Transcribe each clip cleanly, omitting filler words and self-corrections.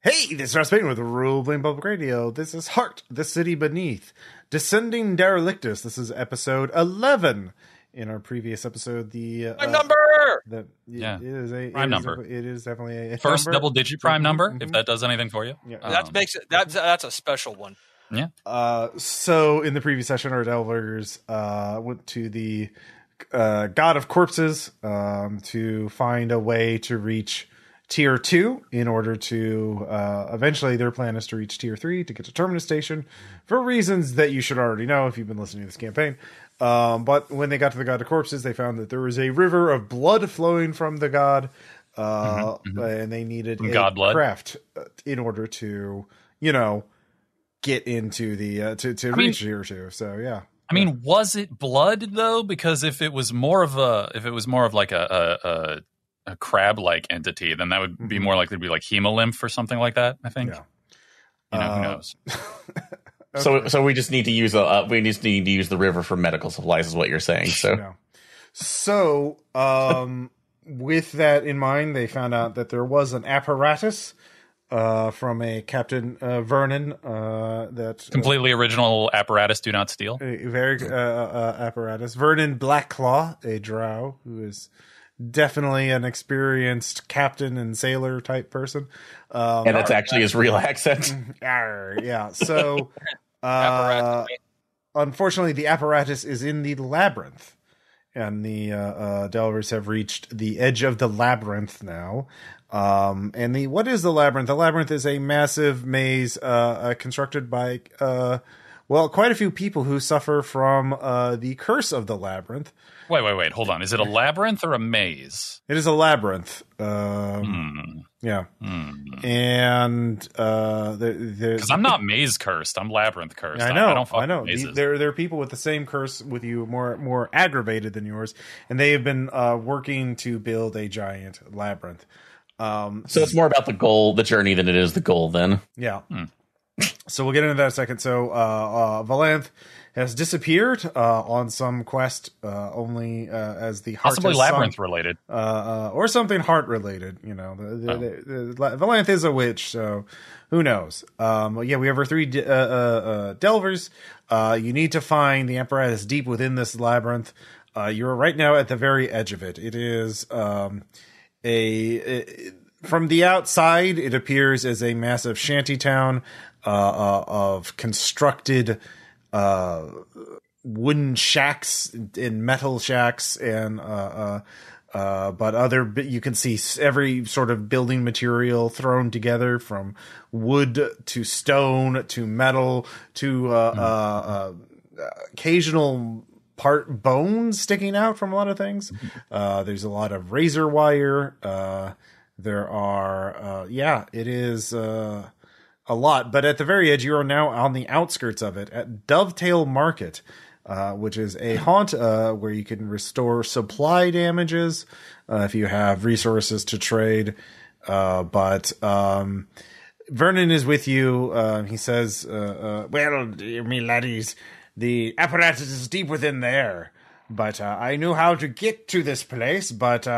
Hey, this is Ross Payton with Rule Playing Public Radio. This is Heart, the City Beneath. Descending Derelictus. This is episode 11. In our previous episode, the prime number. It is a prime number. It is definitely a first number. double-digit prime number. If that does anything for you, Yeah. That makes it. That's a special one. Yeah. So in the previous session, our delvers went to the God of Corpses to find a way to reach Tier 2 in order to eventually their plan is to reach Tier 3 to get to Terminus Station for reasons that you should already know if you've been listening to this campaign. But when they got to the God of Corpses, they found that there was a river of blood flowing from the god, and they needed God blood craft in order to, get into the to reach Tier 2. So yeah. I mean, was it blood though? Because if it was more of like a crab-like entity, then that would be more likely to be like hemolymph or something like that. I think. Yeah. Who knows? Okay. So we just need to use the river for medical supplies, is what you're saying. So, Yeah. So with that in mind, they found out that there was an apparatus from a Captain Vernon that Completely original apparatus. Do not steal. a very apparatus. Vernon Blackclaw, a drow who is definitely an experienced captain and sailor type person. and that's actually his real accent. Yeah. So, Apparatus. unfortunately, the apparatus is in the labyrinth, and the delvers have reached the edge of the labyrinth now. And what is the labyrinth? The labyrinth is a massive maze constructed by quite a few people who suffer from the curse of the labyrinth. Wait. Hold on. Is it a labyrinth or a maze? It is a labyrinth. Yeah. And Because I'm not maze cursed. I'm labyrinth cursed. I know. I don't fuck I know. with mazes. There are people with the same curse with you, more aggravated than yours, and they have been working to build a giant labyrinth. So it's more about the journey, than it is the goal. Then, Yeah. So we'll get into that in a second. So Valanth has disappeared on some quest, only as the heart Possibly has labyrinth sunk, related. or something heart related. Valanth is a witch, so who knows? We have our three delvers. You need to find the apparatus deep within this labyrinth. You're right now at the very edge of it. It is from the outside, it appears as a massive shanty town of constructed wooden shacks and metal shacks, and but you can see every sort of building material thrown together, from wood to stone to metal to occasional part bones sticking out from a lot of things. There's a lot of razor wire. There are, it is a lot. But at the very edge, you are now on the outskirts of it at Dovetail Market, which is a haunt where you can restore supply damages if you have resources to trade. But Vernon is with you. He says, well, me laddies, the apparatus is deep within there. But I knew how to get to this place, but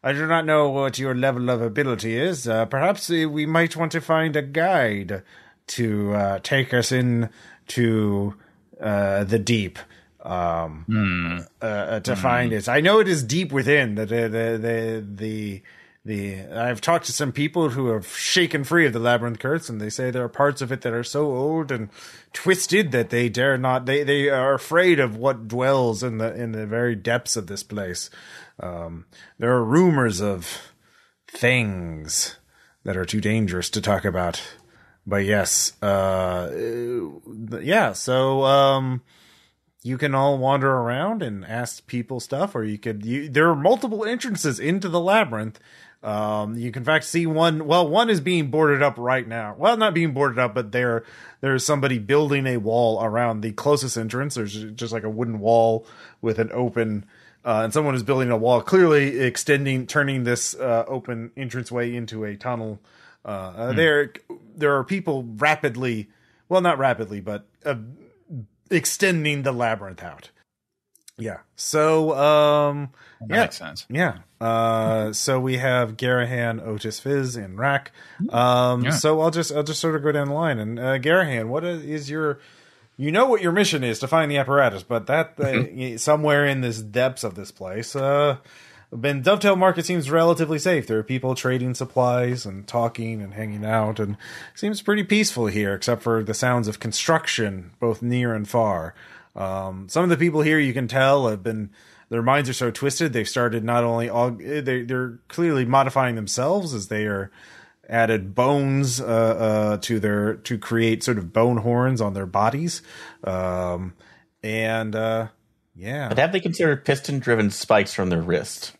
I do not know what your level of ability is. Perhaps we might want to find a guide to take us into the deep to find it. I know it is deep within. I've talked to some people who have shaken free of the labyrinth curse, and they say there are parts of it that are so old and twisted that they dare not. They are afraid of what dwells in the very depths of this place. There are rumors of things that are too dangerous to talk about. But yes, So you can all wander around and ask people stuff, or there are multiple entrances into the labyrinth. You can in fact see one. Well, one is being boarded up right now. Well, not being boarded up, but there's somebody building a wall around the closest entrance. There's just like a wooden wall with an open, and someone is building a wall, clearly turning this open entranceway into a tunnel. There are people not rapidly, but extending the labyrinth out. Yeah. So, That yeah. makes sense. Yeah. So we have Garahan, Otis Fizz, and Rack. Yeah. So I'll just sort of go down the line. And Garahan, what is your? You know what your mission is to find the apparatus, but that somewhere in this depths of this place, Dovetail Market seems relatively safe. There are people trading supplies and talking and hanging out, and it seems pretty peaceful here, except for the sounds of construction, both near and far. Some of the people here, you can tell, their minds are so twisted. They've started not only they're clearly modifying themselves as they are added bones to create sort of bone horns on their bodies, yeah. But have they considered piston-driven spikes from their wrist?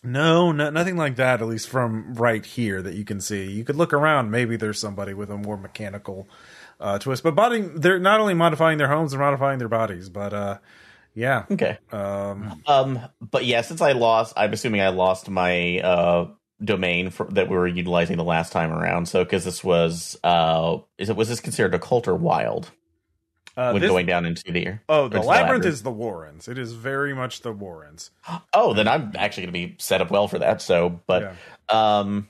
No, nothing like that. At least from right here that you can see. You could look around. Maybe there's somebody with a more mechanical twist. But they're not only modifying their homes, they're modifying their bodies. But yeah. Okay. But yeah, since I'm assuming I lost my domain that we were utilizing the last time around. So because this was was this considered occult or wild? Going down into the air. Oh, the labyrinth is the Warrens. It is very much the Warrens. Oh, then I'm actually going to be set up well for that. So, but yeah,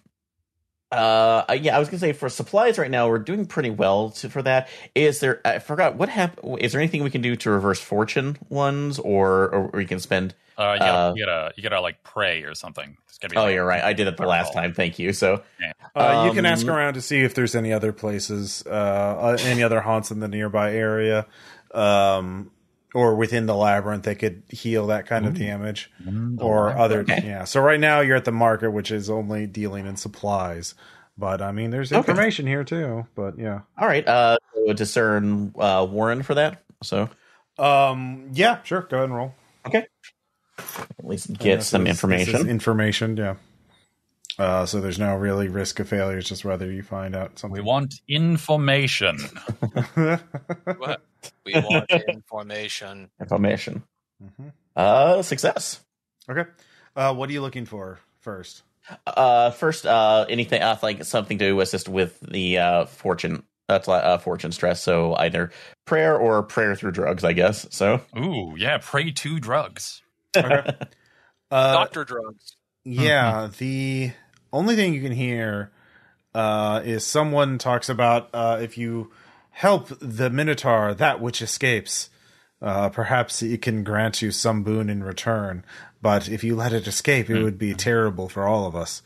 I was going to say for supplies right now we're doing pretty well for that. Is there? I forgot what happened. Is there anything we can do to reverse fortune ones, or we can spend? You gotta like pray or something. It's gonna be you're right. I did it the last time. Thank you. So you can ask around to see if there's any other places, any other haunts in the nearby area, or within the labyrinth that could heal that kind of damage, or other. Okay. Yeah. So right now you're at the market, which is only dealing in supplies, but I mean there's information here too. But yeah. All right. So discern Warren for that. So. Yeah. Sure. Go ahead and roll. Okay. At least get some information. Information, yeah. So there's no really risk of failure. It's just whether you find out something. We want information. What? We want information. Information. Success. Okay. What are you looking for first? First, anything like something to assist with the fortune. That's fortune stress. So either prayer or prayer through drugs, I guess. So. Ooh, yeah. Pray to drugs. Okay. Doctor drugs. Yeah, the only thing you can hear is someone talks about if you help the Minotaur, that which escapes, perhaps it can grant you some boon in return. But if you let it escape, it would be terrible for all of us.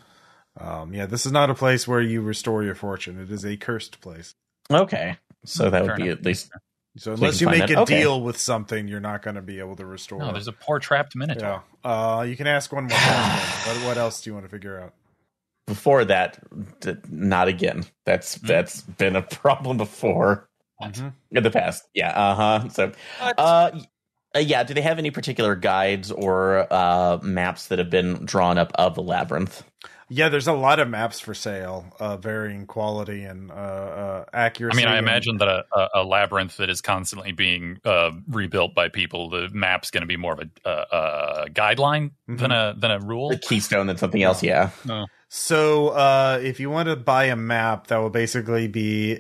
Yeah, this is not a place where you restore your fortune. It is a cursed place. Okay, so that would be at least... So unless you make a deal with something, you're not going to be able to restore. No, there's a poor trapped Minotaur. Yeah. You can ask one more question. What else do you want to figure out? Before that, not again. That's been a problem before in the past. Yeah. So, yeah. Do they have any particular guides or maps that have been drawn up of the labyrinth? Yeah, there's a lot of maps for sale, varying quality and accuracy. I mean, I imagine that a labyrinth that is constantly being rebuilt by people, the map's going to be more of a guideline than a rule. A keystone than something else, yeah. Oh. So if you want to buy a map, that will basically be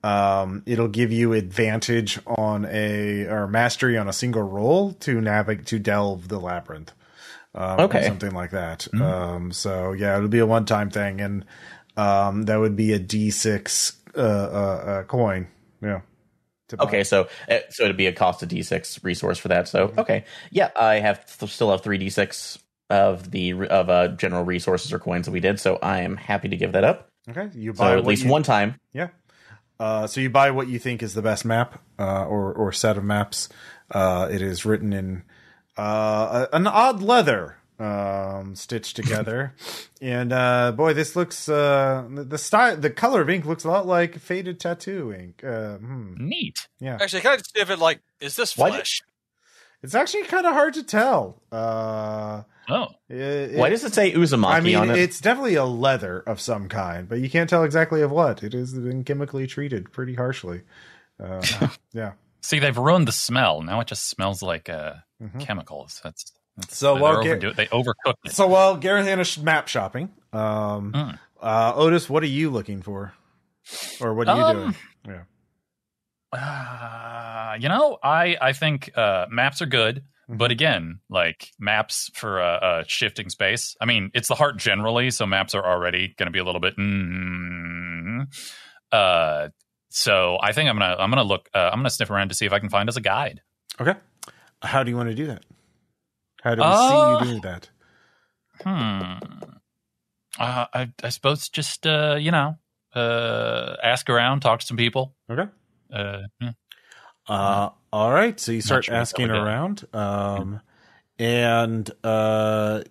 it'll give you advantage on or mastery on a single roll to delve the labyrinth. Or something like that. So yeah, it'll be a one-time thing, and that would be a D6 coin. Yeah. Okay, so it'd be a cost of D6 resource for that. So okay, yeah, I still have 3 D6 of general resources or coins that we did. So I am happy to give that up. Okay, you buy at least one time. Yeah. So you buy what you think is the best map or set of maps. It is written in an odd leather stitched together, and boy, this looks the color of ink looks a lot like faded tattoo ink. Neat. Yeah. Actually, can I just give it is this flesh? It's actually kind of hard to tell. Why does it say Uzumaki on it? It's definitely a leather of some kind, but you can't tell exactly of what. It has been chemically treated pretty harshly. Yeah. See, they've ruined the smell. Now it just smells like chemicals. That's so they overcooked it. So while Garahan is map shopping, Otis, what are you looking for, or what are you doing? Yeah. I think maps are good. But again, like maps for a shifting space. I mean, it's the heart generally, so maps are already going to be a little bit. So I think I'm gonna look. I'm gonna sniff around to see if I can find us a guide. Okay. How do you want to do that? How do we see you do that? I suppose just ask around, talk to some people. Okay. Yeah. All right. So you start asking around, and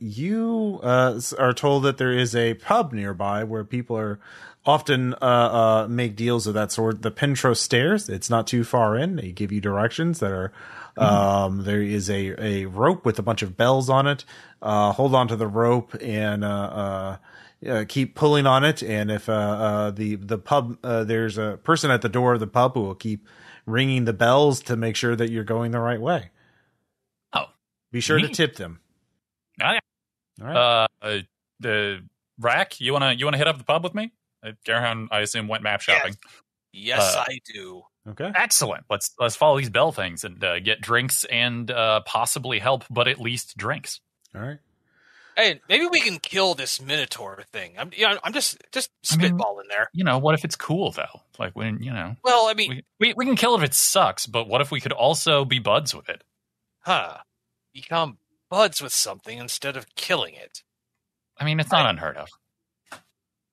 you are told that there is a pub nearby where people are often make deals of that sort. The Pentros Stairs. It's not too far in. They give you directions that are. There is a rope with a bunch of bells on it. Hold on to the rope and keep pulling on it. And if the pub, there's a person at the door of the pub who will keep ringing the bells to make sure that you're going the right way. Oh, be sure to tip them. Oh, yeah. All right. Rack, you wanna hit up the pub with me? Gerhan, I assume, went map shopping. Yes, I do. Okay. Excellent. Let's follow these bell things and get drinks and possibly help, but at least drinks. All right. Hey, maybe we can kill this Minotaur thing. I'm just spitballing there. What if it's cool though? Like when Well, I mean, we can kill it if it sucks, but what if we could also be buds with it? Become buds with something instead of killing it. I mean, it's not unheard of.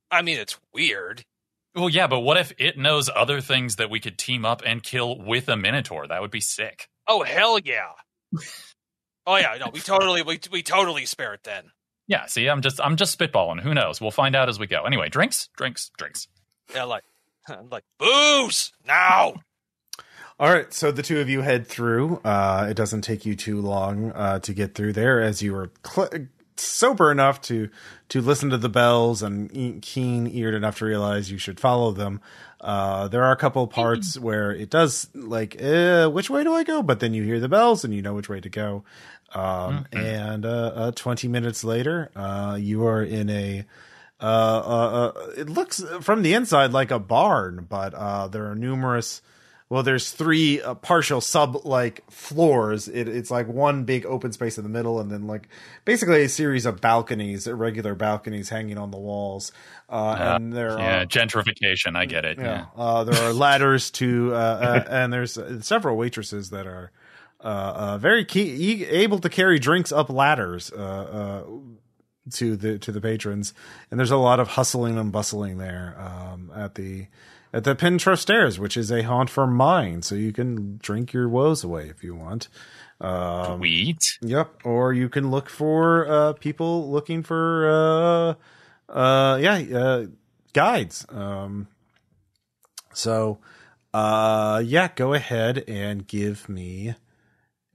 I mean, it's weird. Well, yeah, but what if it knows other things that we could team up and kill with a Minotaur? That would be sick. Oh, hell yeah. Oh yeah, no, we totally spare it then. Yeah, see, I'm just spitballing. Who knows? We'll find out as we go. Anyway, drinks. Yeah, like booze now. All right, so the two of you head through. It doesn't take you too long to get through there, as you were sober enough to listen to the bells and keen-eared enough to realize you should follow them. There are a couple of parts where it does like, which way do I go? But then you hear the bells and you know which way to go. And 20 minutes later, you are in a it looks from the inside like a barn, but there are numerous. Well, there's three partial sub like floors. It's like one big open space in the middle, and then like basically a series of balconies, regular balconies hanging on the walls. And there are gentrification. I get it. Yeah. There are ladders to and there's several waitresses that are very able to carry drinks up ladders to the patrons, and there's a lot of hustling and bustling there at the Pentros Stairs, which is a haunt for mine, so you can drink your woes away if you want. Sweet. Yep. Or you can look for people looking for guides. So go ahead and give me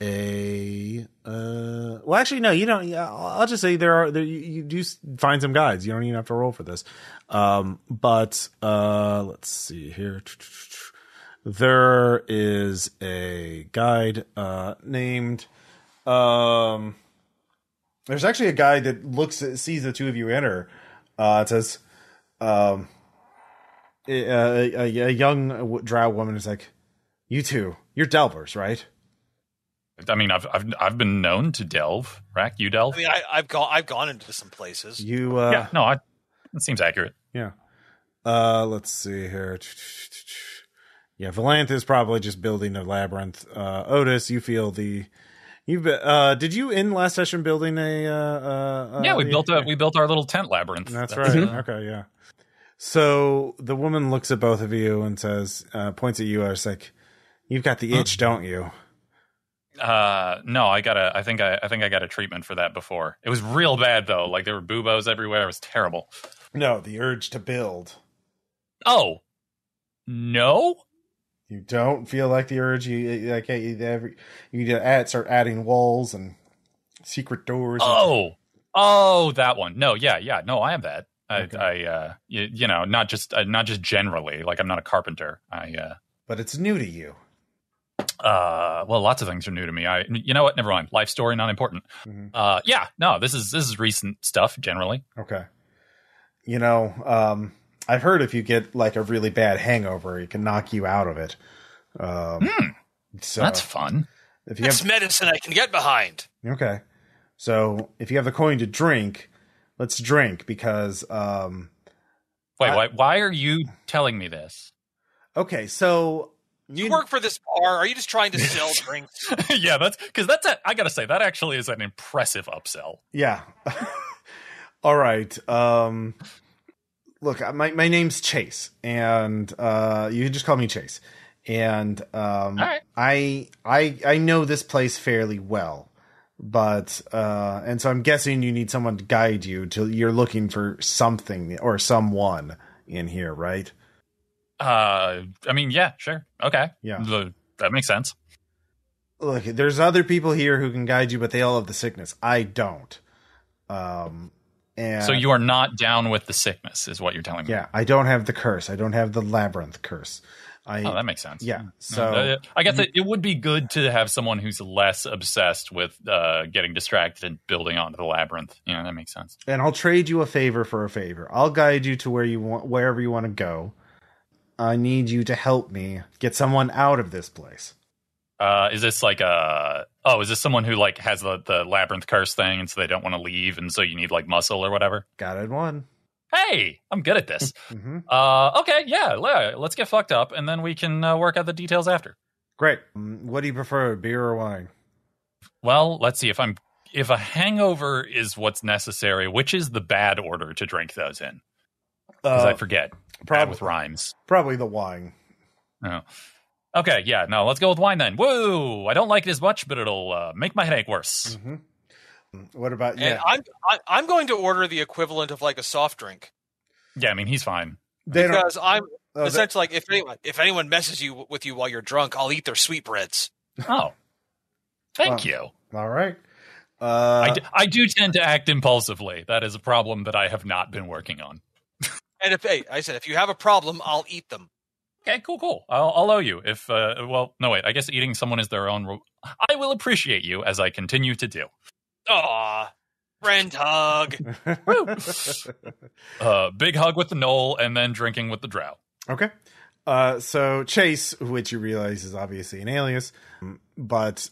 a well, actually no, you don't. I'll just say you do find some guides. You don't even have to roll for this. But let's see here. There is a guide named there's actually a guy that sees the two of you enter. It says a young drow woman is like, "You two, you're delvers, right?" I mean, I've been known to delve. Rack, you delve? I mean, I've gone into some places. That seems accurate. Yeah. Let's see here. Yeah, Valanth is probably just building a labyrinth. Otis, you feel did you in last session building we built our little tent labyrinth. That's right. Okay, yeah. So the woman looks at both of you and says, points at you. I was like, "You've got the itch, don't you?" No, I think I got a treatment for that before. It was real bad though. Like there were buboes everywhere. It was terrible. No, the urge to build. Oh, no. You don't feel like the urge. You start adding walls and secret doors. Oh, that one. No, yeah. No, I have that. Okay. Not just generally. Like I'm not a carpenter. But it's new to you. Well, lots of things are new to me. You know what? Never mind. Life story, not important. Mm-hmm. This is recent stuff generally. Okay. I've heard if you get like a really bad hangover, it can knock you out of it. So That's fun. if you That's medicine I can get behind. okay, so if you have the coin to drink, let's drink because Why are you telling me this? okay, so You work for this bar. Are you just trying to sell drinks? Yeah, I gotta say that actually is an impressive upsell. yeah. All right. Look, my name's Chase, and you can just call me Chase. And right. I know this place fairly well, but and so I'm guessing you need someone to guide you till you're looking for something or someone in here, right? I mean, yeah, sure, okay, Yeah. That makes sense. Look, there's other people here who can guide you, but they all have the sickness. I don't. And So you are not down with the sickness, is what you're telling me? yeah, I don't have the curse. I don't have the labyrinth curse. That makes sense. Yeah. So I guess it would be good to have someone who's less obsessed with getting distracted and building onto the labyrinth. Yeah, that makes sense. and I'll trade you a favor for a favor. I'll guide you to wherever you want to go. I need you to help me get someone out of this place. Is this like is this someone who like has the labyrinth curse thing, and so they don't want to leave, and so you need like muscle or whatever? Got it. One. Hey, I'm good at this. Mm-hmm. Okay, yeah, let's get fucked up, and then we can work out the details after. Great. What do you prefer, beer or wine? Well, let's see if a hangover is what's necessary. Which is the bad order to drink those in? Because I forget. Bad with rhymes. Probably the wine. Oh. Okay, yeah, no, let's go with wine then. Woo! I don't like it as much, but it'll make my headache worse. Mm-hmm. What about And I'm going to order the equivalent of like a soft drink. Yeah, I mean he's fine. Because I'm essentially like if anyone messes with you while you're drunk, I'll eat their sweetbreads. Oh, thank you. All right. I do tend to act impulsively. That is a problem that I have not been working on. And if you have a problem, I'll eat them. Okay, cool. I'll owe you. If no, wait. I guess eating someone is their own. I will appreciate you as I continue to do. Aw, friend hug. Big hug with the Knoll, and then drinking with the Drow. Okay. So Chase, which you realize is obviously an alias, but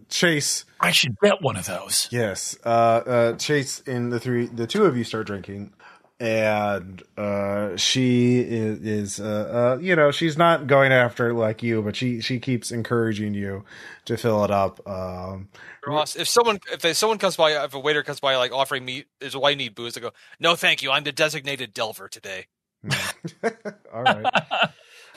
Chase. I should get one of those. Yes. Chase and the two of you start drinking. And she is she's not going after it like you, but she keeps encouraging you to fill it up. Ross, if someone comes by, if a waiter comes by like offering me, is why you need booze, I go, no, thank you. I'm the designated delver today. All right.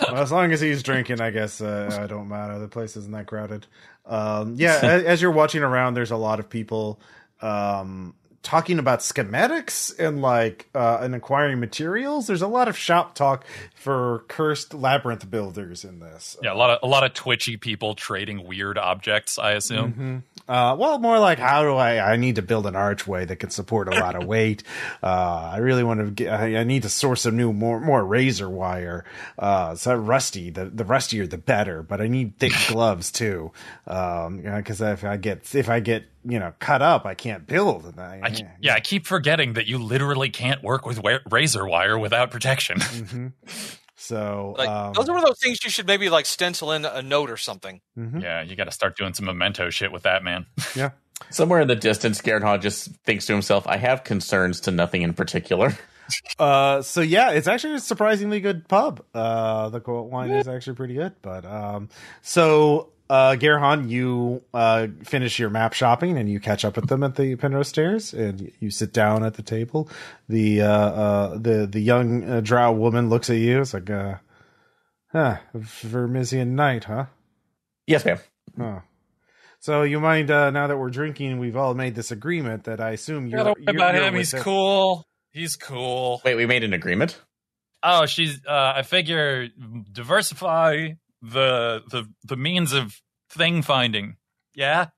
Well, as long as he's drinking, I guess I don't matter. The place isn't that crowded. As you're watching around, there's a lot of people talking about schematics and acquiring materials. There's a lot of shop talk for cursed labyrinth builders in this. Yeah, a lot of twitchy people trading weird objects, I assume. Mm-hmm. Well, more like, how do I need to build an archway that can support a lot of weight. I really want to I need to source some more razor wire. It's not rusty. The rustier, the better, but I need thick gloves too. Cause if I get, cut up, I can't build. I keep forgetting that you literally can't work with razor wire without protection. Mm-hmm. So those are one of those things you should maybe like stencil in a note or something. Mm-hmm. Yeah, you got to start doing some memento shit with that, man. Yeah. Somewhere in the distance, Gerhard just thinks to himself, I have concerns to nothing in particular. So yeah, it's actually a surprisingly good pub. The wine is actually pretty good, but Gerhan, you finish your map shopping and you catch up with them at the Penrose Stairs, and you sit down at the table. The young drow woman looks at you. It's like, Vermisian night, huh? Yes, ma'am. Oh. So you mind now that we're drinking, we've all made this agreement that I assume you're about him. He's cool. He's cool. Wait, we made an agreement? Oh, she's. I figure diversify the means of thing finding. Yeah.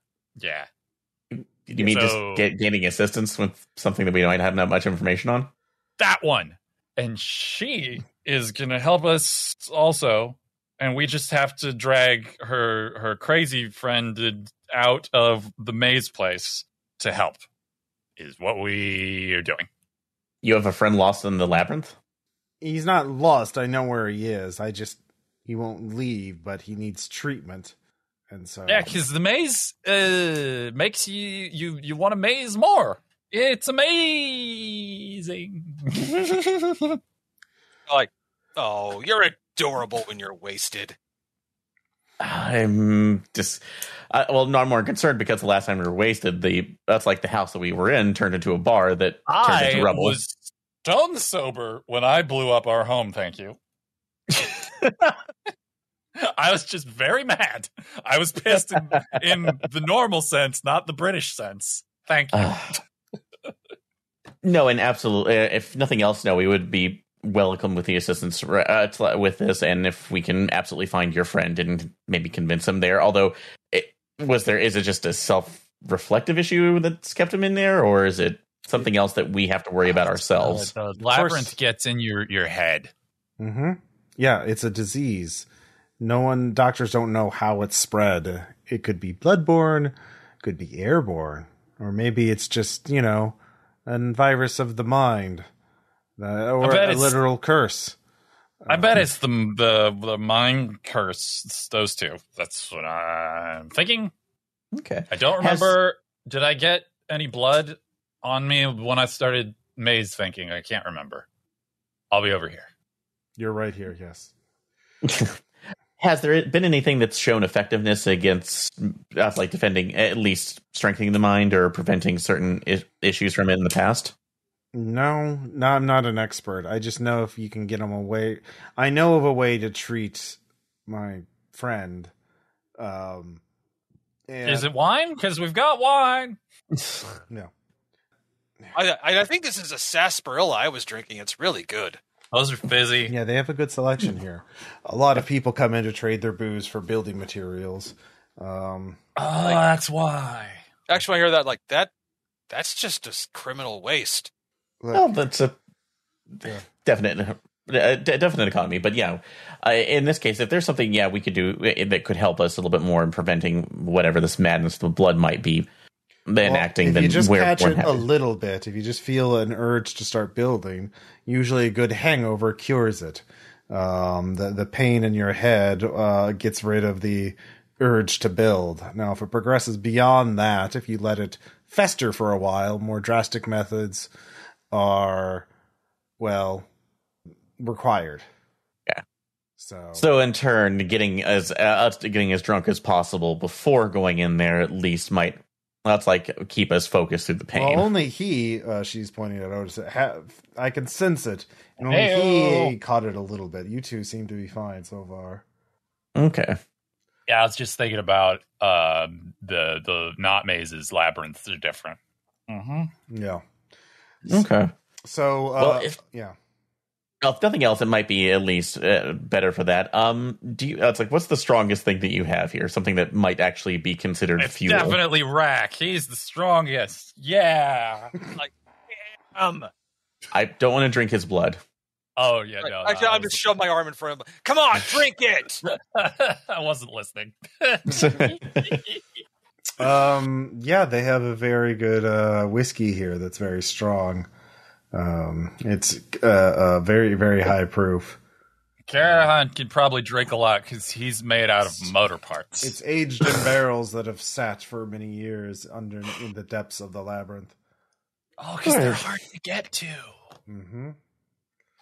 You mean just gaining assistance with something that we might have not much information on? That one. And she is going to help us also. And we just have to drag her crazy friend out of the maze place to help, is what we are doing. You have a friend lost in the labyrinth? He's not lost. I know where he is. he won't leave, but he needs treatment. And so Yeah, because the maze makes you want to maze more. It's amazing. Like, oh, you're adorable when you're wasted. I'm just, I'm more concerned because the last time we were wasted, that's like the house that we were in turned into a bar that turned into rubble. I was stone sober when I blew up our home. Thank you. I was just very mad. I was pissed in the normal sense, not the British sense. Thank you. No, and absolutely. If nothing else, no, we would be welcome with the assistance with this, and if we can absolutely find your friend and maybe convince him there. Although, is it just a self-reflective issue that's kept him in there, or is it something else that we have to worry about ourselves? The labyrinth gets in your head. Mm-hmm. Yeah, it's a disease. Doctors don't know how it's spread. It could be bloodborne, could be airborne, or maybe it's just, a virus of the mind, or a literal curse. I bet it's the mind curse. It's those two. That's what I'm thinking. Okay. I don't remember. Did I get any blood on me when I started maze thinking? I can't remember. I'll be over here. You're right here, yes. Has there been anything that's shown effectiveness against us, like defending, at least strengthening the mind or preventing certain issues from it in the past? No, I'm not an expert. I just know if you can get them away. I know of a way to treat my friend. Is it wine? Because we've got wine. No. I think this is a sarsaparilla I was drinking. It's really good. Those are fizzy. Yeah, they have a good selection here. A lot of people come in to trade their booze for building materials. That's why. Actually, I hear that, that's just a criminal waste. Well, that's a definite economy. But yeah, in this case, if there's something, we could do that could help us a little bit more in preventing whatever this madness of blood might be enacting. If you just patch it a little bit, if you just feel an urge to start building, usually a good hangover cures it. The pain in your head gets rid of the urge to build. Now, if it progresses beyond that, if you let it fester for a while, more drastic methods are, required. Yeah. So in turn, getting as drunk as possible before going in there at least might. That's like keep us focused through the pain. Well, only she's pointing at Otis. I can sense it, and only he caught it a little bit. You two seem to be fine so far. Okay. Yeah, I was just thinking about the not mazes, labyrinths are different. Mm-hmm. Yeah. Okay. So, If nothing else, it might be at least better for that. It's like, what's the strongest thing that you have here? Something that might actually be considered fuel. Definitely Rack. He's the strongest. Yeah. I don't want to drink his blood. Oh yeah, no. Actually, I'm just shove my arm in front of him. Come on, drink it. I wasn't listening. They have a very good whiskey here that's very strong. It's very, very high proof. Carahan could probably drink a lot because he's made out of motor parts. It's aged in barrels that have sat for many years in the depths of the labyrinth. Oh, because they're hard to get to. Mm-hmm.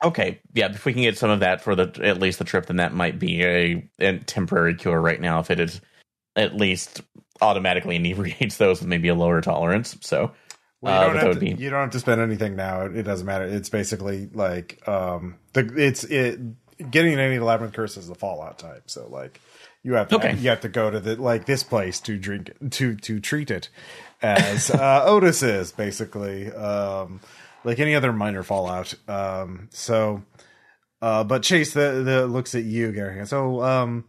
Okay, yeah. If we can get some of that for at least the trip, then that might be a temporary cure right now. If it is at least automatically inebriates those with maybe a lower tolerance, so. Well, you don't have to spend anything now. It doesn't matter. It's basically like getting any labyrinth curse is a Fallout type. So like you have to go to this place to drink to treat it as Otis is basically like any other minor Fallout. But Chase the looks at you, Gary. So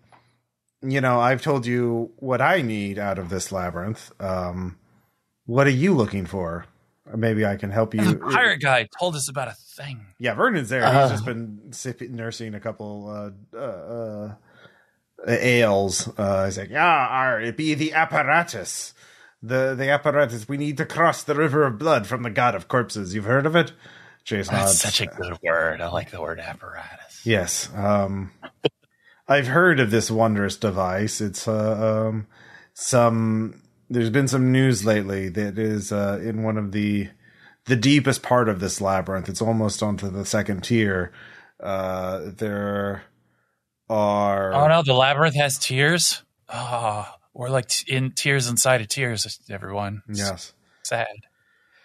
I've told you what I need out of this labyrinth. What are you looking for? Maybe I can help you. The pirate guy told us about a thing. Yeah, Vernon's there. He's just been nursing a couple ales. He's like, it be the apparatus. The apparatus. We need to cross the river of blood from the god of corpses. You've heard of it? Chase nods. That's such a good word. I like the word apparatus. Yes. I've heard of this wondrous device. It's there's been some news lately that is in one of the deepest part of this labyrinth. It's almost onto the second tier. There are... Oh no, the labyrinth has tears? Oh, we're like in tears inside of tears, everyone. Yes. Sad.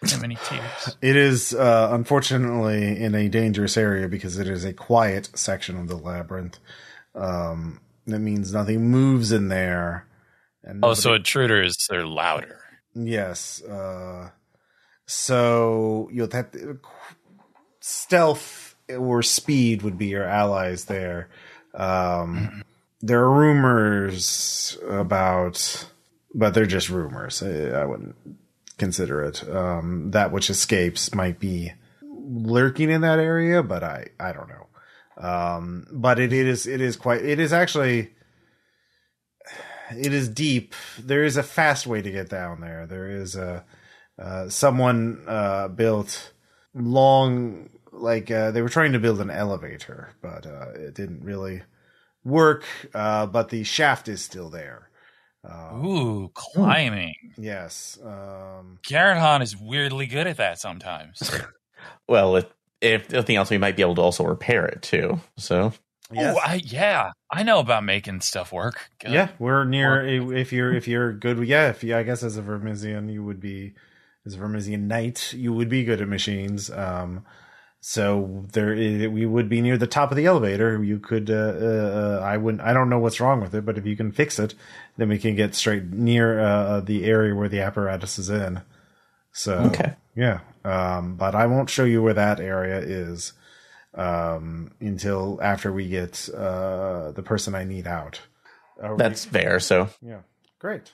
Too many tears. It is unfortunately in a dangerous area because it is a quiet section of the labyrinth. That means nothing moves in there. And so intruders, they're louder. Yes. So you'll have to, stealth or speed would be your allies there. There are rumors about, but they're just rumors. I wouldn't consider it. That which escapes might be lurking in that area, but I don't know. But it is deep. There is a fast way to get down there. There is someone built long, they were trying to build an elevator, but it didn't really work. But the shaft is still there. Ooh, climbing. Yes. Garahan is weirdly good at that sometimes. Well, if nothing else, we might be able to also repair it too. So, yes. I know about making stuff work. Good. Yeah, we're near. If you're good, I guess as a Vermisian, you would be, as a Vermisian knight, you would be good at machines. So we would be near the top of the elevator. You could, I don't know what's wrong with it, but if you can fix it, then we can get straight near the area where the apparatus is in. So, okay. Yeah. But I won't show you where that area is until after we get the person I need out. That's fair. So, yeah, great.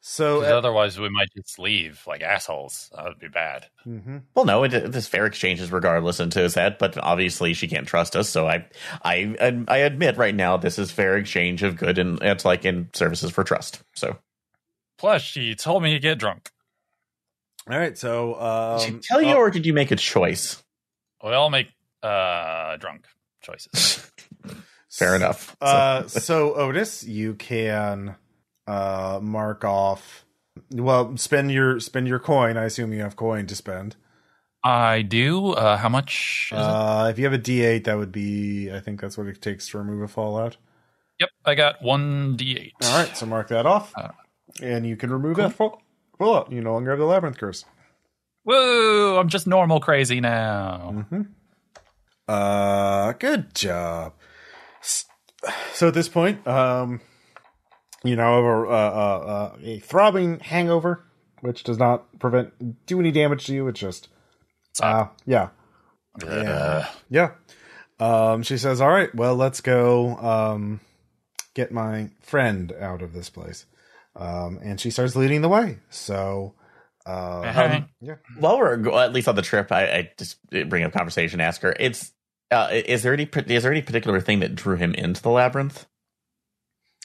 So otherwise, we might just leave like assholes. That would be bad. Mm-hmm. Well, no, this fair exchanges regardless into that, but obviously she can't trust us. So I admit right now this is fair exchange of good, and it's like in services for trust. So, plus she told me to get drunk. All right, so did she tell you, or did you make a choice? We all make drunk choices. Fair enough. So Otis, you can mark off. Well, spend your coin. I assume you have coin to spend. I do. How much is it? If you have a D8, that would be. I think that's what it takes to remove a fallout. Yep, I got 1d8. All right, so mark that off, and you can remove that fallout. You no longer have the labyrinth curse. Whoa! I'm just normal crazy now. Mm-hmm. Good job. So at this point, a throbbing hangover, which does not do any damage to you. It's just, yeah. She says, "All right, well, let's go get my friend out of this place." And she starts leading the way. So, yeah. While we're at least on the trip, I just bring up conversation. Ask her, is there any particular thing that drew him into the labyrinth?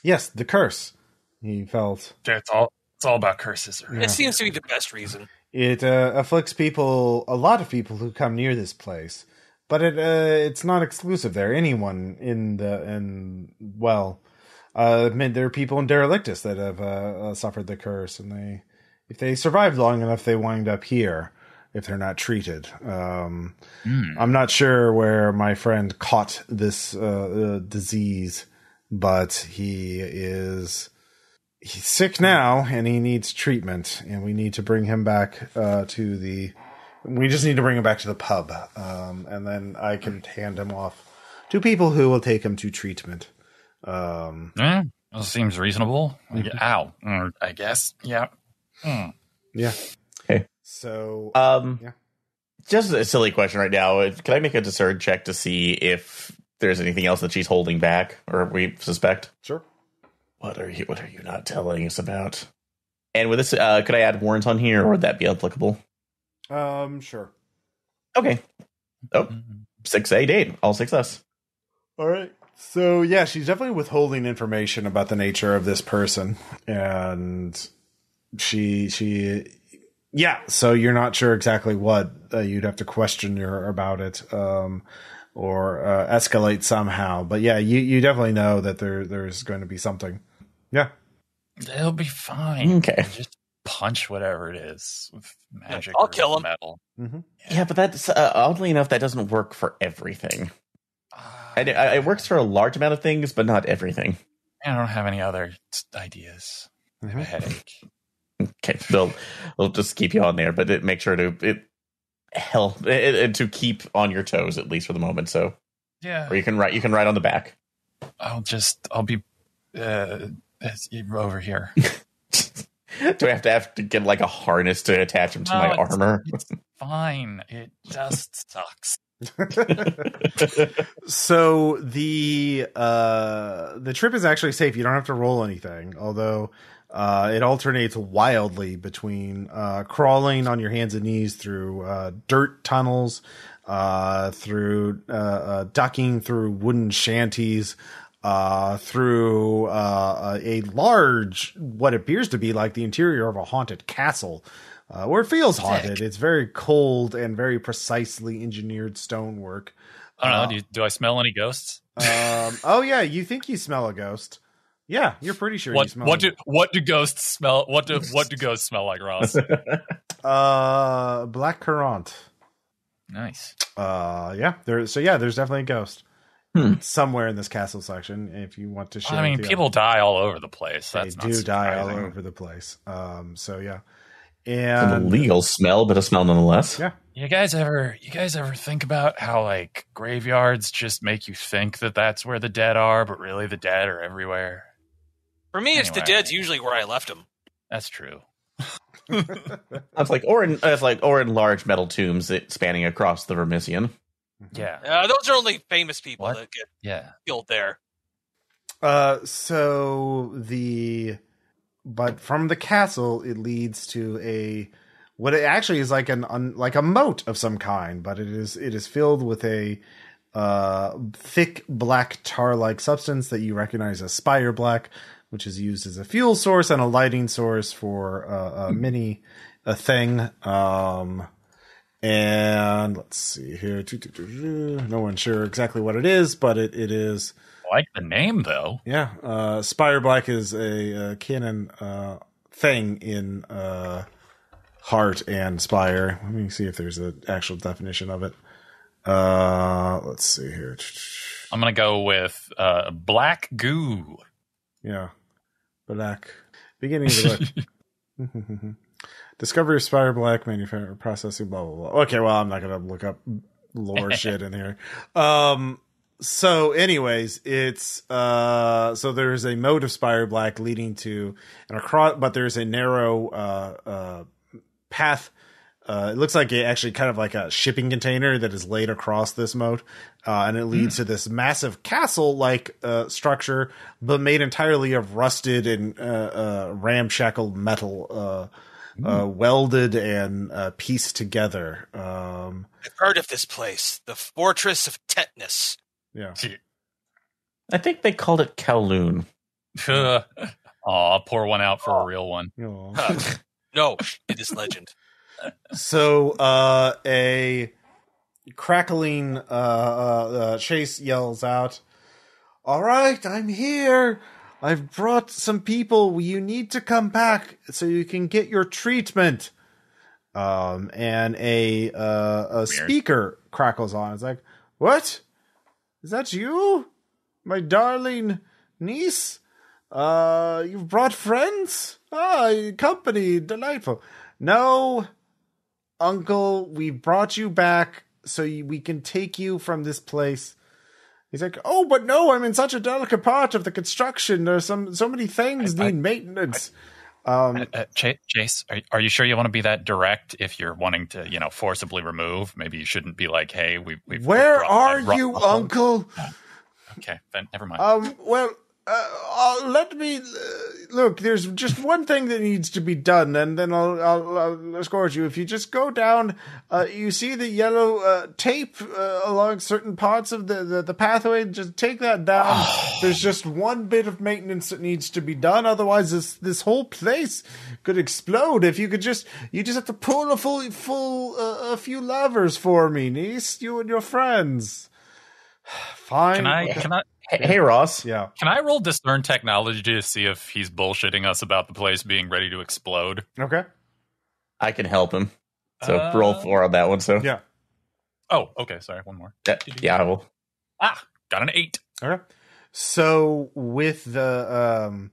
Yes, the curse. He felt it's all about curses. It seems to be the best reason. It afflicts a lot of people who come near this place, but it's not exclusive there. Anyone there are people in Derelictus that have suffered the curse, and if they survive long enough, they wind up here if they're not treated. I'm not sure where my friend caught this disease, but he's sick now, and he needs treatment, and we need to bring him back we just need to bring him back to the pub, and then I can hand him off to people who will take him to treatment. That seems reasonable. Ow. I guess. Yeah. Yeah. Okay. So, yeah. Just a silly question right now. Can I make a discern check to see if there's anything else that she's holding back, or we suspect? Sure. What are you not telling us about? And with this, could I add warrant on here, or would that be applicable? Sure. Okay. Oh, 6, 8, 8. All success. All right. So, yeah, she's definitely withholding information about the nature of this person. And so you're not sure exactly what. You'd have to question her about it. escalate somehow. But yeah, you definitely know that there's going to be something. Yeah, They'll be fine. Okay. Just punch whatever it is with magic. I'll or kill 'em. metal. mm-hmm. Yeah, but that's oddly enough, that doesn't work for everything. It works for a large amount of things, but not everything. I don't have any other ideas. I have a Mm-hmm. headache. Okay, they'll just keep you on there, but make sure to help to keep on your toes at least for the moment. So, Yeah. or you can write on the back. I'll be over here. Do I have to get like a harness to attach him to my armor? It's fine. It just sucks. So the trip is actually safe. You don't have to roll anything, although it alternates wildly between crawling on your hands and knees through dirt tunnels, through ducking through wooden shanties, through a large, what appears to be like the interior of a haunted castle. Where it feels haunted. It's very cold and very precisely engineered stonework. I don't know. Do I smell any ghosts? Oh yeah, you think you smell a ghost? Yeah, you're pretty sure you smell. What do ghosts smell? What do ghosts smell like, Ross? Black currant. Nice. Yeah. There's definitely a ghost somewhere in this castle section. If you want to share, I mean, people die all over the place. They That's do not die all surprising. over the place. So yeah, An and illegal smell, but a smell nonetheless. yeah. You guys ever think about how like graveyards just make you think that that's where the dead are, but really the dead are everywhere? For me, it's the Anyway. dead's usually where I left them. That's true. It's like or in large metal tombs spanning across the Vermisian. Yeah. Those are only famous people What? that get Yeah. killed there. But from the castle, it leads to what it actually is like like a moat of some kind, but it is filled with a thick black tar-like substance that you recognize as spire black, which is used as a fuel source and a lighting source for a thing. And let's see here. No one's sure exactly what it is, but it is. I like the name though. Yeah, Spire Black is a canon thing in Heart and Spire. Let me see if there's an actual definition of it. Let's see here. I'm gonna go with black goo. Yeah, Black. Beginning of the book. Discovery of Spire Black, manufacturing, processing, blah blah blah. Okay, well, I'm not gonna look up lore shit in here. So anyways, it's so there's a moat of Spire Black leading to and across, but there's a narrow path. It looks like actually kind of like a shipping container that is laid across this moat, and it leads to this massive castle-like structure, but made entirely of rusted and ramshackle metal, welded and pieced together. I've heard of this place, the Fortress of Tetanus. Yeah. I think they called it Kowloon. I'll pour one out for a real one. Aw. No, it is legend. So a crackling Chase yells out, "All right, I'm here. I've brought some people. You need to come back so you can get your treatment." And a speaker crackles on. It's like, "What? Is that you? My darling niece? You've brought friends? Company, delightful." "No, Uncle, we brought you back so we can take you from this place." He's like, "Oh, but no, I'm in such a delicate part of the construction. There's so many things need maintenance." Chase, are you sure you want to be that direct if you're wanting to, forcibly remove? Maybe you shouldn't be like, "Hey, Where are you, Uncle? Okay, then never mind. Well, let me look. There's just one thing that needs to be done, and then I'll escort you. If you just go down, you see the yellow tape along certain parts of the pathway. Just take that down. There's just one bit of maintenance that needs to be done. Otherwise, this whole place could explode. If you just have to pull a few levers for me, niece. You and your friends." Fine. Can I Hey, Ross. Yeah. Can I roll discern technology to see if he's bullshitting us about the place being ready to explode? Okay. I can help him. So roll 4 on that one. So Yeah. Oh, okay. Sorry, one more. yeah, I will. Got an 8. Okay. So with the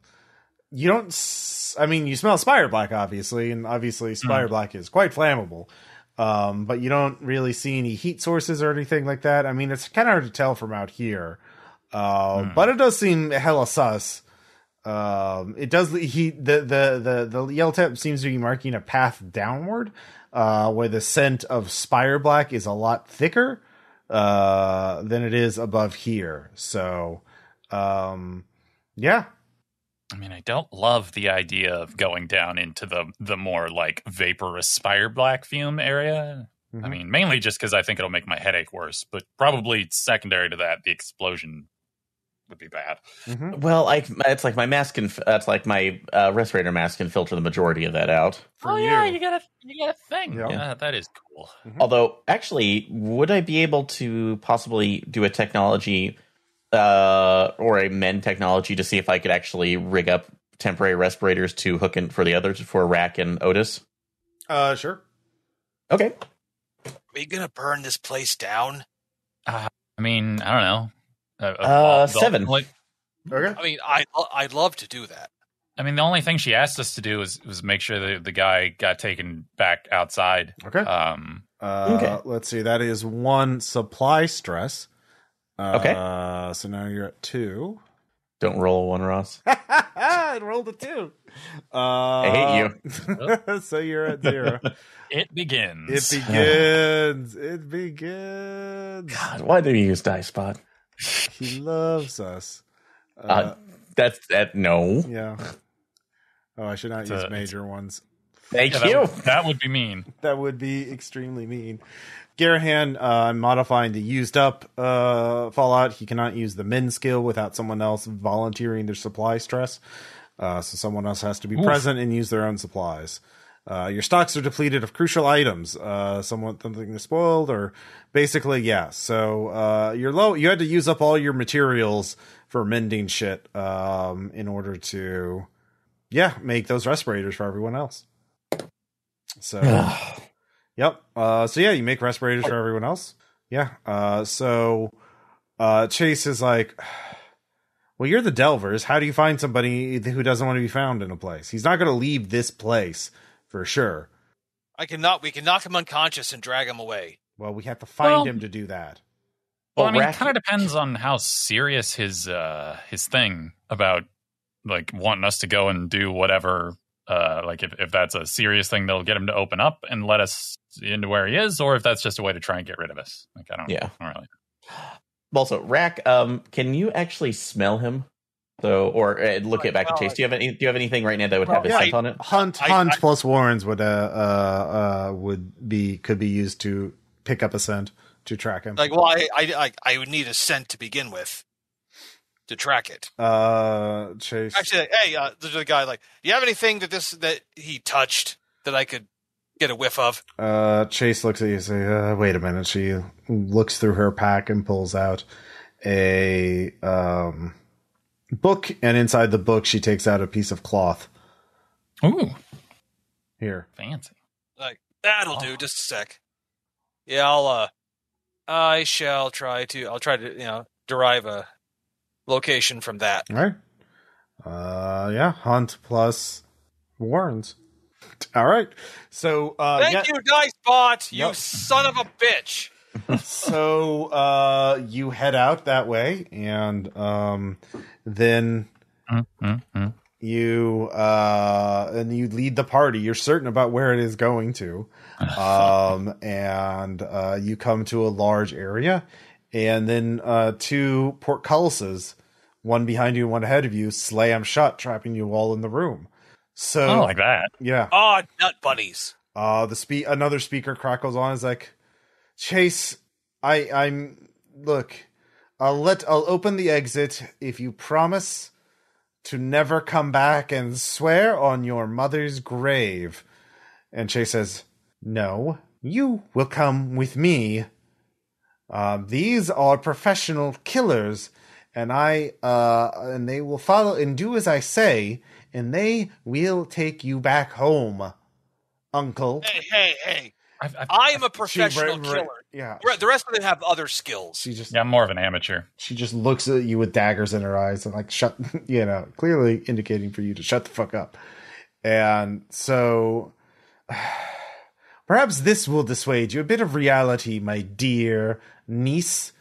you don't. I mean, you smell Spire Black, obviously, and obviously Spire Black is quite flammable. But you don't really see any heat sources or anything like that. I mean, it's kind of hard to tell from out here. But it does seem hella sus. It does. The yellow tip seems to be marking a path downward, where the scent of Spire Black is a lot thicker than it is above here. So, yeah. I mean, I don't love the idea of going down into the more like vaporous Spire Black fume area. I mean, mainly just because I think it'll make my headache worse, but probably secondary to that, the explosion would be bad. Well, it's like my mask can. It's like my respirator mask can filter the majority of that out. Yeah, you got a thing. Yeah. Yeah, that is cool. Although, actually, would I be able to possibly do a technology or a mend technology to see if I could actually rig up temporary respirators to hook in for the others, for Rack and Otis? Sure. Okay. Are you gonna burn this place down? I mean, I don't know. 7. Okay. I mean, I'd love to do that. I mean, the only thing she asked us to do was make sure the guy got taken back outside. Okay. Okay. Let's see. That is 1 supply stress. Okay. So now you're at 2. Don't roll a 1, Ross. I rolled a 2. I hate you. So you're at 0. It begins. It begins. It begins. God, why do you use Dice Spot? He loves us. That's that. No. Yeah. Oh, I should not use major ones. Thank Yeah, you. that would be mean. That would be extremely mean. Garahan, I'm modifying the used up Fallout. He cannot use the mend skill without someone else volunteering their supply stress. So someone else has to be present and use their own supplies. Your stocks are depleted of crucial items. Something is spoiled, or basically, yeah. So you're low. You had to use up all your materials for mending shit in order to, make those respirators for everyone else. So, yep. So yeah, you make respirators for everyone else. Yeah. So Chase is like, well, you're the Delvers. How do you find somebody who doesn't want to be found in a place? He's not going to leave this place. For sure. We can knock him unconscious and drag him away. Well, we have to find him to do that. Well, I mean, it kind of depends on how serious his thing about like wanting us to go and do whatever. Like if that's a serious thing, they'll get him to open up and let us into where he is, or if that's just a way to try and get rid of us. Like I don't really. Also, Rack, can you actually smell him? So, or look at back to Chase. Do you have anything right now that would have his scent on it? Hunt plus Warrens could be used to pick up a scent to track him. Like, well, I would need a scent to begin with to track it. Chase. Actually, hey, there's a guy like, do you have anything that he touched that I could get a whiff of? Chase looks at you and say, wait a minute. She looks through her pack and pulls out a book, and inside the book she takes out a piece of cloth. Ooh, here, fancy. Like, that'll do. Just a sec. Yeah, I'll try to derive a location from that. All right. Hunt plus Warrens. All right. So thank you, Dice Bot, you son of a bitch. So you head out that way, and then you lead the party. You're certain about where it is going to, and you come to a large area, and then 2 portcullises, one behind you and one ahead of you, slam shut, trapping you all in the room. So like that. Yeah. Oh, nut bunnies. Another speaker crackles on. Is like, Chase, look, I'll open the exit if you promise to never come back and swear on your mother's grave. And Chase says, no, you will come with me. These are professional killers, and and they will follow and do as I say, and they will take you back home, Uncle. Hey. I am a professional killer. Yeah. The rest of them have other skills. I'm more of an amateur. She just looks at you with daggers in her eyes and like shut, clearly indicating for you to shut the fuck up. And so perhaps this will dissuade you. A bit of reality, my dear niece.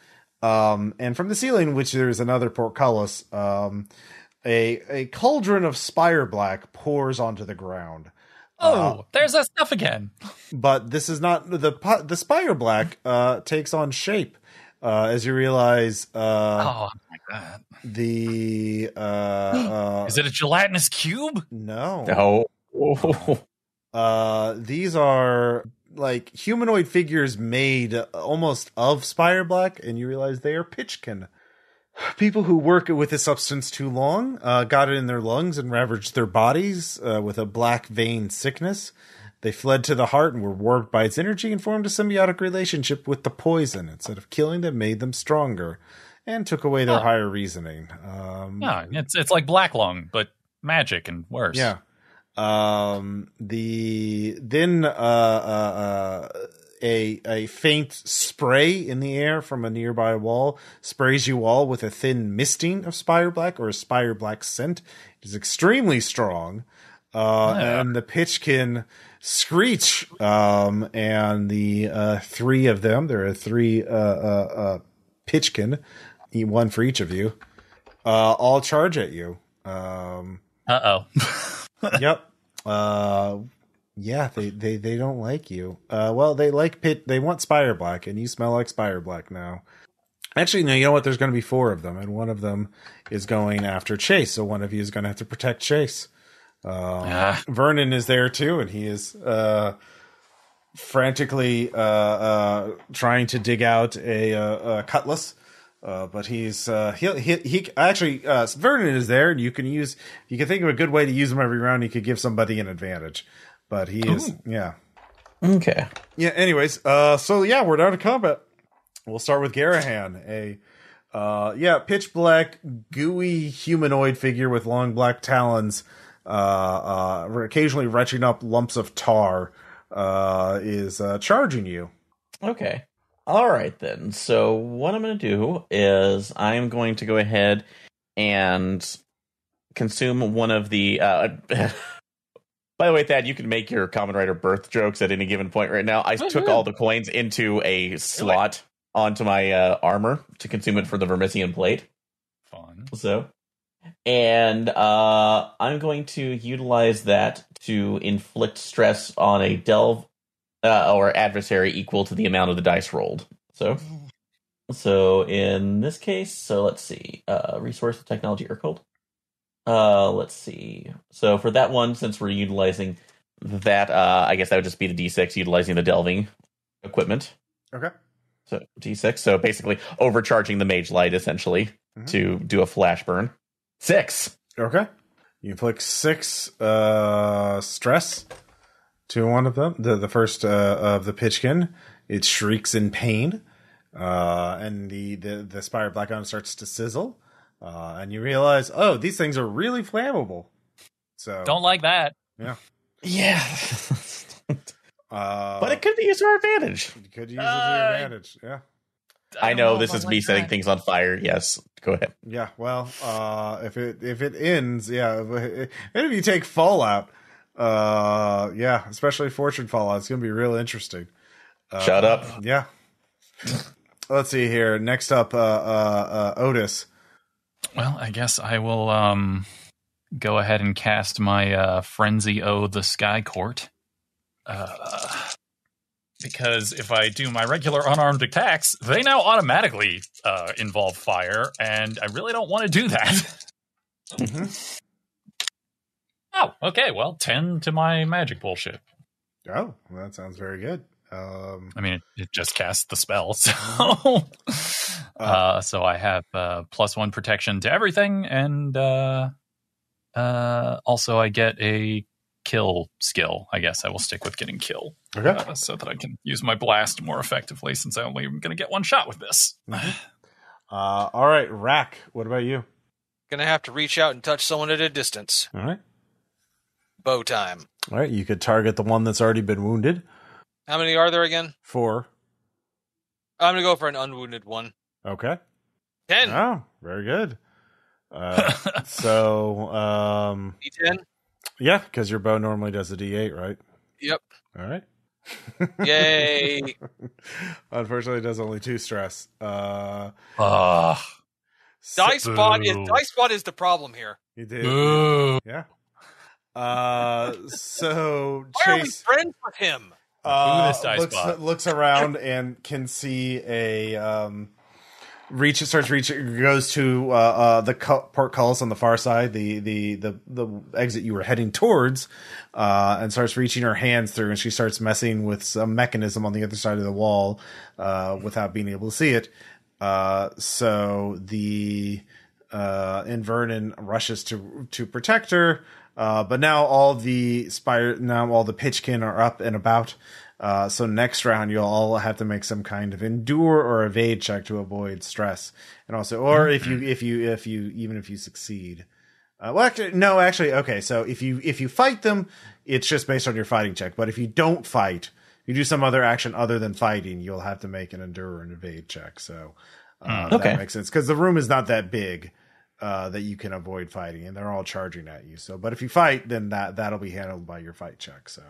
And from the ceiling, which there's another portcullis, a cauldron of spire black pours onto the ground. There's that stuff again. But this is not the spire black takes on shape as you realize My God. the Is it a gelatinous cube? no. These are like humanoid figures made almost of spire black, and you realize they are pitchkin. People who work with this substance too long got it in their lungs and ravaged their bodies with a black vein sickness. They fled to the heart and were warped by its energy and formed a symbiotic relationship with the poison. Instead of killing them, made them stronger and took away their higher reasoning. It's like Black Lung, but magic and worse. Yeah. A faint spray in the air from a nearby wall sprays you all with a thin misting of spire black or a spire black scent. It is extremely strong. And the pitchkin screech. And the three of them, there are three pitchkin, one for each of you, all charge at you. Yep. Yeah, they don't like you. Well, they want spire black, and you smell like spire black now. Actually, no, you know what? There's going to be 4 of them, and one of them is going after Chase. So one of you is going to have to protect Chase. Vernon is there too, and he is frantically trying to dig out a cutlass. But he's he actually Vernon is there, and you can think of a good way to use him every round. You could give somebody an advantage. But he is, Okay. Yeah, anyways, so yeah, we're down to combat. We'll start with Garahan, pitch black, gooey humanoid figure with long black talons, occasionally retching up lumps of tar, is charging you. Okay. All right, then. So what I'm going to do is I'm going to go ahead and consume one of the... By the way, Thad, you can make your Common Rider birth jokes at any given point right now. I took all the coins into a slot onto my armor to consume it for the Vermisian plate. Fun. And I'm going to utilize that to inflict stress on a delve or adversary equal to the amount of the dice rolled. So in this case, let's see. Resource Technology Urkult. Let's see. So for that one, since we're utilizing that, I guess that would just be the D6 utilizing the delving equipment. Okay. So D6. So basically overcharging the mage light essentially to do a flash burn. 6. Okay. You inflict 6 stress to one of them. The first of the pitchkin. It shrieks in pain. And the spire black iron starts to sizzle. And you realize, these things are really flammable. So don't like that. Yeah. But it could be used to our advantage. You could use it to your advantage. Yeah. I know this is me setting things on fire. Yes, go ahead. Yeah. Well, if it ends, if you take Fallout, especially Fortune Fallout, it's gonna be real interesting. Shut up. Yeah. Let's see here. Next up, Otis. Well, I guess I will go ahead and cast my Frenzy O the Sky Court. Because if I do my regular unarmed attacks, they now automatically involve fire, and I really don't want to do that. Oh, okay. Well, 10 to my magic bullshit. Oh, well, that sounds very good. I mean, it just casts the spell, so so I have +1 protection to everything, and also I get a kill skill. I guess I will stick with getting kill. Okay. So that I can use my blast more effectively, since I only am going to get one shot with this. All right, Rack, what about you? Gonna have to reach out and touch someone at a distance. All right. Bow time. All right, you could target the one that's already been wounded. How many are there again? 4. I'm gonna go for an unwounded one. Okay. 10. Oh, very good. So, D10. yeah, because your bow normally does a D8, right? Yep. All right. Yay. Unfortunately, it does only 2 stress. Ah, Dice spot Boo. is the problem here. You did. boo. Yeah. So Why are we Chase friends with him? This dice bot. looks around and can see a goes to the portcullis on the far side, the exit you were heading towards, and starts reaching her hands through, and she starts messing with some mechanism on the other side of the wall without being able to see it. So the Invernon rushes to protect her, but now all the Pitchkin are up and about. So next round, you'll all have to make some kind of endure or evade check to avoid stress, and also, or if you succeed. Okay. So if you fight them, it's just based on your fighting check. But if you don't fight, you do some other action other than fighting, you'll have to make an endure or an evade check. So that makes sense because the room is not that big that you can avoid fighting, and they're all charging at you. So, but if you fight, then that'll be handled by your fight check. So,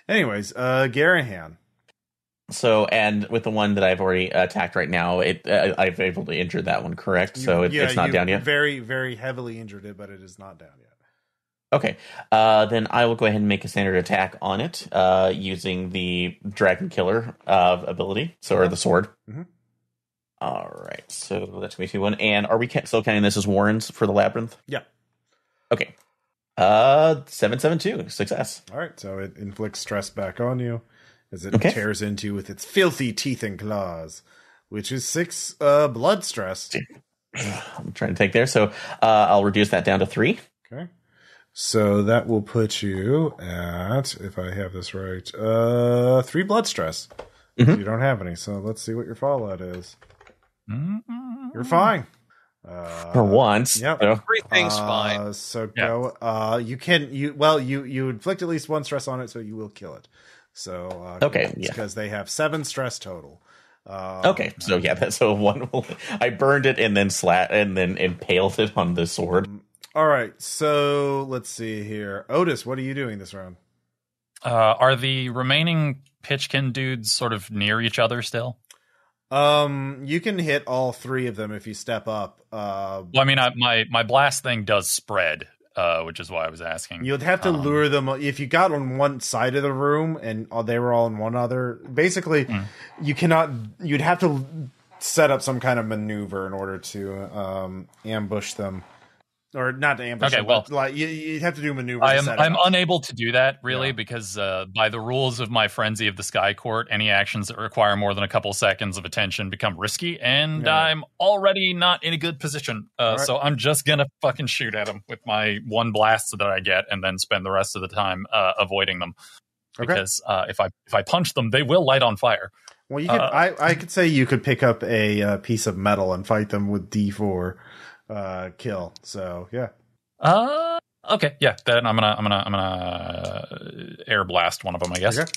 anyways, Garahan. So, and with the one that I've already attacked right now, I've able to injure that one, correct? So it's not down yet? Very, very heavily injured it, but it is not down yet. Okay. Then I will go ahead and make a standard attack on it using the Dragon Killer ability, or the sword. Mm-hmm. All right. So that's going to be 2-1. And are we still counting this as Warrens for the Labyrinth? Yeah. Okay. 7-7-2. Success. All right. So it inflicts stress back on you as it tears into you with its filthy teeth and claws, which is 6 blood stress. I'm trying to take there. So I'll reduce that down to 3. Okay. So that will put you at, if I have this right, 3 blood stress. Mm-hmm. You don't have any. So let's see what your fallout is. Mm-hmm. You're fine. For once. Yep. So. Everything's fine. So go. You inflict at least 1 stress on it, so you will kill it. So because they have 7 stress total. Okay, so that's so 1. I burned it and then impaled it on the sword. All right, so let's see here. Otis, what are you doing this round? Are the remaining Pitchkin dudes sort of near each other still? You can hit all 3 of them if you step up. Well, I mean, my blast thing does spread, which is why I was asking. You'd have to lure them if you got on one side of the room and they were all in one other. Basically, you cannot. You'd have to set up some kind of maneuver in order to ambush them. Or not to ambush them, but like you'd have to do maneuvers. I'm unable to do that, really, because by the rules of my Frenzy of the Sky Court, any actions that require more than a couple seconds of attention become risky, and I'm already not in a good position. So I'm just going to fucking shoot at them with my 1 blast that I get, and then spend the rest of the time avoiding them. Because if I punch them, they will light on fire. Well, you could, I could say you could pick up a piece of metal and fight them with D4. Kill. So yeah. Okay. Yeah. Then I'm gonna air blast one of them, I guess. Okay.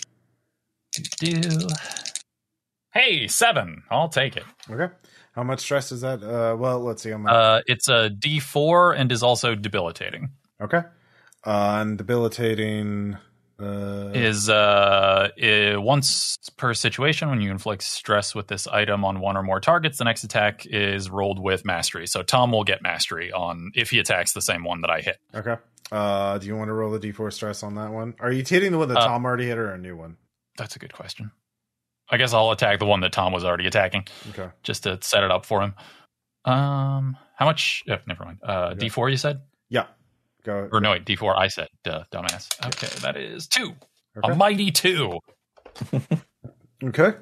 Hey, 7. I'll take it. Okay. How much stress is that? Well, let's see. It's a D4 and is also debilitating. Okay. And debilitating is once per situation when you inflict stress with this item on 1 or more targets, the next attack is rolled with mastery. So Tom will get mastery on if he attacks the same one that I hit. Okay. Do you want to roll the D4 stress on that one? Are you hitting the one that Tom already hit or a new one? That's a good question. I guess I'll attack the one that Tom was already attacking. Okay. Just to set it up for him. How much? Never mind. D4 you said? Yeah. Go. Or no, wait, D4 I said, dumbass. Okay, that is 2. Okay. A mighty 2. Okay.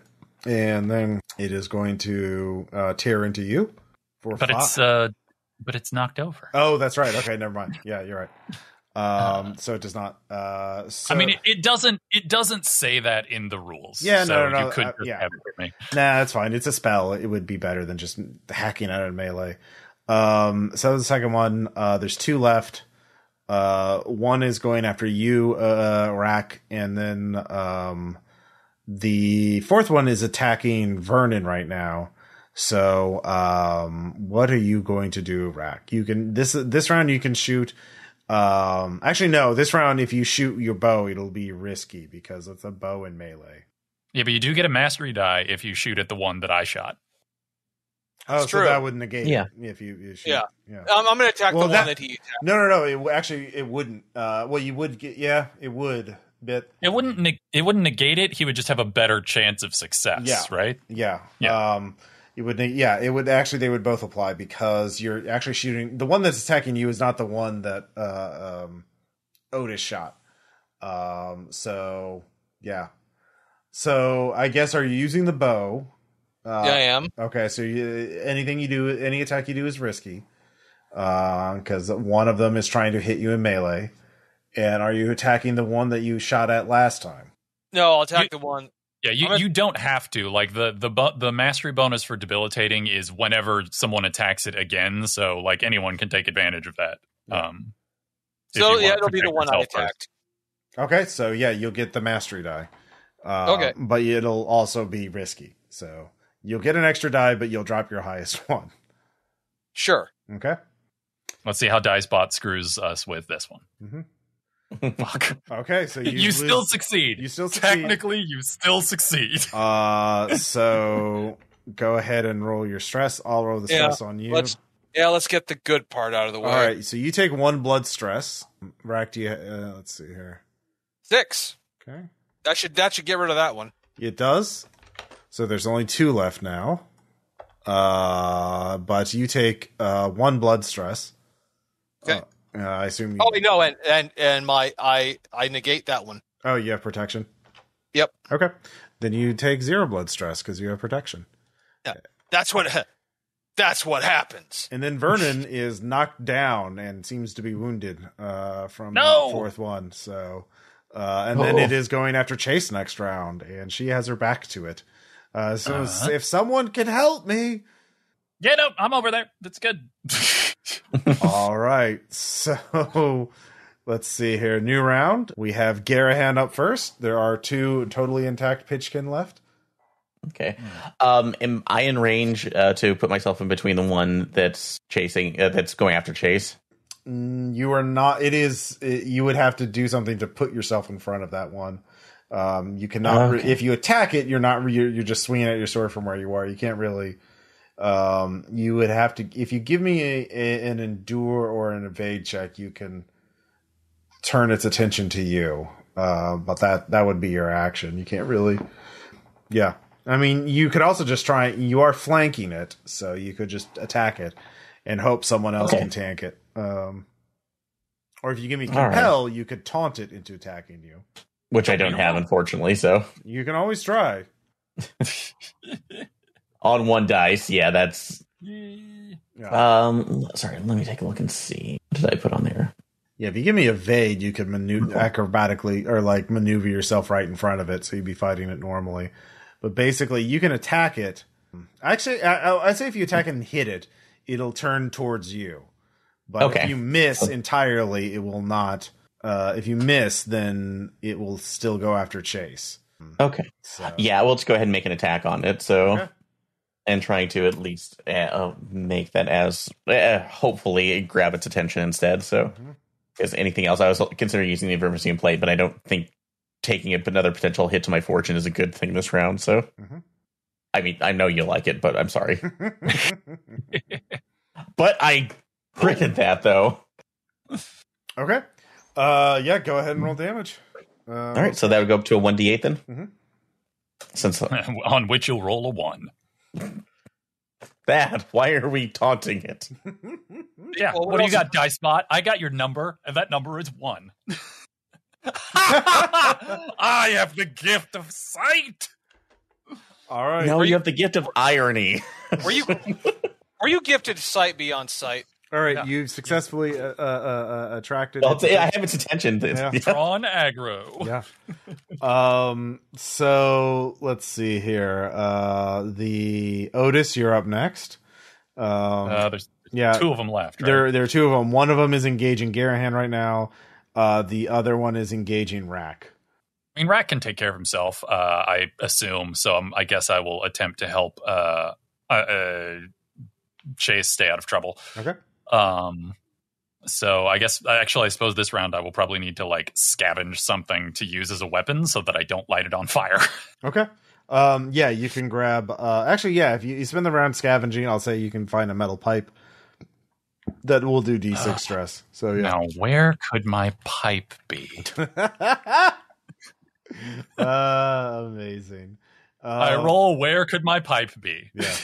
And then it is going to tear into you for 5. But it's knocked over. Oh, that's right. Okay, never mind. Yeah, you're right. So it does not. So, I mean, it doesn't say that in the rules. Yeah, so no. You could just yeah. have it with me. Nah, that's fine. It's a spell. It would be better than just hacking out of melee. So the second one, there's 2 left. One is going after you, Rack, and then the fourth one is attacking Vernon right now. So what are you going to do, Rack? You can this round you can shoot. Actually, no. This round, if you shoot your bow, it'll be risky because it's a bow in melee. Yeah, but you do get a mastery die if you shoot at the one that I shot. Oh, That's so true. that would negate Yeah. it if you shoot. Yeah. Yeah. I'm going to attack Well, the one that he attacked. No. It wouldn't. Well, you would get. Yeah, it would. But It wouldn't negate it. He would just have a better chance of success, Yeah. right? yeah. Yeah. It would. Yeah. It would actually. They would both apply because you're actually shooting. The one that's attacking you is not the one that Otis shot. So yeah. So I guess, are you using the bow? Yeah, I am. Okay, so any attack you do is risky, because one of them is trying to hit you in melee. And are you attacking the one that you shot at last time? No, I'll attack the one. Yeah, you don't have to. Like the mastery bonus for debilitating is whenever someone attacks it again. So like anyone can take advantage of that. So yeah, it'll be the one I attacked. Okay, so yeah, you'll get the mastery die. Okay. But it'll also be risky. So you'll get an extra die, but you'll drop your highest one. Sure. Okay. Let's see how Dicebot screws us with this one. Mm-hmm. Fuck. Okay, so You still succeed. You still succeed. Technically, you still succeed. So go ahead and roll your stress. I'll roll the stress on you. Let's get the good part out of the way. All right, so you take 1 blood stress. Rack, do you? Let's see here. 6. Okay. That should get rid of that one. It does. So there's only 2 left now. But you take 1 blood stress. Okay. I assume. Oh no, and my I negate that one. Oh, you have protection. Yep. Okay. Then you take 0 blood stress because you have protection. Yeah. That's what happens. And then Vernon is knocked down and seems to be wounded from the 4th one. So, and then it is going after Chase next round, and she has her back to it. So if someone can help me. Yeah, no, I'm over there. That's good. All right. So let's see here. New round. We have Garahan up first. There are 2 totally intact Pitchkin left. Okay. Am I in range to put myself in between the one that's chasing, that's going after Chase? You are not. You would have to do something to put yourself in front of that one. You cannot. Okay. If you attack it, you're not. You're just swinging at your sword from where you are. You can't really. You would have to. If you give me an endure or an evade check, you can turn its attention to you. But that would be your action. You can't really. Yeah. I mean, you could also just try. You are flanking it, so you could just attack it and hope someone else can tank it. Or if you give me compel, you could taunt it into attacking you, which I don't have, unfortunately. So you can always try. On 1 dice, yeah, that's. Yeah. Sorry, let me take a look and see. What did I put on there? Yeah, if you give me evade, you could acrobatically or like maneuver yourself right in front of it, so you'd be fighting it normally. But basically, you can attack it. Actually, I'd say if you attack it and hit it, it'll turn towards you. But if you miss entirely, it will not. If you miss, then it will still go after Chase. Okay. So. Yeah, we'll just go ahead and make an attack on it. So, and trying to at least make that as hopefully grab its attention instead. So, because anything else, I was considering using the Vermician Plate, but I don't think taking another potential hit to my fortune is a good thing this round. So, I mean, I know you like it, but I'm sorry. But I critted that though. Okay. Yeah, go ahead and roll damage. All right, so that would go up to a 1d8 then. Mm-hmm. Since on which you'll roll a 1. That, why are we taunting it? Yeah, Well, what do you got, Dicebot? I got your number, and that number is 1. I have the gift of sight. All right. No, you have the gift of irony. Were you gifted sight beyond sight? All right, Yeah. you've successfully attracted. Well, I have its attention. Yeah. Drawn aggro. Yeah. So let's see here. The Otis, you're up next. There's Yeah, 2 of them left. Right? there are 2 of them. One of them is engaging Garahan right now. The other one is engaging Rack. I mean, Rack can take care of himself, I assume. So I guess I will attempt to help Chase stay out of trouble. Okay. So I guess, actually, I suppose this round I will probably need to like scavenge something to use as a weapon so that I don't light it on fire. Okay. Yeah, you can grab. Actually, yeah, if you spend the round scavenging, I'll say you can find a metal pipe that will do D6 stress. So yeah. Now, where could my pipe be? Amazing. I roll. Where could my pipe be? Yeah.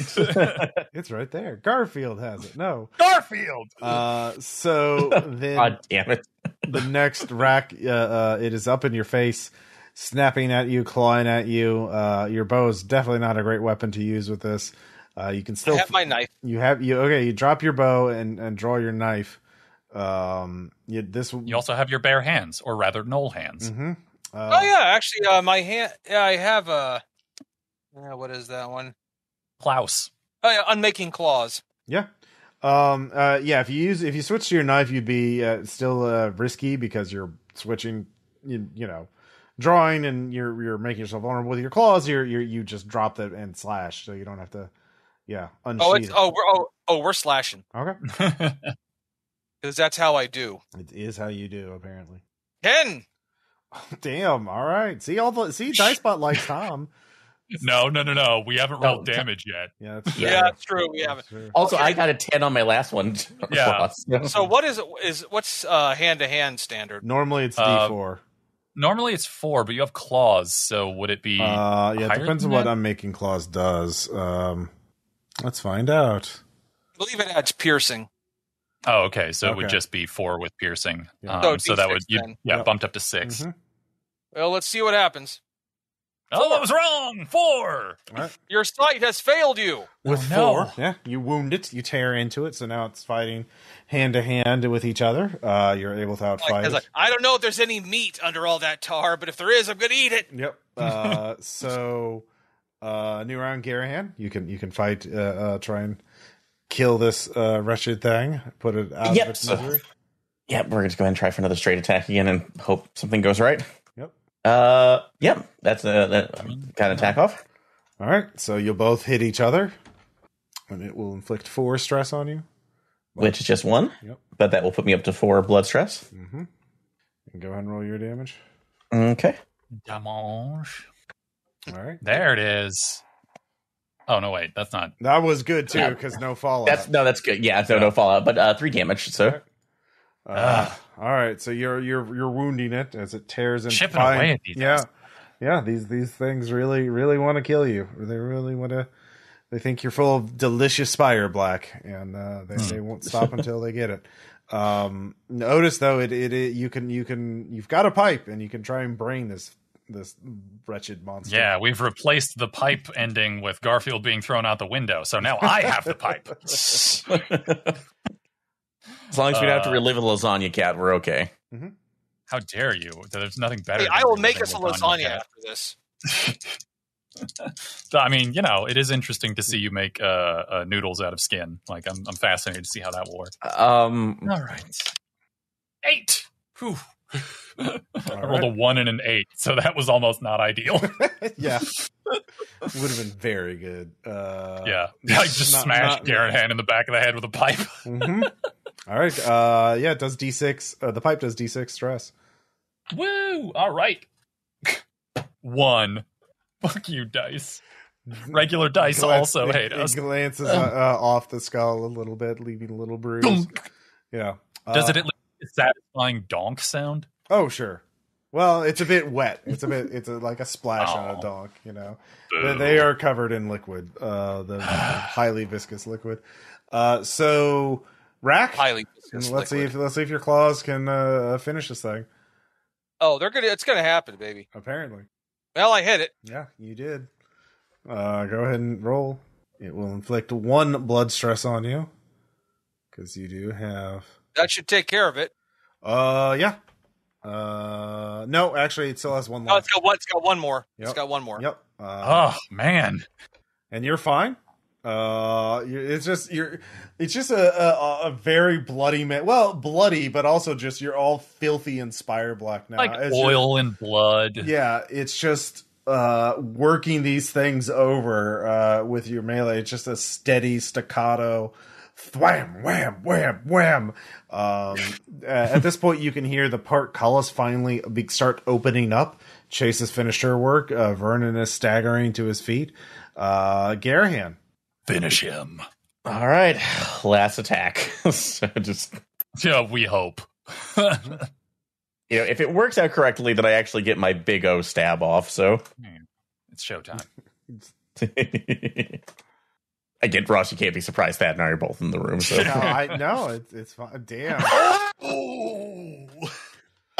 It's right there. Garfield has it. No. Garfield. So then, God damn it! the next Rack, it is up in your face, snapping at you, clawing at you. Your bow is definitely not a great weapon to use with this. You can still I have my knife. You drop your bow and draw your knife. You also have your bare hands, or rather, knoll hands. Mm-hmm. Oh yeah, actually, my hand. Yeah, I have a. What is that one? Klaus. Oh yeah, unmaking claws. Yeah. Yeah. If you switch to your knife, you'd be still risky because you're switching. You know, drawing and you're making yourself vulnerable with your claws. You just drop it and slash, so you don't have to. Yeah. Unsheath. We're slashing Okay. because that's how I do. It is how you do, apparently. 10. Damn. All right. See Dicebot likes Tom. No. We haven't rolled damage yet. Yeah. That's Yeah, that's true. We haven't. true. Also, Okay. I got a 10 on my last one. Yeah. So what what's hand to hand standard? Normally it's D4. Normally it's 4, but you have claws, so would it be? Yeah. It higher depends than on what that? unmaking claws does. Let's find out. I believe it adds piercing. Oh, okay. So it would Okay. just be 4 with piercing. Yeah. So that D6 would then. Yep. bumped up to 6. Mhm. Well, let's see what happens. Oh, I was wrong. 4. All right. Your sight has failed you. With no. 4, yeah, you wound it, you tear into it, so now it's fighting hand to hand with each other. You're able to outfight it. I don't know if there's any meat under all that tar, but if there is, I'm gonna eat it. Yep. So, new round, Garahan. You can fight. Try and kill this wretched thing. Put it out Yep, of its so- misery. Yeah, we're just going to try for another straight attack again and hope something goes right. Yep. Yeah, that's that kind of attack off. All right. So you'll both hit each other, and it will inflict 4 stress on you. Which is just 1. Yep. But that will put me up to 4 blood stress. Mm-hmm. And go ahead and roll your damage. Okay. Damage. All right. There it is. Oh no, wait, that's not. That was good too Yeah. because no fallout. That's good. Yeah, no fallout, but 3 damage. So All right, so you're wounding it as it tears and Chipping away at these Yeah, yeah. These things really want to kill you. They really want to. They think you're full of delicious spire black, and they won't stop until they get it. Notice though, you've got a pipe, and you can try and brain this wretched monster. Yeah, we've replaced the pipe ending with Garfield being thrown out the window, so now I have the pipe. as long as we don't have to relive a lasagna cat, we're okay. How dare you? There's nothing better. Hey, than I will reliving make us a lasagna cat. after this. So, I mean, it is interesting to see you make noodles out of skin. Like, I'm fascinated to see how that will work. All right. 8. Whew. I rolled a 1 and an 8, so that was almost not ideal. Yeah, would have been very good. Yeah, I just smashed Garahan in the back of the head with a pipe. Mm-hmm. All right. Yeah, it does D6. The pipe does D6 stress. Woo! All right. 1. Fuck you, dice. Regular dice also hate us. It glances off the skull a little bit, leaving a little bruise. Yeah. Does it at least a satisfying donk sound? Oh, sure. Well, it's a bit wet. It's like a splash on a donk, They are covered in liquid, the highly viscous liquid. So Rack, Highly viscous let's liquid. see if your claws can finish this thing. Oh, it's gonna happen, baby. Apparently. Well, I hit it. Yeah, you did. Go ahead and roll. It will inflict 1 blood stress on you. because you do have. That should take care of it. Yeah. No, actually, it still has one Oh, left. it's got one more. Yep. It's got one more. Yep. Oh man. And you're fine. It's just a very bloody man. Well, bloody, but also just you're all filthy and Spire Black now. Like oil and blood. Yeah, it's just working these things over with your melee. It's just a steady staccato. Wham, wham, wham, wham. At this point, you can hear the portcullis finally start opening up. Chase has finished her work. Vernon is staggering to his feet. Garahan. Finish him. All right, last attack. So just we hope. if it works out correctly, then I actually get my big O stab off. So it's showtime. Again, Ross, you can't be surprised that and I are both in the room. So No, it's fine. Damn.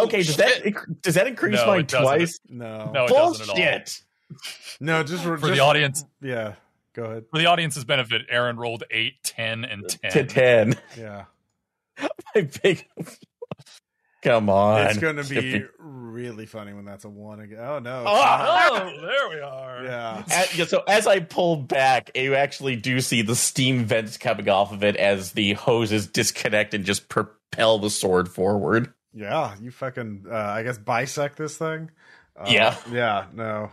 Okay, does that increase mine twice? No, it doesn't at all. No, just for the audience. Yeah, go ahead. For the audience's benefit, Aaron rolled 8, 10, and 10. To 10. Yeah. My big. Come on. It's going to be really funny when that's a 1 again. Oh, no. Oh, there we are. Yeah. So as I pull back, you actually do see the steam vents coming off of it as the hoses disconnect and just propel the sword forward. Yeah, you fucking, I guess, bisect this thing. Yeah. Yeah, no.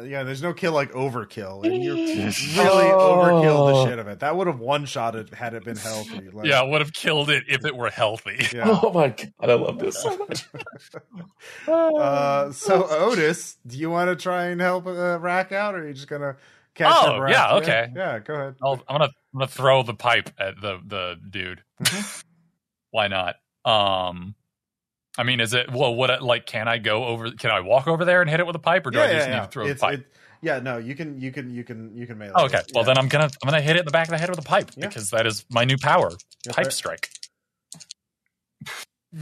Yeah, there's no kill like overkill. And you really overkilled the shit of it. That would have one-shotted had it been healthy. Like, Yeah, would have killed it if it were healthy. Yeah. Oh my god, I love this so much. So Otis, do you want to try and help Rack out, or are you just gonna catch her breath? Yeah, okay. Yeah, go ahead. I'm gonna throw the pipe at the dude. Why not? I mean, is it can I go over? Can I walk over there and hit it with a pipe, or do I just need to throw the pipe? No, you can melee. Okay, well then I'm gonna hit it in the back of the head with a pipe because that is my new power, pipe strike.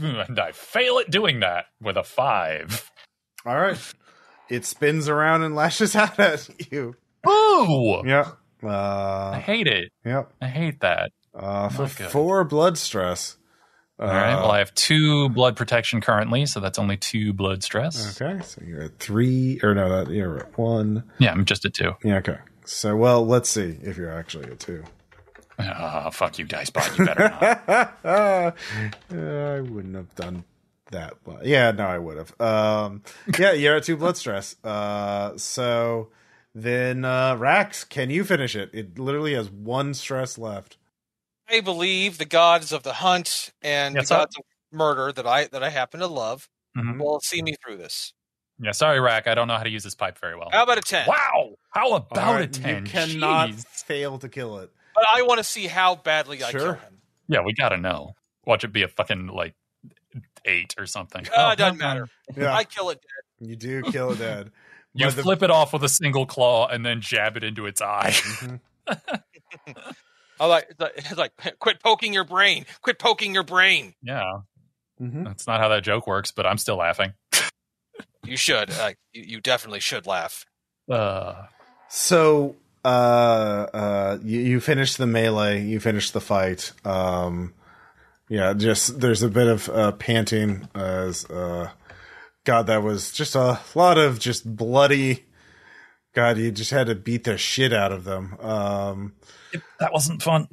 And I fail at doing that with a 5. All right, it spins around and lashes out at you. Ooh! Yeah. I hate it. Yep. I hate that. For 4 blood stress. All right. Well, I have 2 blood protection currently, so that's only 2 blood stress. Okay, so you're at 3, or no, you're at 1. Yeah, I'm just at 2. Yeah. Okay. So, well, let's see if you're actually at 2. Fuck you, Dicebot. You better not. I wouldn't have done that. Yeah, no, I would have. Yeah, you're at 2 blood stress. So then, Rax, can you finish it? It literally has 1 stress left. I believe the gods of the hunt and the gods of murder that I happen to love will see me through this. Yeah, sorry, Rack. I don't know how to use this pipe very well. How about a 10? Wow! How about a 10? You cannot Jeez. fail to kill it. But I want to see how badly I kill him. Yeah, we gotta know. Watch it be a fucking 8 or something. It doesn't matter. Yeah. I kill it dead. You do kill it dead. You flip it off with a single claw and then jab it into its eye. It's like, quit poking your brain. Quit poking your brain. Yeah. That's not how that joke works, but I'm still laughing. You should. You definitely should laugh. So, you finish the melee. You finish the fight. Yeah, just there's a bit of panting as God, that was just a lot of just bloody. God, you just had to beat the shit out of them. That wasn't fun.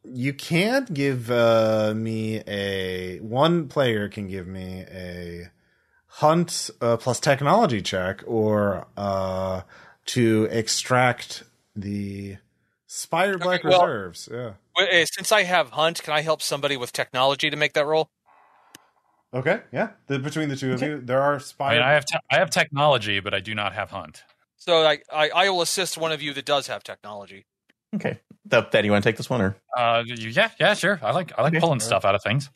You can't give me one player can give me a hunt plus technology check or to extract the Spire Black reserves. Yeah. Since I have hunt, can I help somebody with technology to make that roll? Okay. Yeah. Between the two of you, there are Spire. I mean, I have technology, but I do not have hunt. So I will assist one of you that does have technology. Okay. That you want to take this one or? Yeah, sure. I like pulling stuff out of things.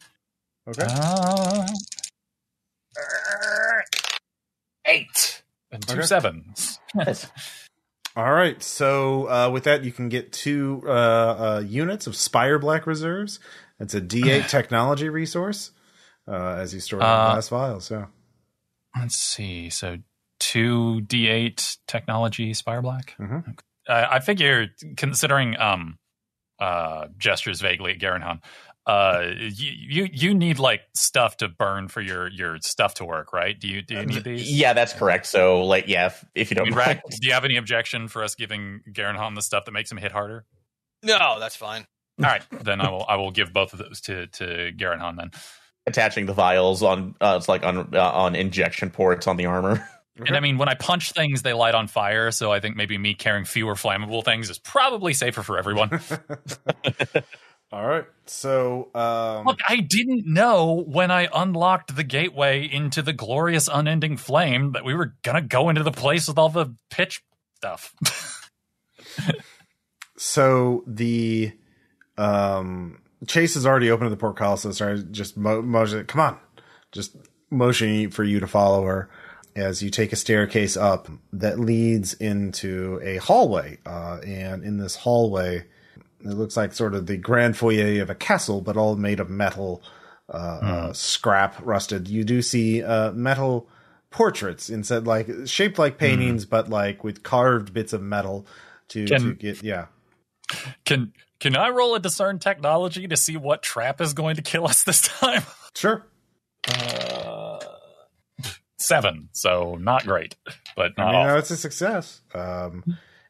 Okay. 8 and 2 7s. All right. So with that, you can get 2 units of Spire Black reserves. It's a D8 technology resource as you store it in glass vials. So let's see. So 2 D8 technology Spire Black. Mm-hmm. I figure, considering gestures vaguely at Garanhan. You need like stuff to burn for your stuff to work, right? Do you need these? Yeah, that's correct. So like, yeah, if you don't mind. Rack, do you have any objection for us giving Garanhan the stuff that makes him hit harder? No, that's fine. All right, then I will give both of those to Garanhan then. Attaching the vials on it's like on injection ports on the armor. And I mean, when I punch things, they light on fire. So I think maybe me carrying fewer flammable things is probably safer for everyone. All right. So, look, I didn't know when I unlocked the gateway into the glorious unending flame that we were going to go into the place with all the pitch stuff. So the Chase is already open to the portcullis, so I just motion. Come on, just motioning for you to follow her as you take a staircase up that leads into a hallway. And in this hallway, it looks like sort of the grand foyer of a castle, but all made of metal, scrap, rusted. You do see metal portraits instead, like shaped like paintings, but like with carved bits of metal to get. Yeah. Can I roll a discern technology to see what trap is going to kill us this time? Sure. 7, so not great, but not no, it's a success. And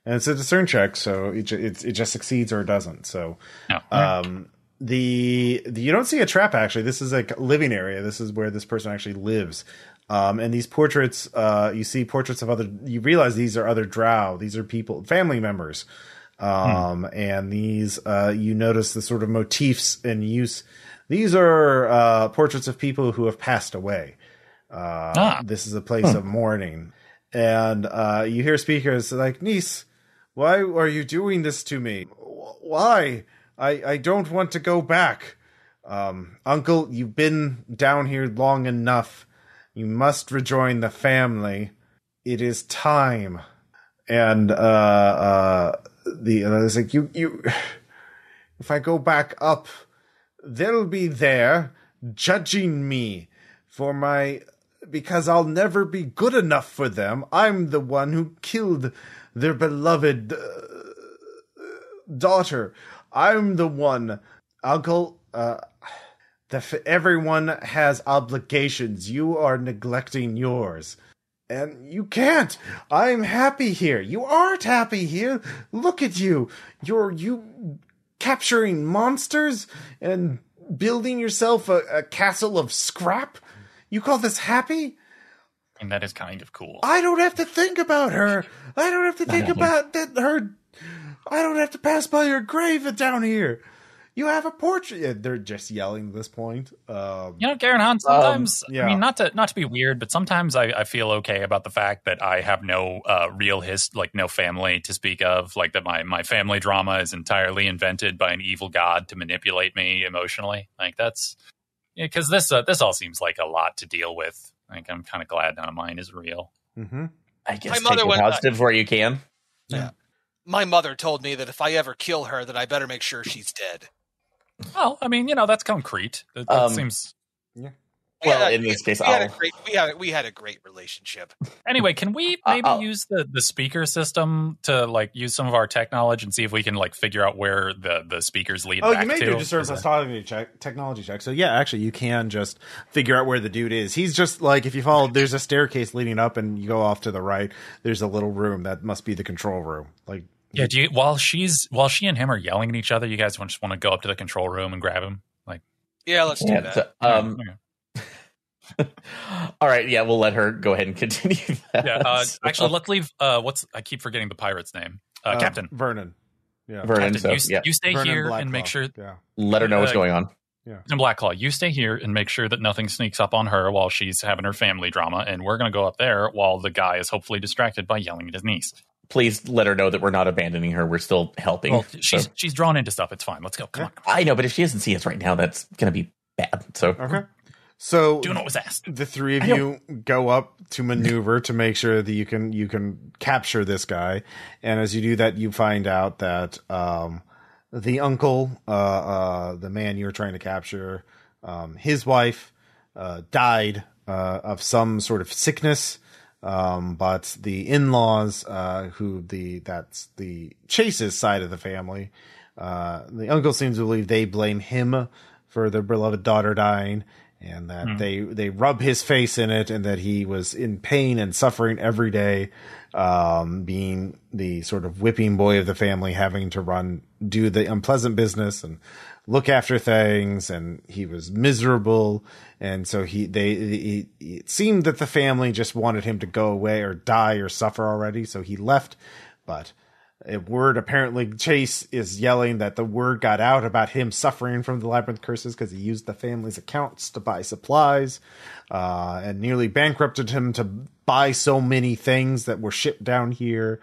it's a discern check, so it just succeeds or it doesn't. So, you don't see a trap actually. This is a living area. This is where this person actually lives. And these portraits, you see portraits of you realize these are other drow. These are people, family members. And these, you notice the sort of motifs in use. These are, portraits of people who have passed away. This is a place of mourning. And, you hear speakers like, niece, why are you doing this to me? Why? I don't want to go back. Uncle, you've been down here long enough. You must rejoin the family. It is time. And, the other's like, you, if I go back up, they'll be there judging me because I'll never be good enough for them. I'm the one who killed their beloved daughter. I'm the one. Uncle, everyone has obligations. You are neglecting yours. And you can't. I'm happy here. You aren't happy here. Look at you. You capturing monsters and building yourself a castle of scrap? You call this happy? And that is kind of cool. I don't have to think about her. I don't have to think about her. I don't have to pass by her grave down here. You have a portrait. Yeah, they're just yelling at this point. Garanhan, sometimes, I mean, not to be weird, but sometimes I feel okay about the fact that I have no no family to speak of, like that my family drama is entirely invented by an evil god to manipulate me emotionally. Like that's, because this all seems like a lot to deal with. Like I'm kind of glad none of mine is real. Mm-hmm. I guess take the positive where you can. Yeah. My mother told me that if I ever kill her, that I better make sure she's dead. Well, I mean, that's concrete. That seems. Yeah. Well, in this case, we had a great relationship. Anyway, can we maybe use the speaker system to like use some of our tech knowledge and see if we can like figure out where the speakers lead? You may do just technology check. So yeah, actually, you can just figure out where the dude is. He's just like, if you follow, there's a staircase leading up, and you go off to the right. There's a little room that must be the control room. Like. Yeah, while she and him are yelling at each other, you guys just want to go up to the control room and grab him? Like, yeah, let's do that. Okay. All right, yeah, we'll let her go ahead and continue that. Yeah, actually, let's leave. I keep forgetting the pirate's name. Captain Vernon. Yeah, Vernon. Captain, you stay Vernon here Blackclaw. and make sure. Yeah. Let her know what's going on. Yeah. And Blackclaw, you stay here and make sure that nothing sneaks up on her while she's having her family drama, and we're going to go up there while the guy is hopefully distracted by yelling at his niece. Please let her know that we're not abandoning her. We're still helping. Well, she's drawn into stuff. It's fine. Let's go. Come on. I know, but if she doesn't see us right now, that's going to be bad. So okay. So doing what was asked. The three of you go up to maneuver to make sure that you can capture this guy, and as you do that, you find out that the uncle, the man you were trying to capture, his wife died of some sort of sickness. But the in-laws, that's the Chase's side of the family, The uncle seems to believe they blame him for their beloved daughter dying, and that they rub his face in it, and that he was in pain and suffering every day, being the sort of whipping boy of the family, having to do the unpleasant business and look after things, and he was miserable. And so it seemed that the family just wanted him to go away or die or suffer already. So he left, but apparently Chase is yelling that the word got out about him suffering from the labyrinth curses because he used the family's accounts to buy supplies, and nearly bankrupted him to buy so many things that were shipped down here,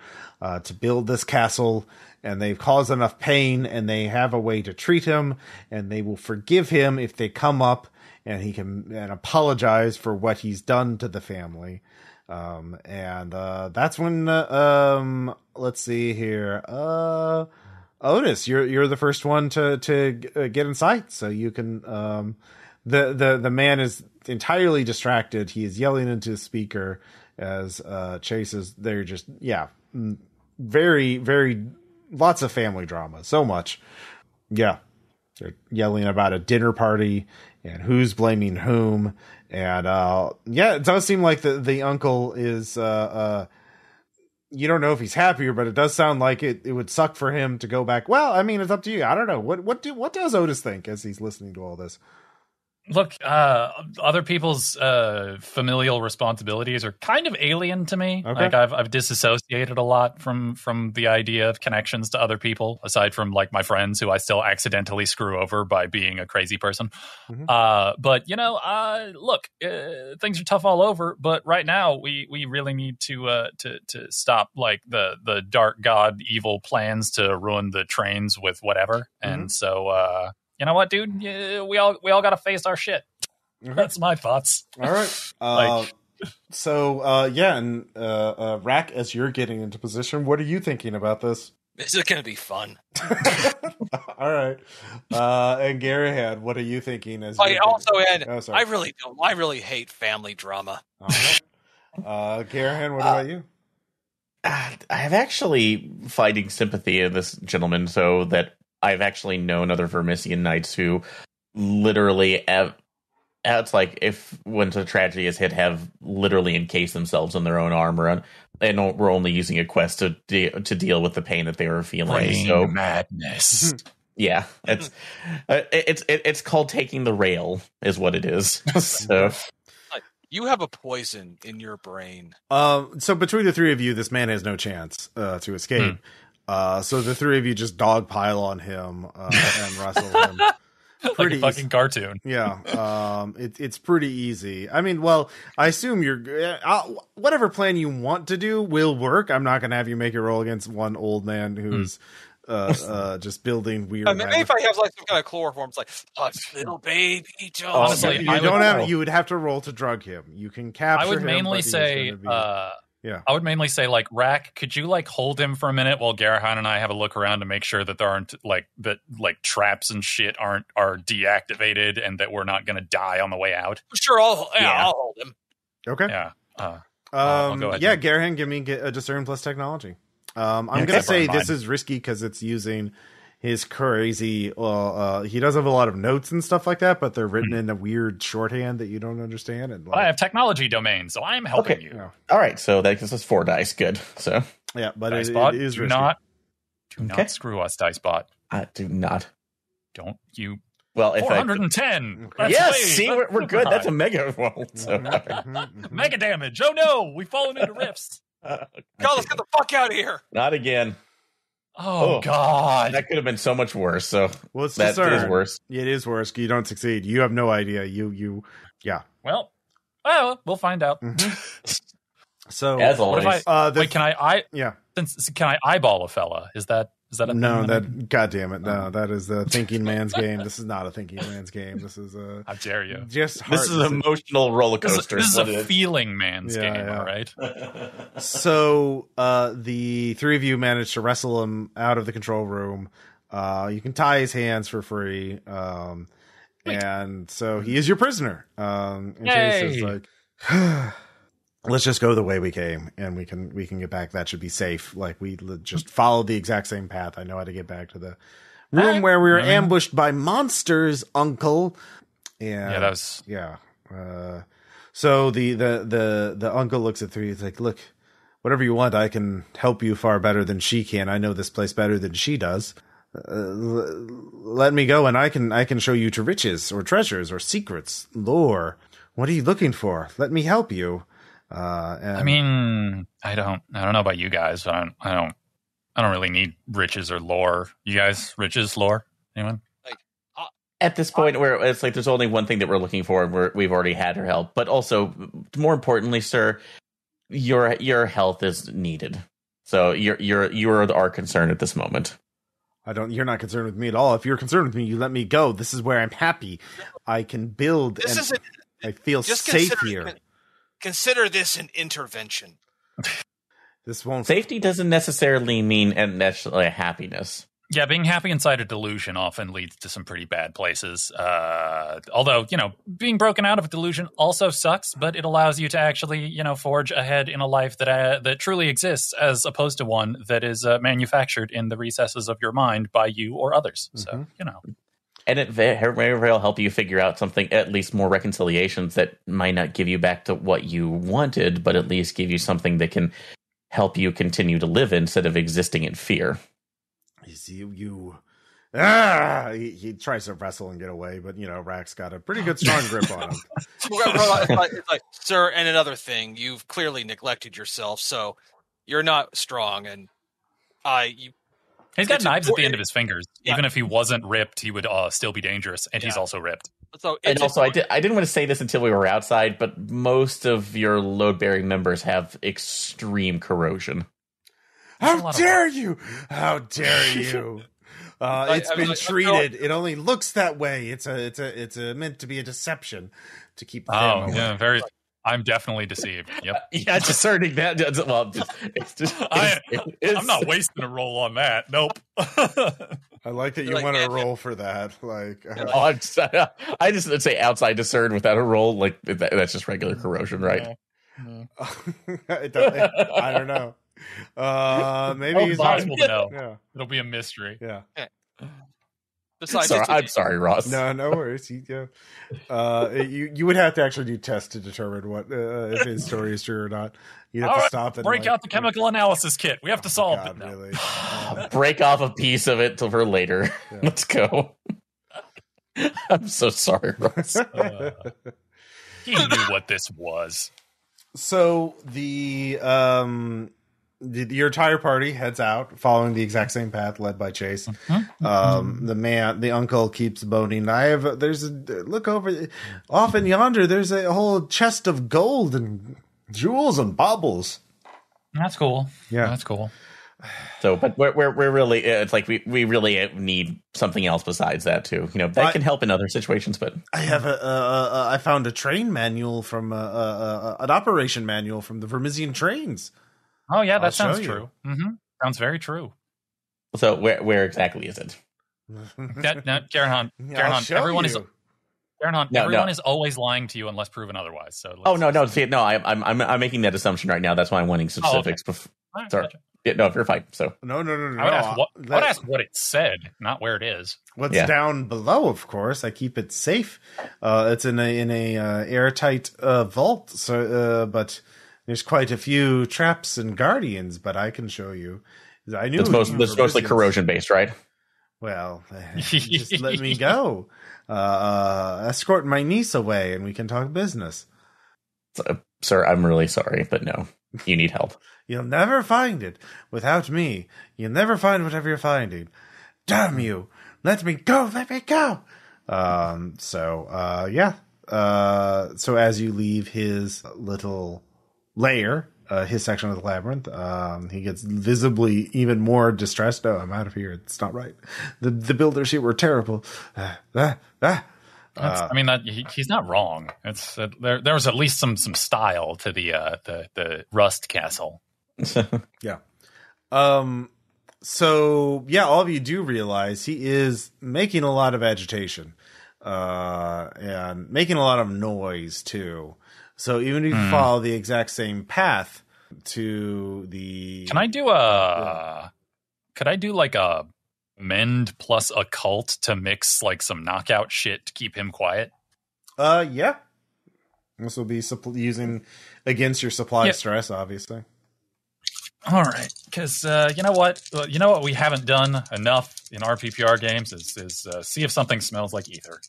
to build this castle. And they've caused enough pain, and they have a way to treat him, and they will forgive him if they come up and he can apologize for what he's done to the family. And that's when, let's see here. Otis, you're the first one to get in sight. So you can, the man is entirely distracted. He is yelling into the speaker as, Chase is, they're just, very, very, lots of family drama. So much. Yeah. They're yelling about a dinner party and who's blaming whom. And, it does seem like the uncle is, you don't know if he's happier, but it does sound like it would suck for him to go back. Well, I mean, it's up to you. I don't know. What does Otis think as he's listening to all this? Look, other people's familial responsibilities are kind of alien to me. Okay. Like I've disassociated a lot from the idea of connections to other people, aside from like my friends who I still accidentally screw over by being a crazy person. Mm-hmm. But look, things are tough all over. But right now, we really need to stop like the dark god evil plans to ruin the trains with whatever. Mm-hmm. And so. You know what, dude? We all got to face our shit. Mm-hmm. That's my thoughts. All right. Rack, as you're getting into position, what are you thinking about this? This is going to be fun. All right. And Garahan, what are you thinking? I really hate family drama. All right. Garahan, what about you? I have actually fighting sympathy in this gentleman, so that I've actually known other Vermissian knights who literally it's like if when the tragedy is hit, have literally encased themselves in their own armor, and we're only using a quest to deal with the pain that they were feeling. Brain so madness. Yeah, it's called taking the rail, is what it is. So. You have a poison in your brain. So between the three of you, this man has no chance to escape. So the three of you just dogpile on him and wrestle him. Pretty like a fucking cartoon. Yeah. It's pretty easy. I mean, well, I assume whatever plan you want to do will work. I'm not going to have you make a roll against one old man who's just building weird. I mean, maybe if I have like some kind of chloroform, it's like little baby Joe. Honestly, you would have to roll to drug him. You can capture him. I would mainly say. I would mainly say, like, Rack, could you like hold him for a minute while Garahan and I have a look around to make sure that there aren't like traps and shit are deactivated and that we're not going to die on the way out? Sure, I'll hold him. Okay. Yeah. I'll go ahead. Yeah, Garahan, give me a discern plus technology. I'm going to say this is risky because it's using his crazy. He does have a lot of notes and stuff like that, but they're written in a weird shorthand that you don't understand. And I have technology domain, so I'm helping you. Yeah. All right, so that gives us 4 dice. Good. So yeah, but it is do risky. not screw us, Dicebot. I do not. Don't you? Well, if 410. Yes, see, we're good. That's a mega roll. So. Mega damage. Oh no, we've fallen into rifts. God, let's get the fuck out of here. Not again. Oh God, that could have been so much worse. So that is worse. It is worse. You don't succeed. You have no idea. Yeah. Well, we'll find out. Mm-hmm. So as always, can I? Yeah. Can I eyeball a fella? Is that a no? thing? God damn it! No, that is the thinking man's game. This is not a thinking man's game. This is a. How dare you? This is an emotional roller coaster. This is a feeling man's game. Yeah. All right. So the three of you managed to wrestle him out of the control room. You can tie his hands for free, and so he is your prisoner. And Chase is like. Let's just go the way we came, and we can get back. That should be safe. Like we just followed the exact same path. I know how to get back to the room where we were ambushed by monsters, Uncle. Yeah, that was... Yeah. So the uncle looks at 3. He's like, look, whatever you want, I can help you far better than she can. I know this place better than she does. Let me go and I can show you to riches or treasures or secrets, lore. What are you looking for? Let me help you. I mean, I don't know about you guys, but I don't really need riches or lore. You guys, riches, lore? Anyone? At this point, where it's like there's only one thing that we're looking for, and we've already had her help. But also, more importantly, sir, your health is needed. So you're our concern at this moment. You're not concerned with me at all. If you're concerned with me, you let me go. This is where I'm happy. I can build. I feel safe here. Consider this an intervention. This won't. Safety doesn't necessarily mean necessarily happiness. Yeah, being happy inside a delusion often leads to some pretty bad places. Although, being broken out of a delusion also sucks, but it allows you to actually, forge ahead in a life that truly exists, as opposed to one that is manufactured in the recesses of your mind by you or others. So, And it very well help you figure out something, at least more reconciliations that might not give you back to what you wanted, but at least give you something that can help you continue to live instead of existing in fear. You see, he tries to wrestle and get away, but Rax got a pretty good strong grip on him. It's like, sir, and another thing, you've clearly neglected yourself, so you're not strong, and he's got knives at the end of his fingers. Yeah. Even if he wasn't ripped, he would still be dangerous, and he's also ripped. So I didn't want to say this until we were outside, but most of your load-bearing members have extreme corrosion. How dare you! How dare you! It's been treated. It only looks that way. It's meant to be a deception to keep them away. Yeah, very. I'm definitely deceived. Yep. Yeah, discerning that. Well, I'm not wasting a roll on that. Nope. I like that you want to roll for that. I just would say outside discern without a roll. Like that's just regular corrosion, right? I don't know. Maybe he's possible to know. Yeah. It'll be a mystery. Yeah. I'm sorry, Ross. No worries. You would have to actually do tests to determine what if his story is true or not. You have to stop and break out the chemical analysis kit. We have to solve it. Really. Break off a piece of it for later. Yeah. Let's go. I'm so sorry, Ross. He knew what this was. So your entire party heads out, following the exact same path led by Chase. The uncle keeps boning. Look over, off in yonder. There's a whole chest of gold and jewels and baubles. That's cool. Yeah, that's cool. So, but we're really, it's like we really need something else besides that too. That can help in other situations. But I found a train manual from an operation manual from the Vermisian trains. Oh yeah, that sounds true. Mm-hmm. Sounds very true. So where exactly is it? Garen, everyone is always lying to you unless proven otherwise. So I'm making that assumption right now. That's why I'm wanting specifics. Okay. Sorry. Gotcha. Yeah, no, if you're fine. So no. I would ask what it said, not where it is. What's down below? Of course, I keep it safe. It's in a airtight vault. So, but there's quite a few traps and guardians. But I can show you. I knew it's mostly corrosion based, right? Well, just let me go. Escort my niece away, and we can talk business. Sir, I'm really sorry, but no, you need help. You'll never find it without me. You'll never find whatever you're finding. Damn you! Let me go! Let me go! So as you leave his little lair, his section of the labyrinth, he gets visibly even more distressed. No, I'm out of here. It's not right. The builders here were terrible. He's not wrong. It's there was at least some style to the Rust Castle. Yeah. So yeah, all of you do realize he is making a lot of agitation, and making a lot of noise too. So even if you follow the exact same path to the, could I do like a mend plus occult to mix like some knockout shit to keep him quiet? Yeah. This will be using against your supply stress, obviously. All right, because you know what we haven't done enough in RPPR games is see if something smells like ether.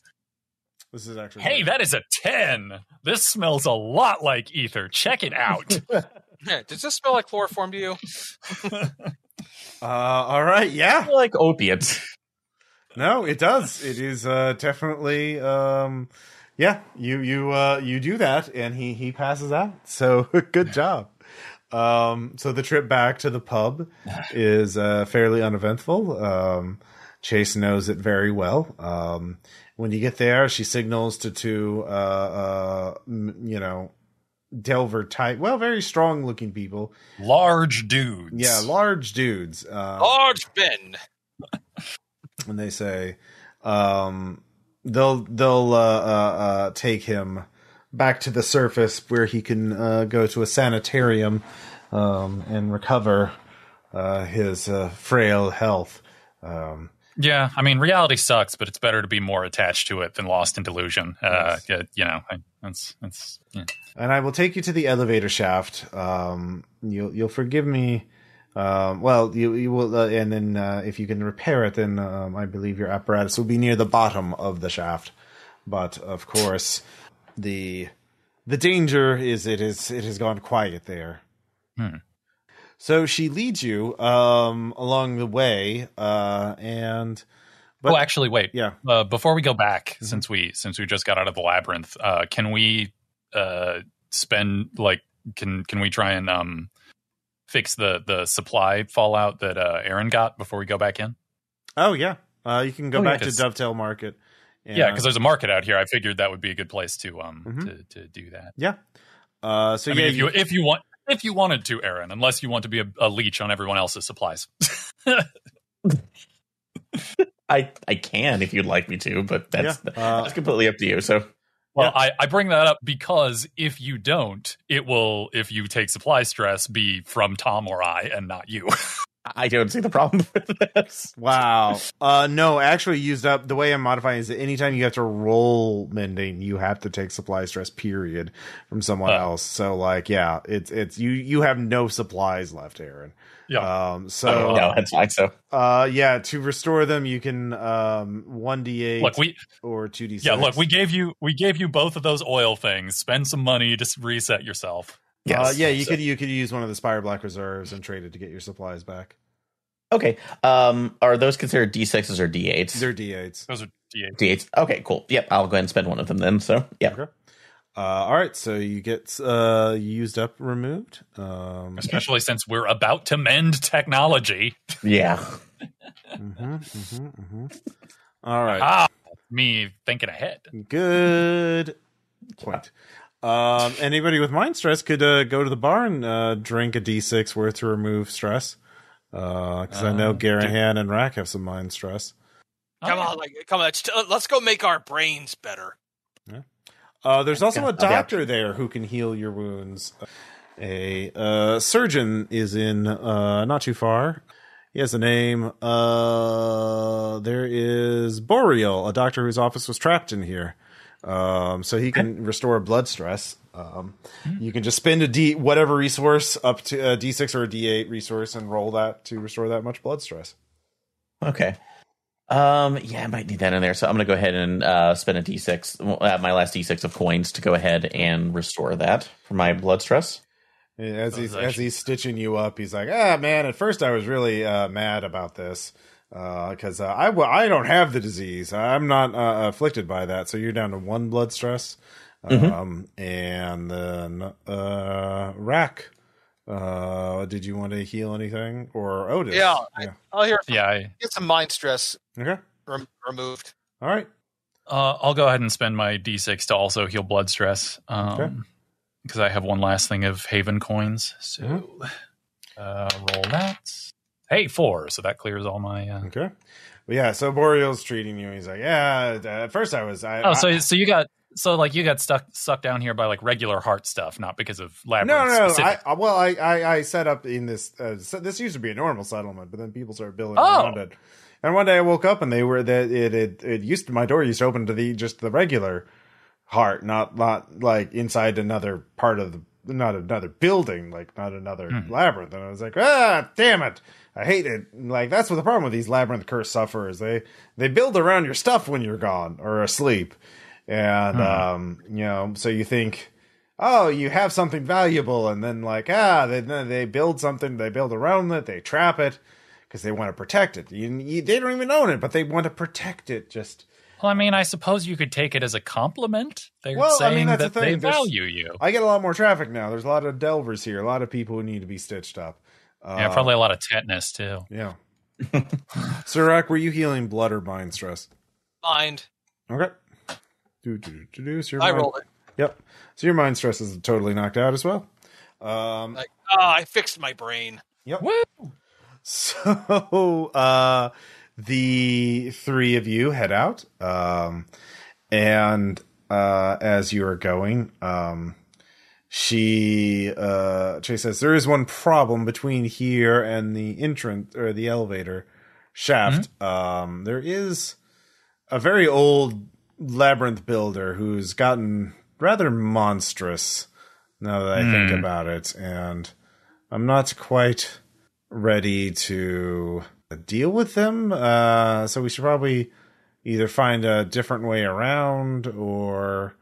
This is actually hey, that is a 10. This smells a lot like ether. Check it out. Does this smell like chloroform to you? All right, yeah, like opiates. No, it does. It is definitely. Yeah, you do that, and he passes out. So good job. So the trip back to the pub is fairly uneventful. Chase knows it very well. When you get there, she signals to two, Delver type, very strong looking people, large dudes. Yeah, large dudes. Large Ben. And they say, they'll take him back to the surface where he can go to a sanitarium and recover his frail health. Yeah, I mean, reality sucks, but it's better to be more attached to it than lost in delusion. Yes. That's. Yeah. And I will take you to the elevator shaft. You'll forgive me. You will, and then if you can repair it, then I believe your apparatus will be near the bottom of the shaft. But of course, the danger is it has gone quiet there. So she leads you along the way, actually, wait. Yeah. Before we go back, since we just got out of the labyrinth, can we spend can we try and fix the supply fallout that Aaron got before we go back in? Oh yeah, you can go back to Dovetail Market. Yeah, because there's a market out here. I figured that would be a good place to to do that. Yeah. If you wanted to, Aaron, unless you want to be a leech on everyone else's supplies. I can if you'd like me to, but that's completely up to you. So, I bring that up because if you don't, it will, if you take supply stress, be from Tom or I and not you. I don't see the problem with this. Wow. No, actually used up. The way I'm modifying is that anytime you have to roll mending, you have to take supply stress, period, from someone else. So it's you have no supplies left, Aaron. Yeah. No, that's fine. So to restore them, you can 1d8 or 2d6. Yeah, look, we gave you both of those oil things. Spend some money to reset yourself. Yes. You could use one of the Spire Black reserves and trade it to get your supplies back. Okay. Are those considered D6s or D8s? They're D8s. Those are D8s. D8s. Okay, cool. Yep, I'll go ahead and spend one of them then. So yeah. Okay. All right. So you get used up, removed. Especially since we're about to mend technology. Yeah. All right. Me thinking ahead. Good point. Anybody with mind stress could go to the bar and drink a D6 worth to remove stress. Because I know Garahan and Rack have some mind stress. Come on. Let's go make our brains better. Yeah. There's also a doctor there who can heal your wounds. A surgeon is in not too far. He has a name. There is Boreal, a doctor whose office was trapped in here. So he can restore blood stress. You can just spend whatever resource up to a D6 or a D8 resource and roll that to restore that much blood stress. Okay. I might need that in there. So I'm going to go ahead and spend a D6, my last D6 of coins to go ahead and restore that for my blood stress. As he's stitching you up, he's like, man, at first I was really mad about this. Because I don't have the disease. I'm not afflicted by that. So you're down to 1 blood stress. And then Rack, did you want to heal anything? Or Otis? Yeah. I'll hear. Get some mind stress. Okay. Removed. All right. I'll go ahead and spend my D6 to also heal blood stress. Because I have one last thing of Haven coins. So roll that. Hey, 4. So that clears all my. Okay. Well, yeah. So Boreal's treating you. He's like, at first I was. So you got So like you got sucked down here by like regular heart stuff, not because of labyrinth. No. Specific. I set up in this. So this used to be a normal settlement, but then people started building around it. And one day I woke up and they were that it used to, my door used to open to just the regular heart, not like inside another part of not another building, like not another labyrinth. And I was like, damn it, I hate it. Like that's what the problem with these labyrinth curse sufferers. They build around your stuff when you're gone or asleep, and so you think, oh, you have something valuable, and then like they build something, they build around it, they trap it. Because they want to protect it. They don't even own it, but they want to protect it. Just well, I mean, I suppose you could take it as a compliment. They're that's saying the that thing. they value you. I get a lot more traffic now. There's a lot of delvers here. A lot of people who need to be stitched up. Probably a lot of tetanus too. Yeah. Sirac, were you healing blood or mind stress? Mind. Okay. So I rolled it. Yep. So your mind stress is totally knocked out as well. I fixed my brain. Yep. Woo! So the three of you head out, and as you are going, Trey says there is one problem between here and the entrance or the elevator shaft. There is a very old labyrinth builder who's gotten rather monstrous now that I think about it, and I'm not quite ready to deal with them, so we should probably either find a different way around or.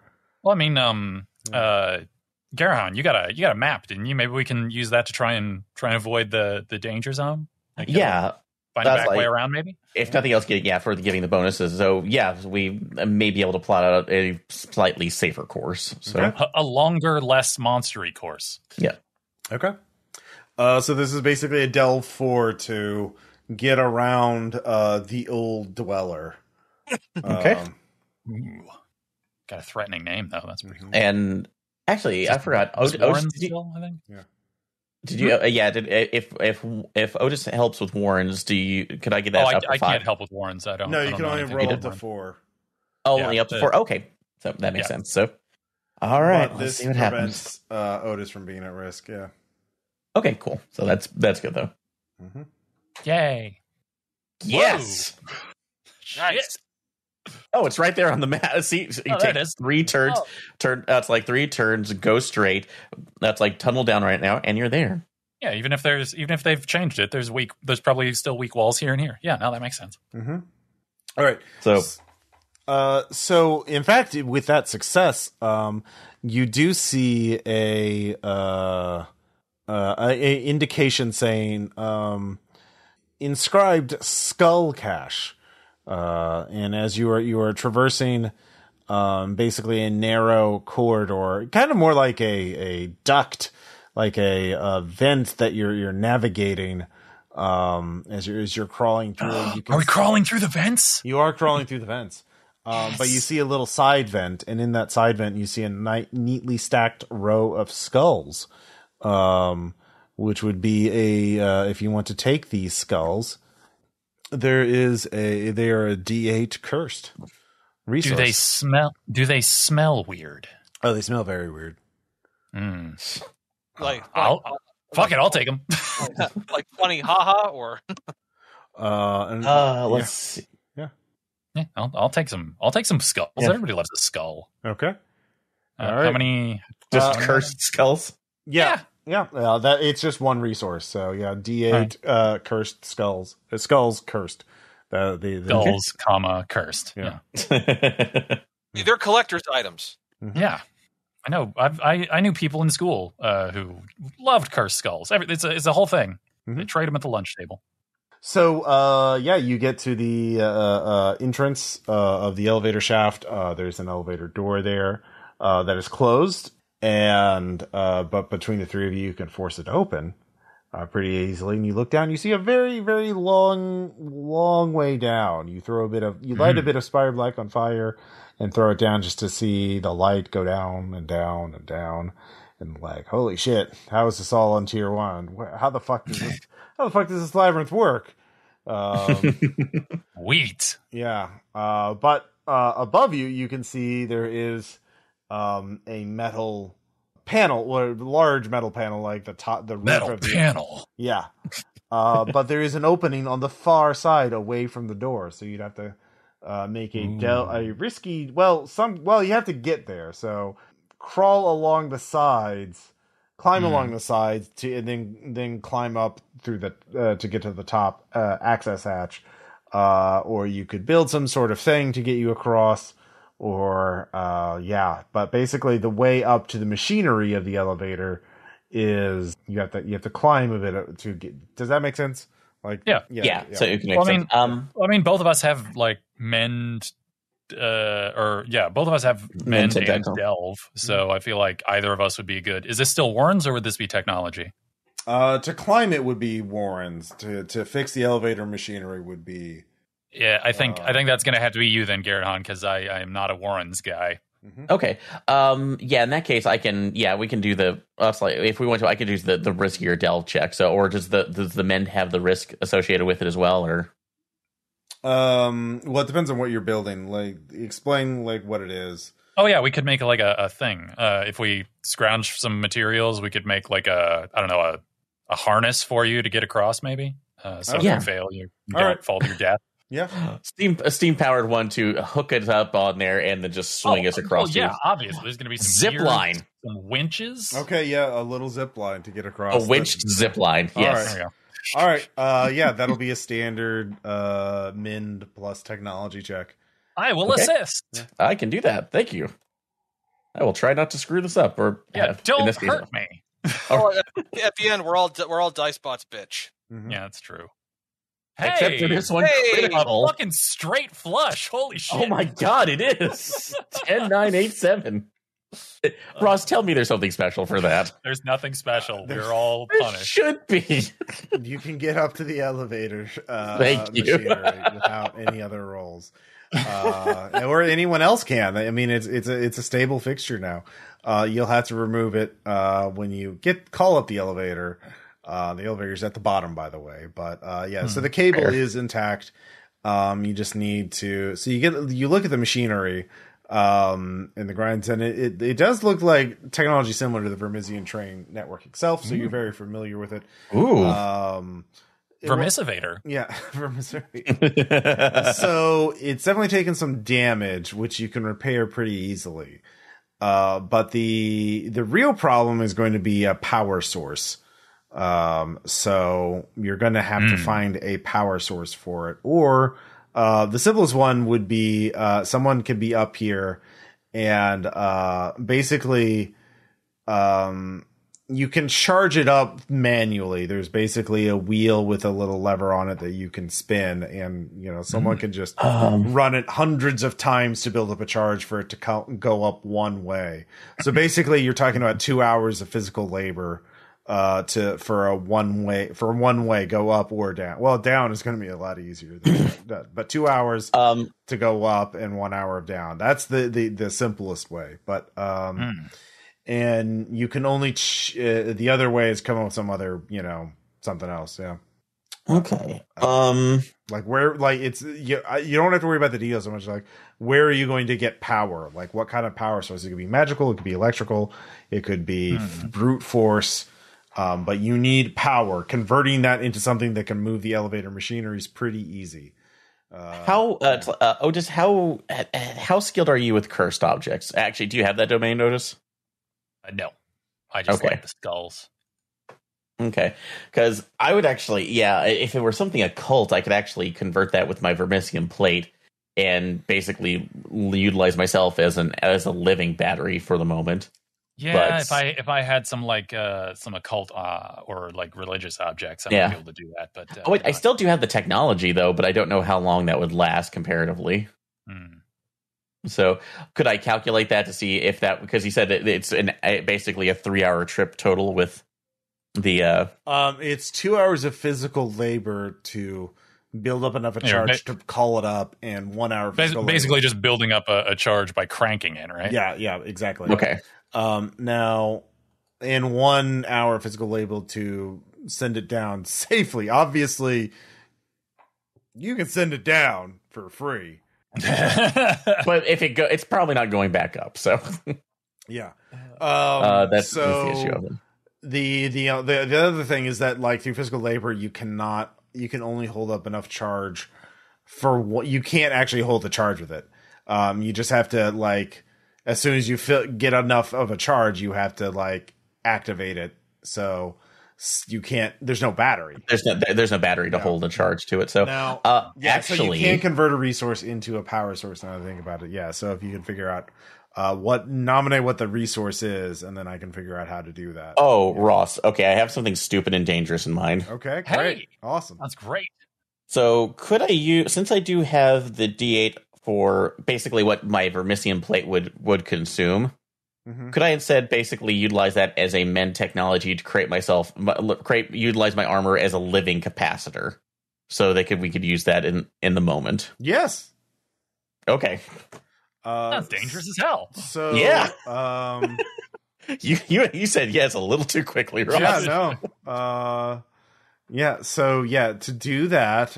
Well, I mean, Garahan, you got a map, didn't you? Maybe we can use that to try and avoid the danger zone. Like, yeah, find a back way around, maybe. If nothing else, for giving the bonuses. So yeah, we may be able to plot out a slightly safer course. So a longer, less monstery course. Yeah. Okay. So this is basically a delve 4 to get around the old dweller. Okay. Ooh. Got a threatening name though. That's pretty cool. And actually, I forgot. Warren still, I think. Yeah. Did you? If Otis helps with Warrens, could I get that? Up to 5? Can't help with Warrens. I don't. No, I you don't can know only anything roll about up to Warren. 4. Oh, only up to 4. Okay, so that makes sense. So, all right, But let's this see what happens. prevents Otis from being at risk. Yeah. Okay, cool. So that's good though. Mm-hmm. Yay! Yes. Nice. Oh, it's right there on the map. See, you take 3 turns. That's like 3 turns. Go straight. That's like tunnel down right now, and you're there. Yeah, even if they've changed it, there's probably still weak walls here and here. Yeah, no, that makes sense. Mm-hmm. All right. So, in fact, with that success, you do see a indication saying inscribed skull cache, and as you are traversing basically a narrow corridor, kind of more like a duct, like a vent that you're navigating as you're crawling through. Are we crawling through the vents? You are crawling through the vents. Yes. But you see a little side vent, and in that side vent, you see a neatly stacked row of skulls, which would be if you want to take these skulls, they are a D8 cursed resource. Do they smell weird? Oh, they smell very weird. Fuck it, I'll take them. Like funny haha or let's see. Yeah, I'll take some. I'll take some skulls. Yeah. Everybody loves a skull. Okay. All right. How many? Just cursed skulls. Yeah. That it's just one resource. So yeah, D8 cursed skulls. Skulls cursed. The skulls, comma cursed. Yeah. They're collector's items. Mm-hmm. Yeah, I know. I knew people in school who loved cursed skulls. It's a whole thing. Mm-hmm. They trade them at the lunch table. So, you get to the entrance of the elevator shaft. There's an elevator door there that is closed, and but between the three of you can force it open pretty easily. And you look down, you see a very, very long way down. You light a bit of spider black on fire and throw it down just to see the light go down and down and down. And like, holy shit, how is this all on tier 1? How the fuck does this labyrinth work? Wheat. Yeah. But above you can see there is a metal panel, or large metal panel, like the roof Metal of the panel. Yeah. But there is an opening on the far side away from the door, so you'd have to make a risky. You have to get there. So crawl along the sides, climb along the sides and then climb up through the to get to the top access hatch, or you could build some sort of thing to get you across. Or but basically the way up to the machinery of the elevator is you have to climb a bit to get. Does that make sense? Like yeah. So it can make sense. I mean, both of us have like mend, both of us have mend and delve. So I feel like either of us would be good. Is this still Warren's or would this be technology? To climb it would be Warren's. To fix the elevator machinery would be. Yeah, I think that's going to have to be you then, Garrett Hahn, because I am not a Warren's guy. Okay. In that case, we can do if we want to, I can do the riskier delve check. So, or does the mend have the risk associated with it as well, or? Well, it depends on what you're building. Like, explain like what it is. Oh yeah, we could make like a thing. If we scrounge some materials, we could make like a harness for you to get across, maybe. So if you fail, you don't fall to your death. Yeah, a steam powered one to hook it up on there and then just swing us across. Yeah, obviously there's going to be some zip line, some winches. Okay, yeah, a little zip line to get across. A winch zip line. Yes. All right. That'll be a standard mend plus technology check. I will assist. I can do that. Thank you. I will try not to screw this up. Or don't hurt me. At the end, we're all Dicebots, bitch. Mm-hmm. Yeah, that's true. Except for this one, a fucking straight flush. Holy shit. Oh my god, it is 10-9-8-7. Ross, tell me there's something special for that. There's nothing special. We're all punished. Should be. You can get up to the elevator Thank you. machinery without any other rolls. Or anyone else can. I mean, it's a stable fixture now. You'll have to remove it when you call up the elevator. The elevator's at the bottom, by the way, but so the cable is intact. You just need to. So you look at the machinery in the grinds, and it does look like technology similar to the Vermisian train network itself. So you're very familiar with it. Ooh. Vermisivator. Yeah, Vermisivator. So it's definitely taken some damage, which you can repair pretty easily. But the real problem is going to be a power source. So you're going to have to find a power source for it, or the simplest one would be someone could be up here and basically you can charge it up manually. There's basically a wheel with a little lever on it that you can spin, and someone can just run it hundreds of times to build up a charge for it to go up one way. So basically you're talking about 2 hours of physical labor for a one way go up or down. Well, down is going to be a lot easier than that, but 2 hours to go up and 1 hour of down. That's the simplest way. But and you can only the other way is come up with some other something else. Yeah. Okay. Like where, like it's you don't have to worry about the details so much. Like where are you going to get power? Like what kind of power source? It could be magical. It could be electrical. It could be brute force. But you need power. Converting that into something that can move the elevator machinery is pretty easy. Otis, how skilled are you with cursed objects? Actually, do you have that domain, Otis? No, I just like the skulls. Okay, because I would actually, if it were something occult, I could actually convert that with my Vermisian plate and basically utilize myself as a living battery for the moment. Yeah, but if I had some some occult or like religious objects, I might be able to do that. But I still do have the technology though, but I don't know how long that would last comparatively. So could I calculate that to see if that, because he said it's basically a 3 hour trip total with the it's 2 hours of physical labor to build up enough a charge to call it up, and 1 hour basically just building up a charge by cranking it, right? Yeah, exactly. Okay. Now in 1 hour physical labor to send it down safely, obviously you can send it down for free. But if it's probably not going back up. So Yeah. That's so the issue of it. the other thing is that like through physical labor, you can only hold up enough charge for what you can't actually hold the charge with it. You just have to like as soon as you get enough of a charge, you have to like activate it. So you can't. There's no battery. There's no battery to hold a charge to it. So now, actually, so you can't convert a resource into a power source. Now that I think about it, yeah. So if you can figure out nominate what the resource is, and then I can figure out how to do that. Oh, Ross. Okay, I have something stupid and dangerous in mind. Okay, great, Hey, awesome. that's great. So could I use, since I do have the D8 for basically what my Vermisian plate would consume, could I instead basically utilize that as a men technology to utilize my armor as a living capacitor, so we could use that in the moment? Yes. Okay. That's dangerous as hell. So yeah. You said yes a little too quickly, Ross. Yeah. No. Yeah. So yeah, to do that,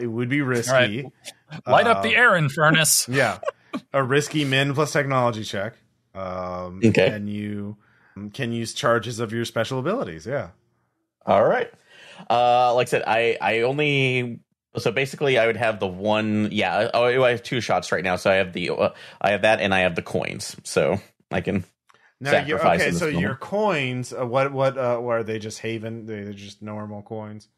it would be risky. Right. Light up the Aaron furnace. Yeah, a risky min plus technology check. Okay. And you can use charges of your special abilities. Yeah. All right. Like I said, I only. So basically, I would have the one. Yeah. Oh, I have two shots right now. So I have I have that, and I have the coins. So I can. Now sacrifice okay. in this So moment. your coins. What are they? Just Haven? They're just normal coins.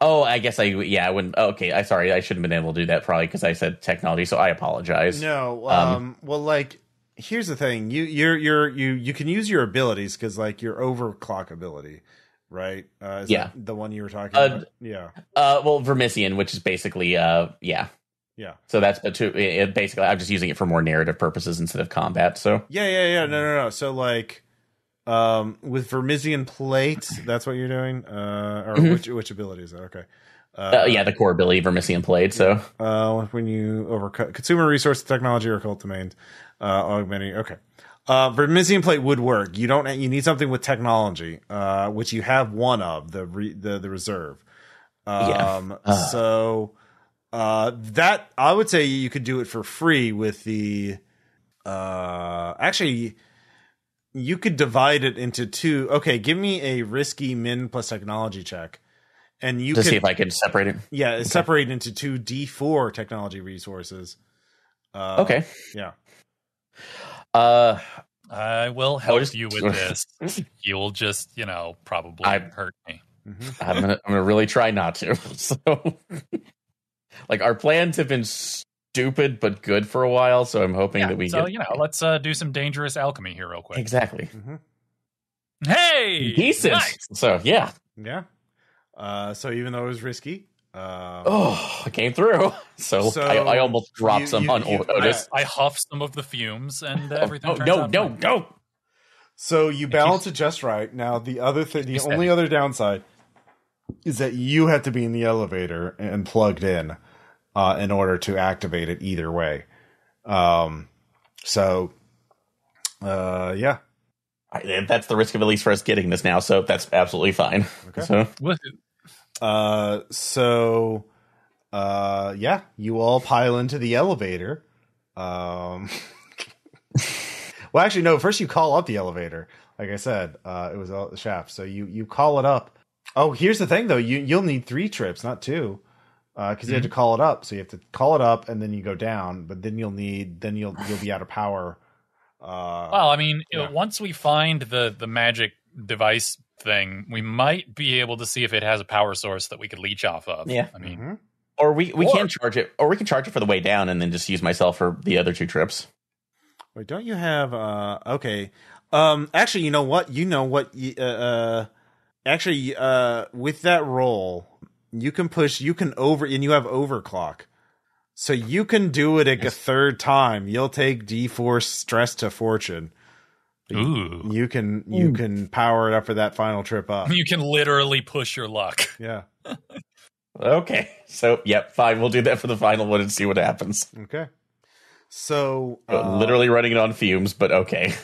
Oh, I guess I wouldn't. Okay, I sorry. I shouldn't have been able to do that probably because I said technology. So I apologize. No. Well, like. Here's the thing. You can use your abilities because like your overclock ability, right? Is that the one you were talking about? Yeah. Well, Vermisian, which is basically yeah. Yeah. So that's basically I'm just using it for more narrative purposes instead of combat. So yeah. No. So like, with Vermisian plate, that's what you're doing. Or which ability is that? Okay. Yeah, the core ability Vermisian plate. So when you overcut consumer resource technology or occult domains, augmenting. Okay. Vermisian plate would work. You need something with technology, which you have one of the reserve. So that I would say you could do it for free with the actually you could divide it into two. Okay, give me a risky min plus technology check. And you to see if I can separate it. Yeah, okay. Separate into two D4 technology resources. Okay. Yeah. I will help you with this. You will just, probably hurt me. I'm gonna really try not to. So, like, our plans have been stupid but good for a while. So I'm hoping that we. So let's do some dangerous alchemy here real quick. Exactly. Hey, decent. Nice. So yeah. So even though it was risky, I came through. So I almost dropped some on Otis. I huffed some of the fumes and everything. No. So you balance it just right. Now the other thing, the only other downside is that you have to be in the elevator and plugged in order to activate it either way. Yeah. That's the risk of at least for us getting this now. So that's absolutely fine. Okay. Yeah, you all pile into the elevator. Well, actually, no. First, you call up the elevator. Like I said, it was the shaft. So you call it up. Oh, here's the thing, though. You'll need 3 trips, not 2, because you have to call it up. So you have to call it up, and then you go down. But then you'll be out of power. Well, I mean, once we find the magic device thing, we might be able to see if it has a power source that we could leech off of. Yeah, I mean, or we can charge it, or we can charge it for the way down, and then just use myself for the other 2 trips. Wait, don't you have? Okay. Actually, you know what? Actually, with that roll, you can over, and you have overclock. So you can do it a 3rd time. You'll take D4 stress to fortune. Ooh. You can power it up for that final trip up. You can literally push your luck. Yeah. Okay. So, yep, fine. We'll do that for the final one and see what happens. Okay. So literally running it on fumes, but okay.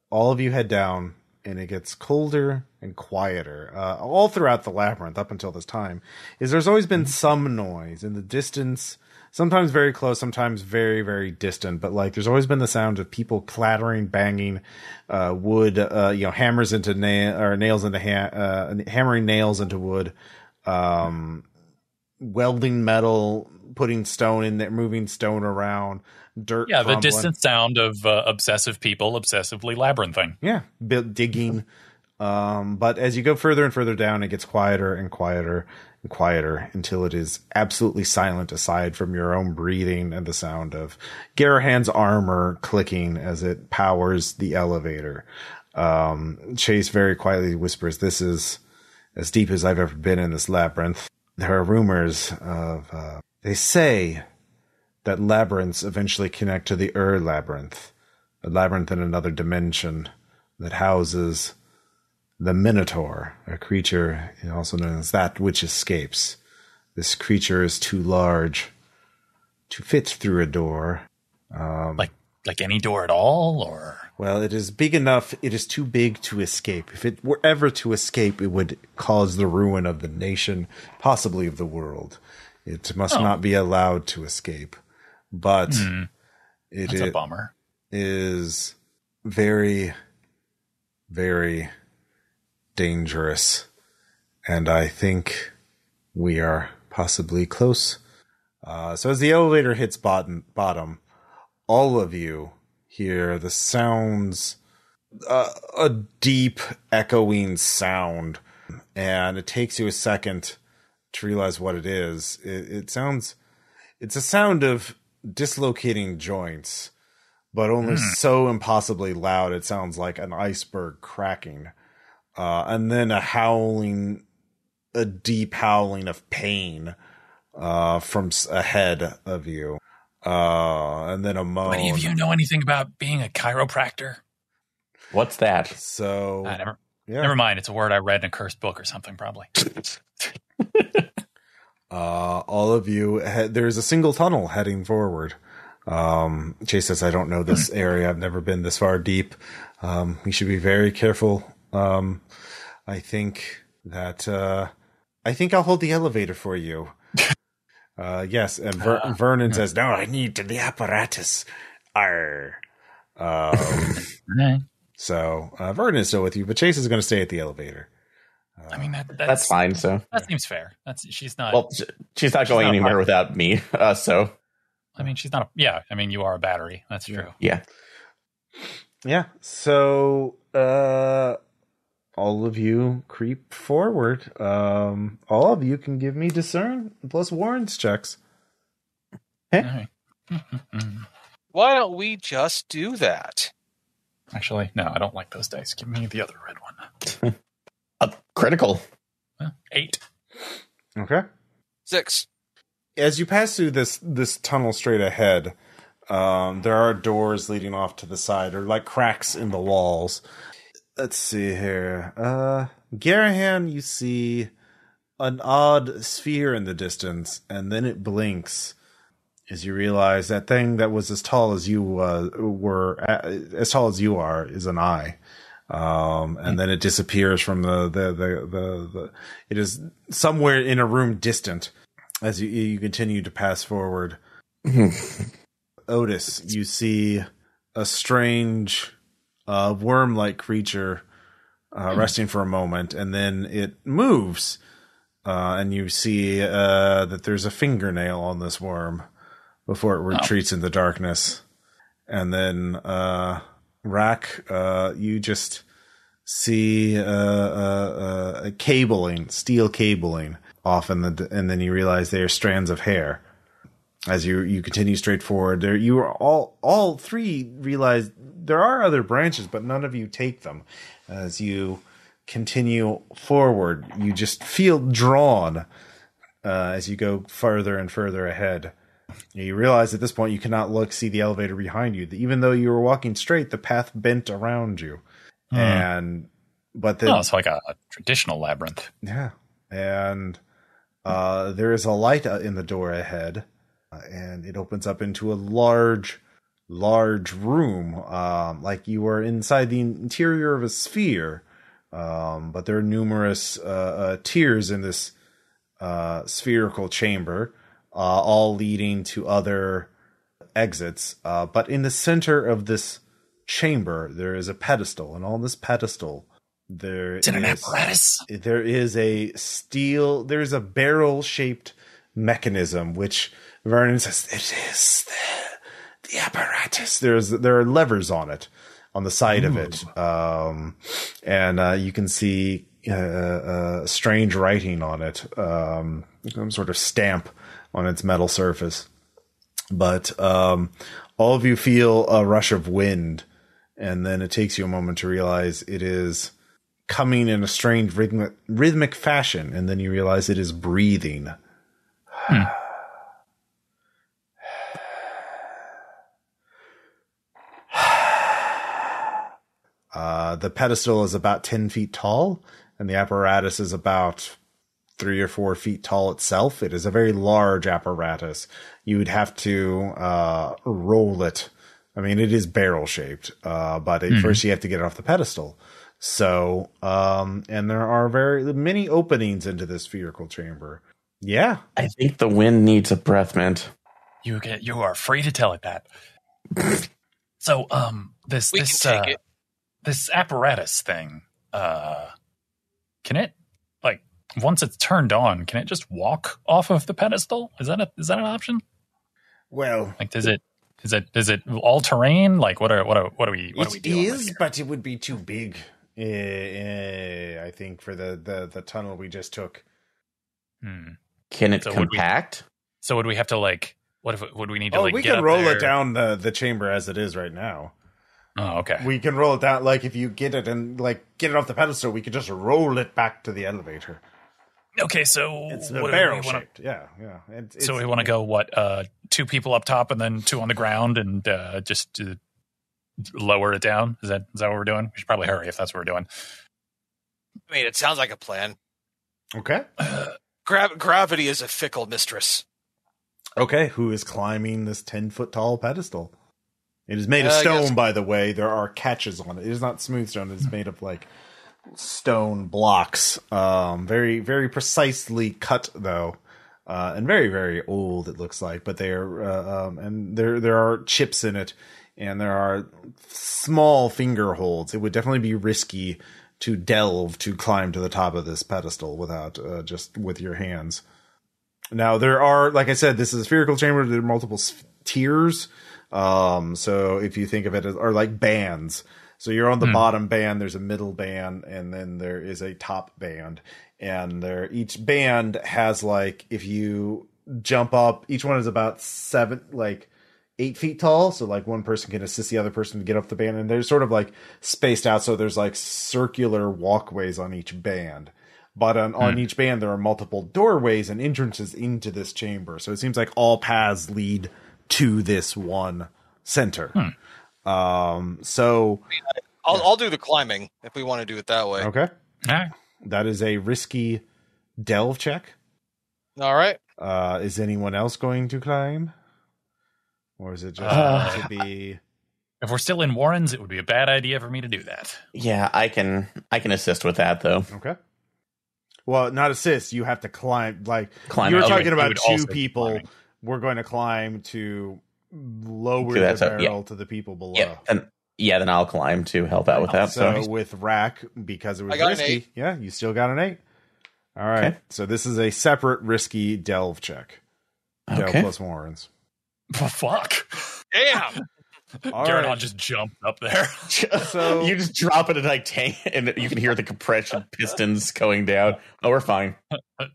All of you head down, and it gets colder and quieter all throughout the labyrinth up until this time. There's always been some noise in the distance. sometimes very close, sometimes very, very distant. But like, there's always been the sound of people clattering, banging wood, hammers into nails into hammering nails into wood, welding metal, putting stone in there, moving stone around, dirt. Yeah, crumbling. the distant sound of obsessive people obsessively labyrinthing. Yeah, digging. But as you go further and further down, it gets quieter and quieter and quieter until it is absolutely silent aside from your own breathing and the sound of Garahan's armor clicking as it powers the elevator. Chase very quietly whispers, "This is as deep as I've ever been in this labyrinth. There are rumors of, they say that labyrinths eventually connect to the Labyrinth, a labyrinth in another dimension that houses the Minotaur, a creature also known as that which escapes. This creature is too large to fit through a door. Like any door at all, or? Well, it is big enough. It is too big to escape. If it were ever to escape, it would cause the ruin of the nation, possibly of the world. It must not be allowed to escape. But That's a bummer. Is very, very dangerous. And I think we are possibly close. So as the elevator hits bottom, all of you hear the sounds, a deep echoing sound, and it takes you a second to realize what it is. It's a sound of dislocating joints, but only so impossibly loud it sounds like an iceberg cracking. And then a deep howling of pain from ahead of you. And then a moan. Do any of you know anything about being a chiropractor? What's that? So never mind. It's a word I read in a cursed book or something, probably. All of you, there's a single tunnel heading forward. Chase says, "I don't know this area. I've never been this far deep. We should be very careful. I think I'll hold the elevator for you." Yes, and Vernon says, "No, I need the apparatus." Arr. So Vernon is still with you, but Chase is going to stay at the elevator. I mean, that's fine. So that seems fair. She's not. Well, she's not going anywhere without me. So I mean, she's not. I mean, you are a battery. That's true. Yeah. So all of you creep forward. All of you can give me discern plus warrants checks. Okay. Why don't we just do that? Actually, no, I don't like those dice. Give me the other red one. Critical. 8. Okay. 6. As you pass through this tunnel straight ahead, there are doors leading off to the side, or like cracks in the walls. Let's see here. Garahan, you see an odd sphere in the distance, and then it blinks as you realize that thing that was as tall as you as tall as you are is an eye. And then it disappears from the it is somewhere in a room distant as you continue to pass forward. Otis, you see a strange worm-like creature resting for a moment, and then it moves, and you see that there's a fingernail on this worm before it retreats in the darkness. And then Rack, you just see a cabling, steel cabling off and then you realize they are strands of hair. As you continue straight forward, there you are all three realize there are other branches, but none of you take them. As you continue forward, you just feel drawn as you go further and further ahead. You realize at this point you cannot see the elevator behind you. Even though you were walking straight, the path bent around you. It's like a traditional labyrinth. Yeah. And there is a light in the door ahead, and it opens up into a large room, like you are inside the interior of a sphere. But there are numerous tiers in this spherical chamber. all leading to other exits. But in the center of this chamber, there is a pedestal, and on this pedestal, It's in an apparatus. There is there's a barrel-shaped mechanism, which Vernon says, it is the apparatus. There are levers on it, on the side of it. And you can see strange writing on it, some sort of stamp on its metal surface. But all of you feel a rush of wind, and then it takes you a moment to realize it is coming in a strange rhythmic fashion, and then you realize it is breathing. The pedestal is about 10 feet tall, and the apparatus is about 3 or 4 feet tall itself. It is a very large apparatus. You would have to roll it. I mean, it is barrel shaped, but first you have to get it off the pedestal. So, and there are very many openings into this spherical chamber. Yeah. I think the wind needs a breath mint. You are free to tell it that. So, this apparatus thing, can it, like, once it's turned on, can it just walk off of the pedestal? Is that an option? Well, like, is it all terrain? Like, what are we doing? It is, but it would be too big. I think for the tunnel we just took. Can it compact? So would we have to, like, would we need to, like, we get can up roll there? it down the chamber as it is right now. Oh, okay. We can roll it down, like, if you get it and, like, get it off the pedestal, we could just roll it back to the elevator. Okay, so it's barrel shaped. Yeah. So we want to go 2 people up top and then 2 on the ground, and just lower it down. Is that what we're doing? We should probably hurry if that's what we're doing. I mean, it sounds like a plan. Okay. Gravity is a fickle mistress. Okay, who is climbing this 10-foot tall pedestal? It is made of stone, by the way. There are catches on it. It is not smooth stone. It is made of, like, stone blocks. Very, very precisely cut, though. And very, very old, it looks like. But they are, and there are chips in it. And there are small finger holds. It would definitely be risky to climb to the top of this pedestal without just with your hands. Now, there are, like I said, this is a spherical chamber. There are multiple tiers. So if you think of it as, or like bands. So you're on the bottom band, there's a middle band, and then there is a top band. And each band has, like, if you jump up, each one is about 8 feet tall, so like one person can assist the other person to get up the band, and they're sort of like spaced out, so there's like circular walkways on each band. But on each band there are multiple doorways and entrances into this chamber, so it seems like all paths lead to this one center. So I'll do the climbing if we want to do it that way. Okay. That is a risky delve check. All right. Is anyone else going to climb? Or is it just going to be... If we're still in Warrens, it would be a bad idea for me to do that. Yeah, I can assist with that, though. Okay. Well, not assist. You have to climb. Like, climb. You're talking about 2 people. We're going to climb to lower the barrel to the people below. Yeah, then I'll climb to help out with that. So with Rack, because it was risky, you still got an 8. All right. Okay. So this is a separate risky delve check. Delve plus Warrens. Oh, fuck. Damn. Garanon just jumped up there. So you just drop it in a tank, and you can hear the compression pistons going down. Oh, we're fine.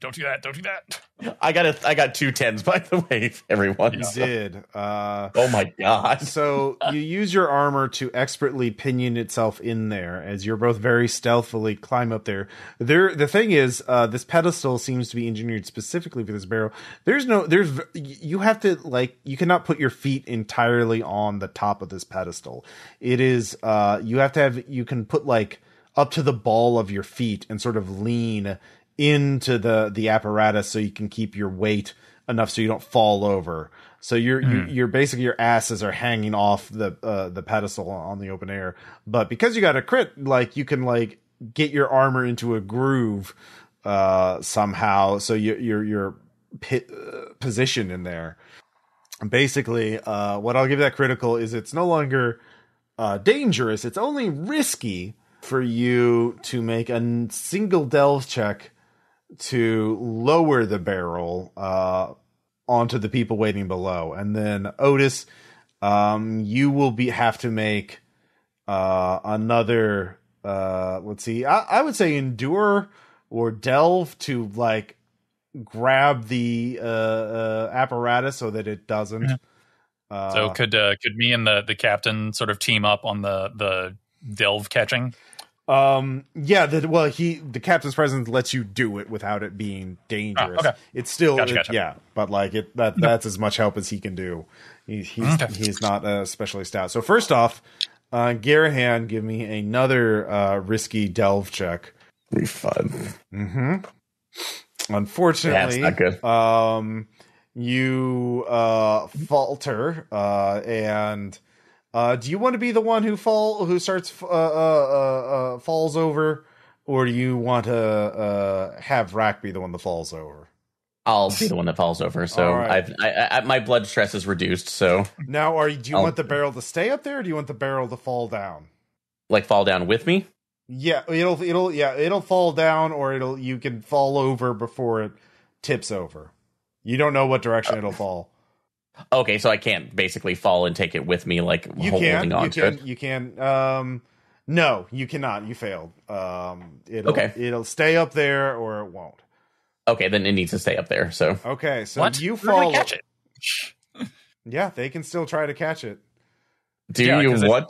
Don't do that. Don't do that. I got 2 10s, by the way, everyone. You did. Oh my god. So you use your armor to expertly pinion itself in there as you're both very stealthily climb up there. The thing is, this pedestal seems to be engineered specifically for this barrel. You have to, like, you cannot put your feet entirely on the top of this pedestal. It is, you can put, like, up to the ball of your feet and sort of lean into the apparatus so you can keep your weight enough so you don't fall over. So you're basically, your asses are hanging off the pedestal on the open air. But because you got a crit, like, you can, like, get your armor into a groove somehow. So your position in there. Basically, what I'll give that critical is it's no longer dangerous. It's only risky for you to make a single delve check to lower the barrel onto the people waiting below. And then Otis, you will have to make another, let's see, I would say endure or delve to like grab the apparatus so that it doesn't. So could me and the captain sort of team up on the delve catching? The captain's presence lets you do it without it being dangerous. Okay. It's still Gotcha. yeah, but like that's as much help as he can do. He's not especially stout. So first off, Garahan, give me another risky delve check. Be fun. Unfortunately, yeah, it's not good. You falter, and do you want to be the one who falls over, or do you want to have Rack be the one that falls over? I'll be the one that falls over. So right. my blood stress is reduced. So now, do you want the barrel to stay up there, or do you want the barrel to fall down? Like fall down with me? Yeah, it'll fall down, or you can fall over before it tips over. You don't know what direction it'll fall. Okay, so I can't basically fall and take it with me, like holding on to it. You can. No, you cannot. You failed. It'll stay up there, or it won't. Okay, then it needs to stay up there. So okay, so what? You We're gonna fall. catch it. Yeah, they can still try to catch it. Do Otis? Well,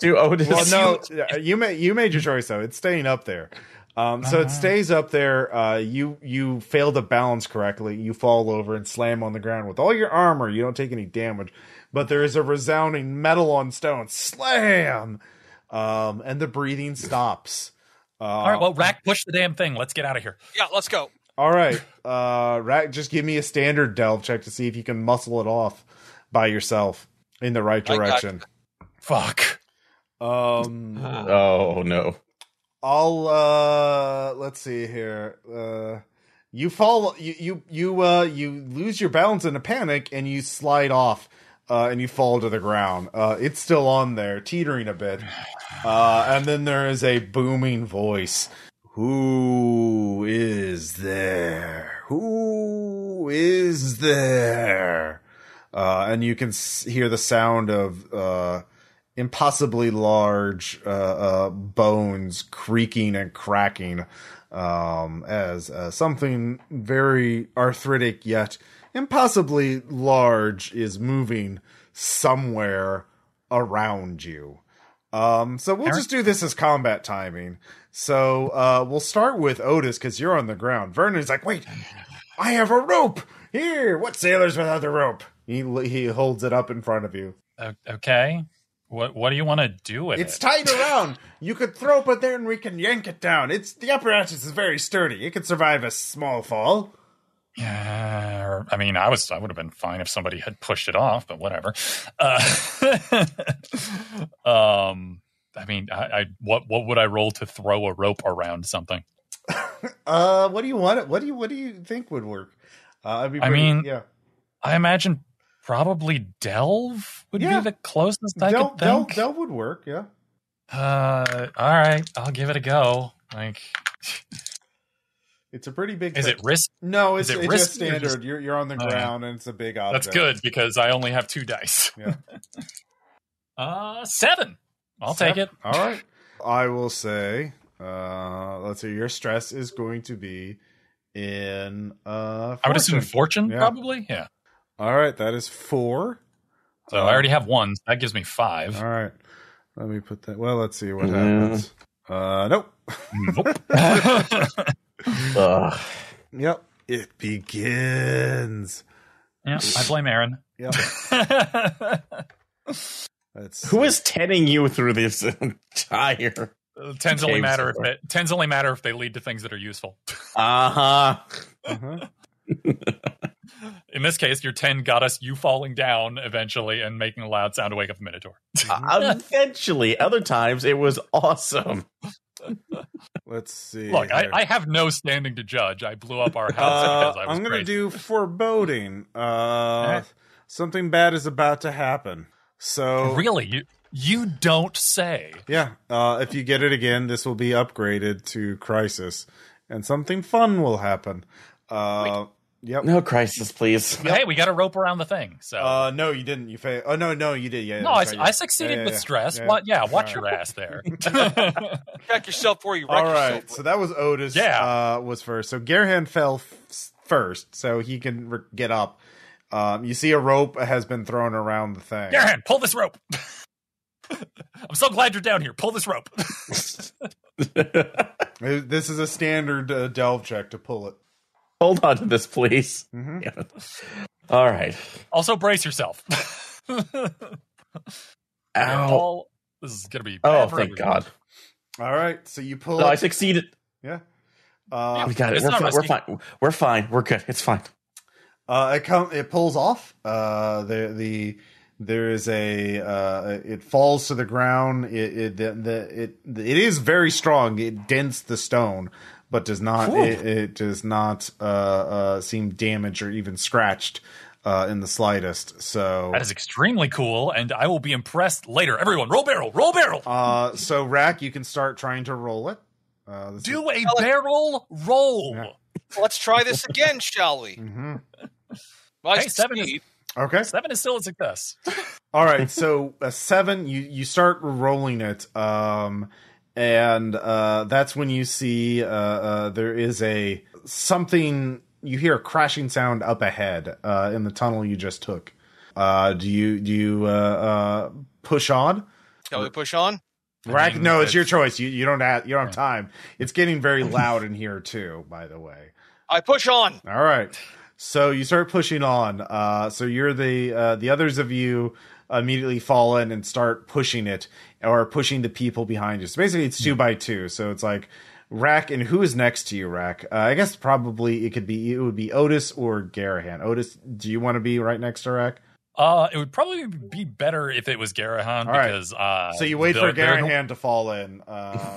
no, you made your choice though. It's staying up there. So it stays up there. You fail to balance correctly. You fall over and slam on the ground with all your armor. You don't take any damage, but there is a resounding metal on stone slam, and the breathing stops. All right, well, Rack, push the damn thing. Let's get out of here. Yeah, let's go. All right, Rack, just give me a standard delve check to see if you can muscle it off by yourself in the right direction. Fuck. Oh no. I'll let's see here. You fall. You lose your balance in a panic, and you slide off, and you fall to the ground. It's still on there, teetering a bit. And then there is a booming voice. Who is there? Who is there? And you can hear the sound of impossibly large bones creaking and cracking as something very arthritic yet impossibly large is moving somewhere around you. So we'll just do this as combat timing. So we'll start with Otis because you're on the ground. Vernon's like, wait, I have a rope here. What sailors without a rope? He holds it up in front of you. Okay. What do you want to do with it? It's tied around. You could throw it there and we can yank it down. The apparatus is very sturdy. It could survive a small fall. Yeah, I mean, I would have been fine if somebody had pushed it off, but whatever. I mean, what would I roll to throw a rope around something? What do you want? What do you think would work? I mean, I imagine probably delve would be the closest I could think. Delve would work, yeah. All right, I'll give it a go. Like, it's a pretty big. Is it risk? No, it's just standard. You're on the ground and it's a big object. That's good because I only have 2 dice. Yeah. 7. I'll take it. All right. I will say, let's see. Your stress is going to be in. Fortune. I would assume fortune, probably. Yeah. All right, that is 4. So I already have 1. That gives me 5. All right. Let me put that. Well, let's see what happens. Nope. Yep. It begins. Yeah, I blame Aaron. Yep. Who is tending you through this entire? Tens only matter if they lead to things that are useful. In this case, your 10 got us you falling down eventually and making a loud sound to wake up the Minotaur. Eventually. Other times, it was awesome. Let's see. Look, here. I have no standing to judge. I blew up our house because I was I'm going to crazy. do foreboding. Something bad is about to happen. So Really? You don't say. yeah, if you get it again, this will be upgraded to crisis, and something fun will happen. Yep. No crisis, please. Hey, we got a rope around the thing. So No, you didn't. You failed. Oh no, you did. Yeah. no, that's right, I succeeded with stress. Yeah. What? Yeah, watch your ass there. Check yourself before you wreck All right, yourself. so that was Otis. Yeah. Was first. So Gerhan fell first, so he can get up. You see a rope has been thrown around the thing. Darren, pull this rope. I'm so glad you're down here. Pull this rope. This is a standard delve check to pull it. Hold on to this, please. Mm-hmm. Yeah. All right. Also, brace yourself. Ow. This is gonna be. Oh, bad for thank everyone. God. All right, so you pull No, I it. succeeded. Yeah. We got it. It's We're not fine. We're risky. fine. We're fine. We're good. It's fine. It pulls off. There is it falls to the ground. It is very strong. It dents the stone, but does not. It does not seem damaged or even scratched in the slightest. So That is extremely cool, and I will be impressed later. Everyone, roll barrel, roll barrel. So Rack, you can start trying to roll it. Do a barrel roll. Yeah. Let's try this again, shall we? Mm-hmm. My Hey, 7 is- speed. Okay. 7 is still a success. All right, so a 7, you start rolling it, and that's when you see there is something. You hear a crashing sound up ahead in the tunnel you just took. Do you push on? Shall we push on? Rack, mean, no, it's your choice. You don't have time. It's getting very loud in here too. By the way. I push on. All right. So you start pushing on. So you're the others of you immediately fall in and start pushing it or pushing the people behind you. So basically it's 2 by 2. So it's like Rack, and who is next to you, Rack? I guess probably it would be Otis or Garahan. Otis, do you want to be right next to Rack? It would probably be better if it was Garahan All right. because So you wait for Garahan to fall in.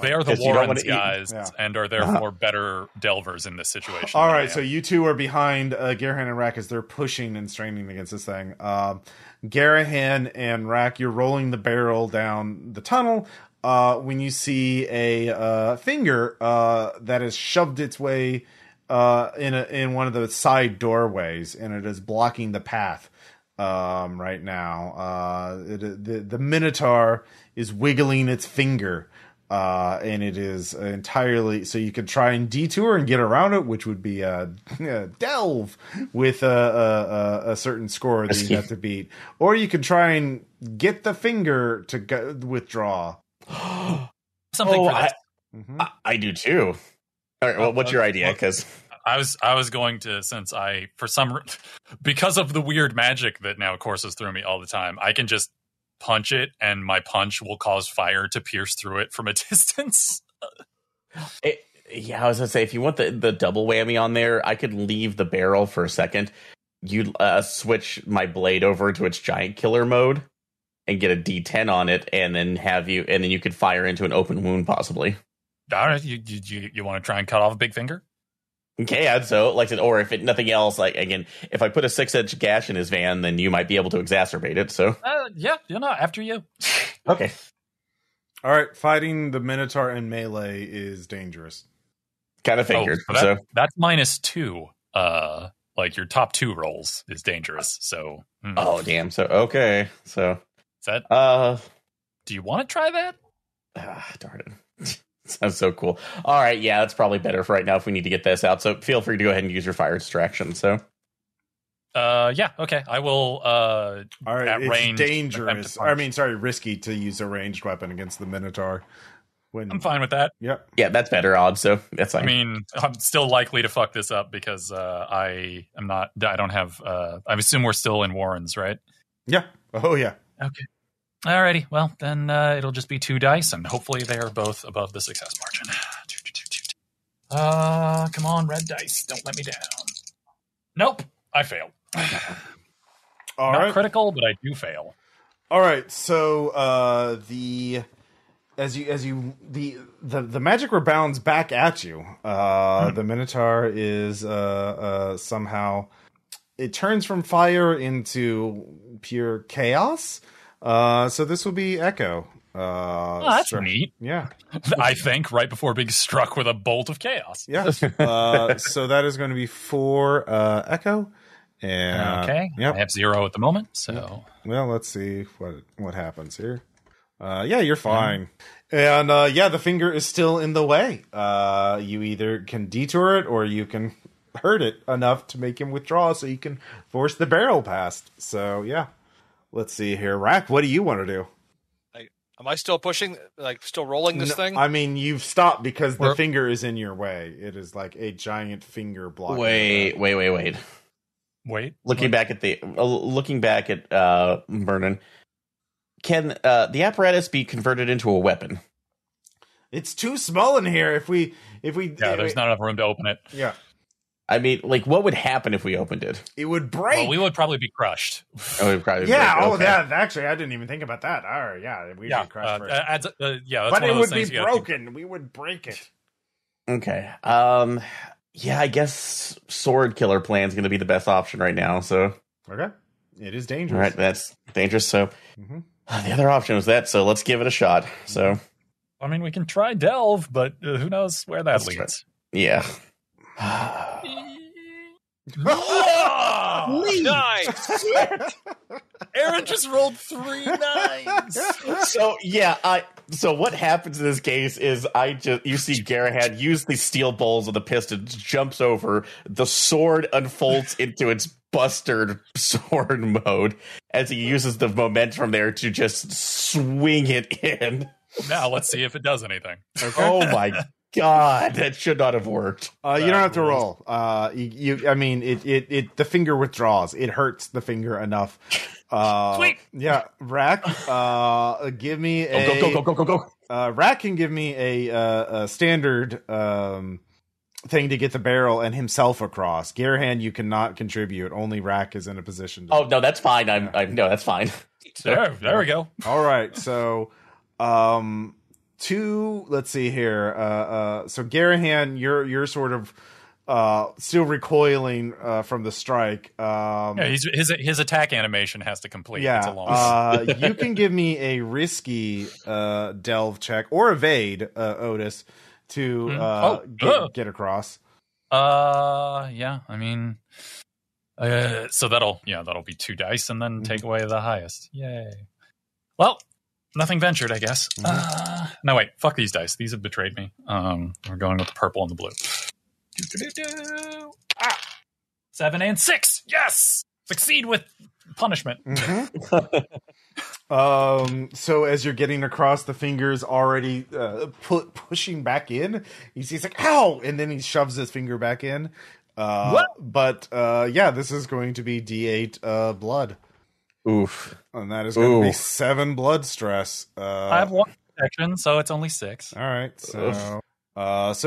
They are the 'Cause you don't Warrens wanna eat- guys Yeah. and are therefore better delvers in this situation. All than I right, am. so you two are behind Garahan and Rack as they're pushing and straining against this thing. Garahan and Rack, you're rolling the barrel down the tunnel when you see a finger that has shoved its way in one of the side doorways, and it is blocking the path right now. The Minotaur is wiggling its finger. And it is entirely so you could try and detour and get around it, which would be a delve with a certain score that you have to beat, or you could try and get the finger to withdraw. Something for this. I do too. All right. Well, what's your idea? Because I was going to, since I, for some, because of the weird magic that now courses through me all the time, I can just punch it and my punch will cause fire to pierce through it from a distance. yeah, I was gonna say if you want the double whammy on there, I could leave the barrel for a second. You switch my blade over to its giant killer mode and get a D10 on it, and then you could fire into an open wound possibly. All right, you want to try and cut off a big finger? Okay, yeah, so like, or if nothing else, like again, if I put a 6-inch gash in his van, then you might be able to exacerbate it. So Yeah, after you. okay, All right, fighting the Minotaur in melee is dangerous. kind of figured. So that's -2. Like your top 2 rolls is dangerous. So Oh damn. So okay. So is that? Do you want to try that? Darn it. Sounds so cool. All right, yeah, that's probably better for right now if we need to get this out. So feel free to go ahead and use your fire distraction. So Yeah, okay. I will All right, at it's range dangerous. attempt to punch. Risky to use a ranged weapon against the Minotaur. I'm fine with that. Yep. yeah, that's better odds. So that's fine. I mean, I'm still likely to fuck this up because I don't have I assume we're still in Warrens, right? Yeah. Oh yeah. Okay. Alrighty. Well, then it'll just be 2 dice, and hopefully they are both above the success margin. Come on, red dice. Don't let me down. Nope. I failed. All Not right. critical, but I do fail. All right. So the the magic rebounds back at you. The Minotaur is somehow, it turns from fire into pure chaos. So this will be Echo. That's neat. Yeah. I think right before being struck with a bolt of chaos. Yeah. So that is going to be 4 Echo. And, okay. Yep. I have 0 at the moment. So well, let's see what happens here. Yeah, you're fine. And the finger is still in the way. You either can detour it or you can hurt it enough to make him withdraw so you can force the barrel past. So yeah. Let's see here. Rack, what do you want to do? Am I still pushing, like still rolling this thing? I mean, you've stopped because the finger is in your way. It is like a giant finger blocking. Wait. Looking back at Vernon, can the apparatus be converted into a weapon? It's too small in here. If we there's not enough room to open it. Yeah. I mean, like, what would happen if we opened it? It would break. Well, we would probably be crushed. Oh, we'd probably break. Okay. That actually, I didn't even think about that. All right, we'd be crushed first. But it would be broken. We would break it. Okay. I guess sword killer plan is going to be the best option right now. So okay, it is dangerous. All right, that's dangerous. So the other option was that. So let's give it a shot. So I mean, we can try delve, but who knows where that leads? Yeah. Nice. Aaron just rolled 3 9s. So what happens in this case is you see Garahad use the steel bowls of the pistons, jumps over, the sword unfolds into its bustard sword mode as he uses the momentum from there to just swing it in. Now let's see if it does anything. Okay. Oh my God, that should not have worked. You don't have to roll. I mean, the finger withdraws. It hurts the finger enough. Sweet. Yeah, Rack. Give me a go. Rack can give me a standard thing to get the barrel and himself across. Garahand, you cannot contribute. Only Rack is in a position. Oh no, that's fine. No, that's fine. There we go. All right, so. Let's see here. So Garahand, you're sort of still recoiling from the strike. His attack animation has to complete. Yeah. It's a long You can give me a risky delve check or evade, Otis, to get across. Yeah. I mean, so that'll be 2 dice and then take away the highest. Yay. Well. Nothing ventured, I guess. No, wait. Fuck these dice. These have betrayed me. We're going with the purple and the blue. 7 and 6. Yes! Succeed with punishment. So as you're getting across, the finger's already pushing back in. You see, it's like, ow! And then he shoves his finger back in. What? But this is going to be D8 blood. Oof. And that is going to be 7 blood stress. I have 1 protection, so it's only 6. All right. So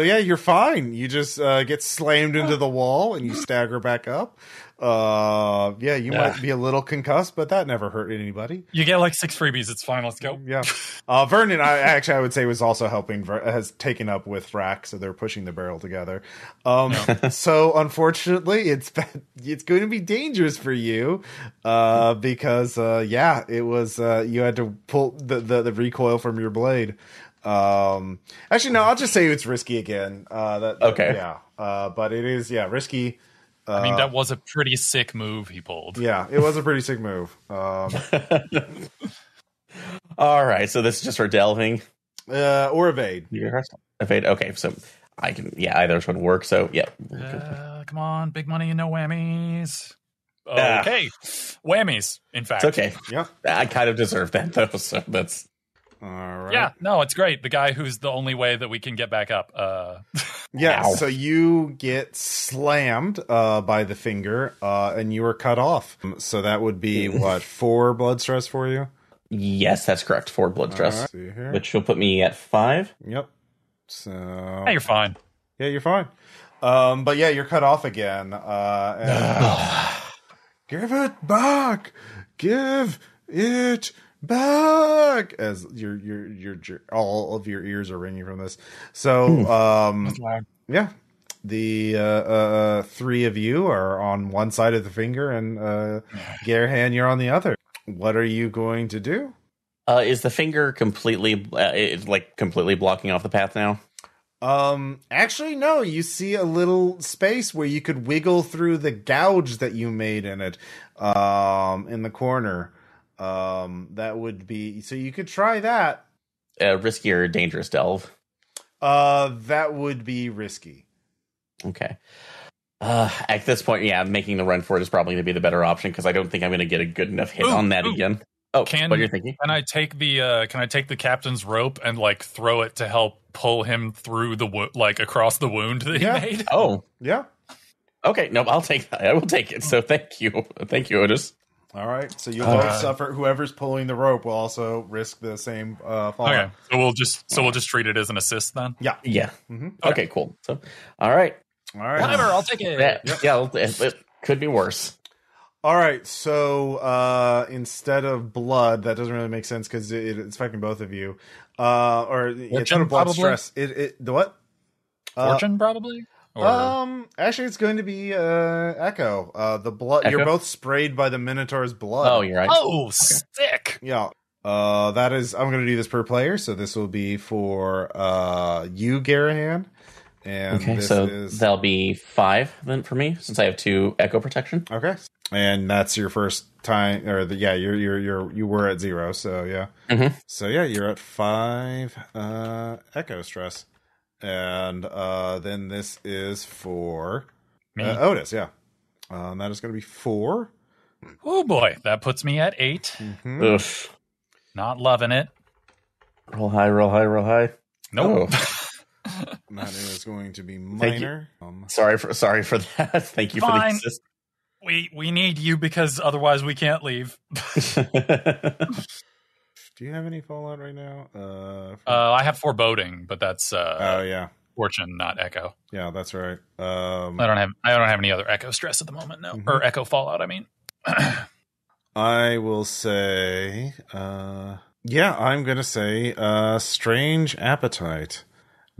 you're fine. You just get slammed into the wall and you stagger back up. You might be a little concussed, but that never hurt anybody. You get like 6 freebies. It's fine. Let's go. Yeah. Vernon, I would say, was also helping, has taken up with Rack, so they're pushing the barrel together. So unfortunately, it's going to be dangerous for you, because it was you had to pull the recoil from your blade. Actually, no, I'll just say it's risky again. Okay. Yeah. But it is risky. I mean, that was a pretty sick move he pulled. Yeah, it was a pretty sick move. All right, so this is just for delving? Or evade. Evade, okay, so I can, either one work, so, yeah. Come on, big money and no whammies. Okay, whammies, in fact. It's okay. Yeah. I kind of deserve that, though, so that's... All right. Yeah, no, it's great. The guy who's the only way that we can get back up. Yeah, so you get slammed by the finger, and you are cut off. So that would be, 4 blood stress for you? Yes, that's correct. 4 blood stress. Right, see here. Which will put me at 5. Yep. So... Hey, you're fine. Yeah, you're fine. But yeah, you're cut off again. And... Give it back! Give it back, as your all of your ears are ringing from this. So, yeah, the three of you are on one side of the finger, and Gerhan, you're on the other. What are you going to do? Is the finger completely blocking off the path now? Actually, no. You see a little space where you could wiggle through the gouge that you made in it, in the corner. That would be, so you could try that. Risky or dangerous delve? That would be risky. Okay. At this point, yeah, making the run for it is probably going to be the better option, because I don't think I'm going to get a good enough hit on that again. Oh, what you're thinking? Can I take the captain's rope and like throw it to help pull him through the across the wound that he made? Oh, yeah. Okay, no, I'll take that. I will take it. So thank you, Otis. All right, so you'll both suffer. Whoever's pulling the rope will also risk the same fall. Okay, so we'll just treat it as an assist then. Yeah. Mm-hmm. Okay, cool. So, all right, whatever. I'll take it. It could be worse. All right, so instead of blood, that doesn't really make sense because it's affecting both of you. Or instead of blood, probably? stress. The what? Fortune, probably. Or... actually, it's going to be Echo. The blood. Echo? You're both sprayed by the Minotaur's blood. Oh, you're right. Oh, sick. Yeah. That is. I'm going to do this per player, so this will be for you, Garahan. And okay, this so is... that'll be 5 then for me, since I have 2 echo protection. Okay, and that's your first time, or you were at 0, so yeah. Mm-hmm. So yeah, you're at 5 echo stress, and then this is for Otis. Yeah, that is going to be 4. Oh boy, that puts me at 8. Mm-hmm. Oof. Not loving it. Roll high, roll high, roll high. Nope. Oh. That is going to be minor. Sorry for that. Thank you for the assist. We need you because otherwise we can't leave. Do you have any fallout right now? I have foreboding, but that's fortune, not echo. Yeah, that's right. I don't have any other echo stress at the moment. No, or echo fallout. I mean, I will say, I'm going to say, strange appetite.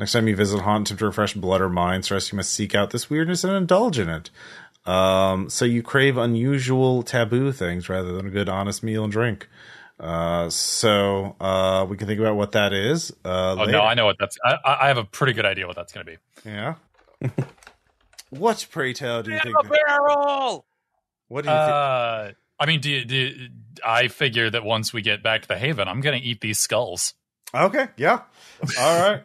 Next time you visit Haunt to refresh blood or mind stress, you must seek out this weirdness and indulge in it. So you crave unusual taboo things rather than a good honest meal and drink. So we can think about what that is. Later. No, I know what that's. I have a pretty good idea what that's going to be. Yeah. What, pray tell, do you think? Barrel. What do you think? I mean, I figure that once we get back to the Haven, I'm going to eat these skulls. Okay. Yeah. All right.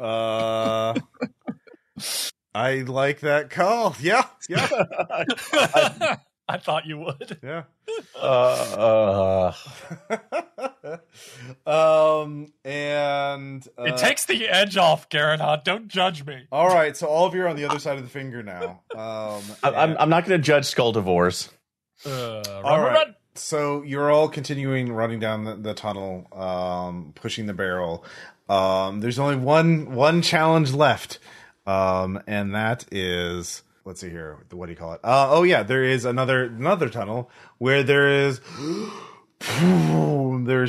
I like that call. Yeah. I thought you would. Yeah. And it takes the edge off, Garanhot. Don't judge me. All right, so all of you are on the other side of the finger now. I'm not going to judge Skuldivores. All right. So you're all continuing running down the tunnel, pushing the barrel. There's only one challenge left, and that is, let's see here. What do you call it? There is another tunnel where there's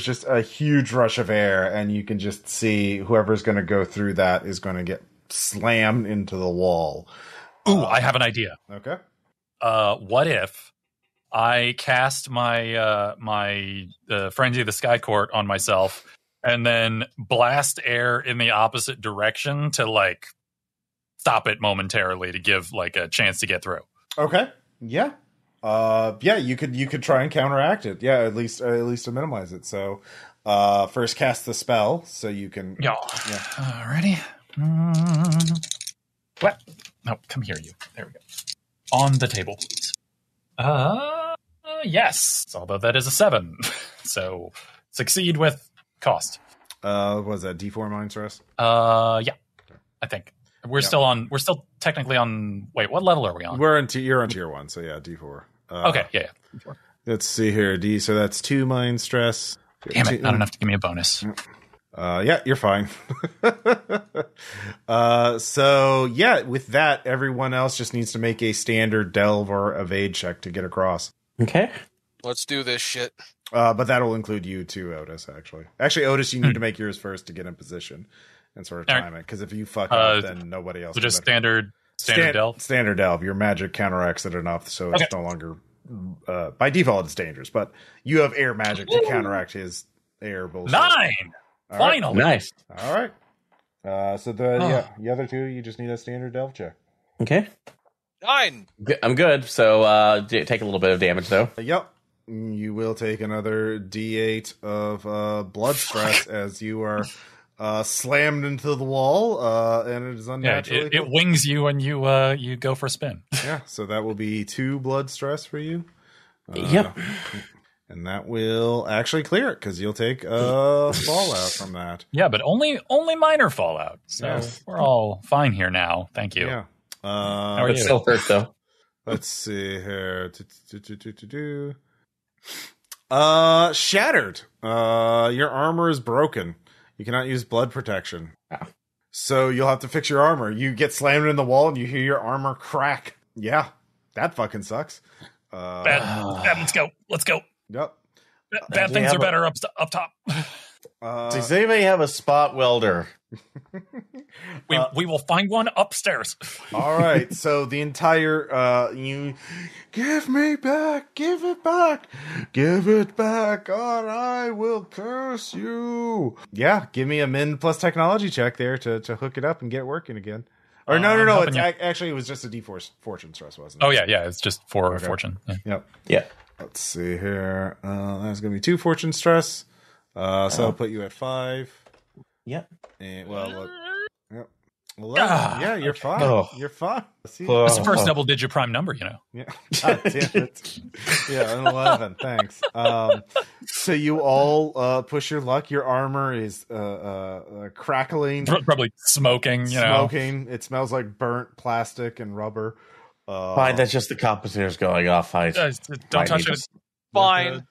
just a huge rush of air, and you can just see whoever's going to go through that is going to get slammed into the wall. Ooh, I have an idea. Okay. What if I cast my Frenzy of the Sky Court on myself and then blast air in the opposite direction to like stop it momentarily to give like a chance to get through? Okay. Yeah. You could try and counteract it. Yeah, at least to minimize it. So, first cast the spell so you can. Yeah. Ready? What? No, come here, you. There we go. On the table, please. Yes. Although that is a 7, so succeed with cost. What was that? D4 mind stress? Yeah. I think we're still technically on. Wait, what level are we on? You're on tier 1, so yeah, D4. Okay, yeah. D4. Let's see here, D. So that's 2 mind stress. Damn it! Not enough to give me a bonus. Yeah, you're fine. So yeah, with that, everyone else just needs to make a standard delve or evade check to get across. Okay. Let's do this shit. But that'll include you too, Otis. Actually, Otis, you need to make yours first to get in position and sort of time it. Because if you fuck up, then nobody else. So just standard delve. Standard delve. Your magic counteracts it enough, so it's no longer. By default, it's dangerous. But you have air magic to counteract his air bullshit. 9. All Finally, Nice. All right. So the other two, you just need a standard delve check. Okay. 9. I'm good. So take a little bit of damage though. Yep. You will take another D8 of blood stress as you are slammed into the wall, and it is unnaturally. it wings you and you go for a spin. Yeah, so that will be 2 blood stress for you. Yep. And that will actually clear it because you'll take a fallout from that. Yeah, but only minor fallout. So Yes. we're all fine here now. Thank you. Yeah. How are But you? still hurt though. Let's see here. Shattered. Your armor is broken. You cannot use blood protection. Oh. So you'll have to fix your armor. You get slammed in the wall and you hear your armor crack. Yeah, that fucking sucks. Bad, let's go. Let's go. Yep. Bad things are better up top. Does anybody have a spot welder? We will find one upstairs. All right. So the entire you give me back, give it back, or I will curse you. Yeah, give me a min plus technology check there to hook it up and get it working again. Or no. It's actually it was just a D4 fortune stress, wasn't it? Oh yeah. It's just for fortune. Yeah. Yep. Yeah. Let's see here. That's gonna be 2 fortune stress. So I'll put you at 5. Yep. And, well, yep. 11. Yeah, you're fine. Oh. You're fine. See? It's the first double-digit prime number, you know. Yeah. God damn it. Yeah, an 11. Thanks. So you all push your luck. Your armor is crackling, Probably smoking. You know. smoking. It smells like burnt plastic and rubber. Fine, that's just the compositors going off. Don't touch it. Fine.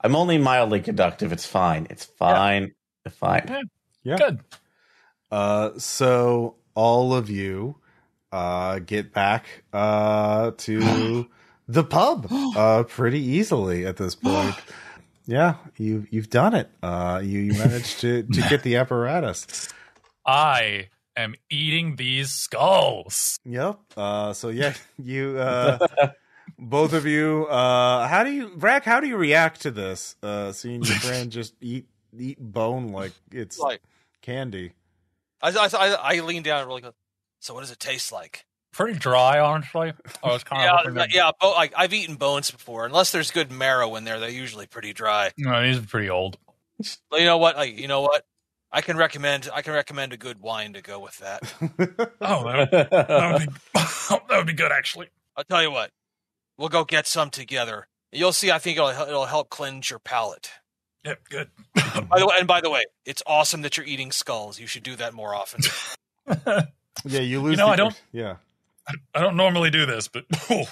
I'm only mildly conductive. It's fine. It's fine. It's fine. Yeah. Good. So all of you get back to the pub pretty easily at this point. Yeah, you've done it. You managed to get the apparatus. I am eating these skulls. Yep. So yeah, you both of you. Brack? How do you react to this? Seeing your friend just eat bone like it's candy. I lean down and really go, so what does it taste like? Pretty dry, honestly. I was kind of hoping that- I've eaten bones before. Unless there's good marrow in there, they're usually pretty dry. No, these are pretty old. But you know what? I can recommend a good wine to go with that. Oh, that would be good, actually. I'll tell you what. We'll go get some together. You'll see. I think it'll help cleanse your palate. Yep, good. By the way, it's awesome that you're eating skulls. You should do that more often. Yeah, you lose. I don't. Yeah, I don't normally do this, but you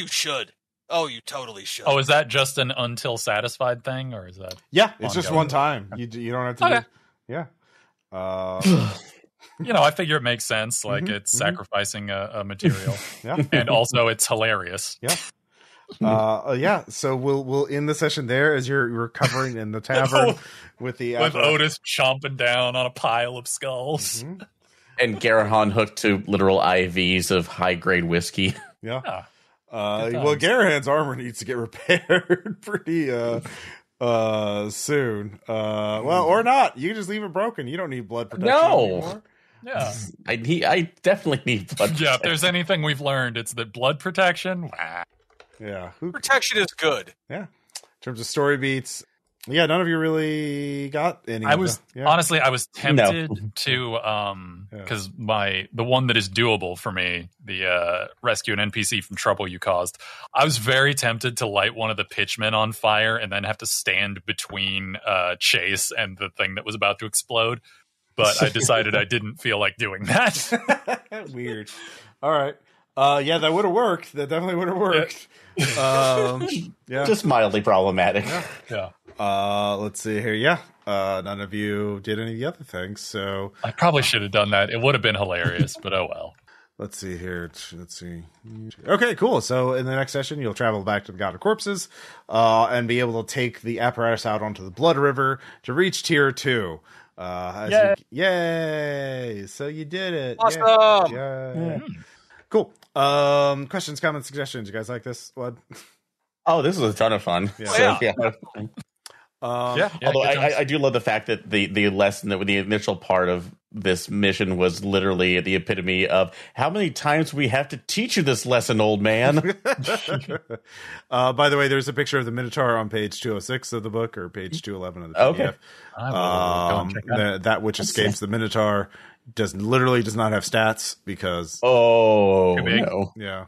should. Oh, you totally should. Oh, is that just an until satisfied thing, or is that? Yeah, it's just ongoing? one time. You don't have to. Okay. Yeah. I figure it makes sense. Like it's sacrificing a material, Yeah. and also it's hilarious. Yeah. Yeah. So we'll end the session there as you're recovering in the tavern with Otis chomping down on a pile of skulls. Mhm. And Garahan hooked to literal IVs of high grade whiskey. Yeah. Yeah. Well, Garahan's armor needs to get repaired pretty soon. Well, or not. You can just leave it broken. You don't need blood protection anymore. Yeah. I definitely need blood. Yeah. If there's anything we've learned, it's that blood protection. Yeah. Protection is good. Yeah. In terms of story beats, yeah, none of you really got any. Honestly, I was tempted to because the one that is doable for me, the rescue an NPC from trouble you caused. I was very tempted to light one of the pitchmen on fire and then have to stand between Chase and the thing that was about to explode. But I decided I didn't feel like doing that. Weird. All right. Yeah, that would have worked. That definitely would have worked. Yeah. Just mildly problematic. Yeah. Let's see here. Yeah. None of you did any of the other things. So I probably should have done that. It would have been hilarious, but oh well. let's see here. Let's see. Okay, cool. So in the next session, you'll travel back to the God of Corpses and be able to take the apparatus out onto the Blood River to reach Tier 2. Yay! So you did it. Awesome! Yay. Cool. Questions, comments, suggestions. You guys like this one? Oh, this was a ton of fun. Yeah. So, yeah. Although I do love the fact that the lesson, that the initial part of this mission was literally the epitome of how many times we have to teach you this lesson, old man. By the way, there's a picture of the Minotaur on page 206 of the book, or page 211 of the PDF. Okay. That which escapes the Minotaur does not have stats because no. Yeah.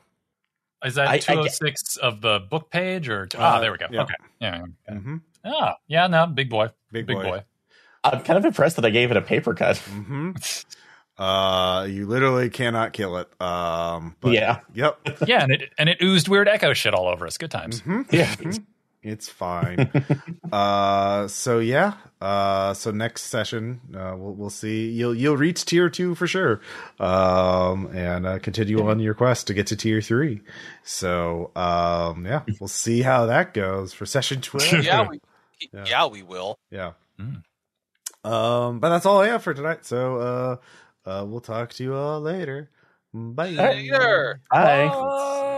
Is that 206 of the book page or there we go. Yeah. Okay. Yeah. Mm-hmm. Oh, yeah, no, big boy. Big boy. I'm kind of impressed that I gave it a paper cut. Mm-hmm. You literally cannot kill it. But, yeah. Yep. Yeah, and it oozed weird echo shit all over us. Good times. Mm-hmm. Yeah. It's fine. So next session, we'll see. You'll reach Tier 2 for sure, and continue on your quest to get to Tier 3. So we'll see how that goes for session 12. We will. Yeah. But that's all I have for tonight. So we'll talk to you all later. Bye. Later. Bye.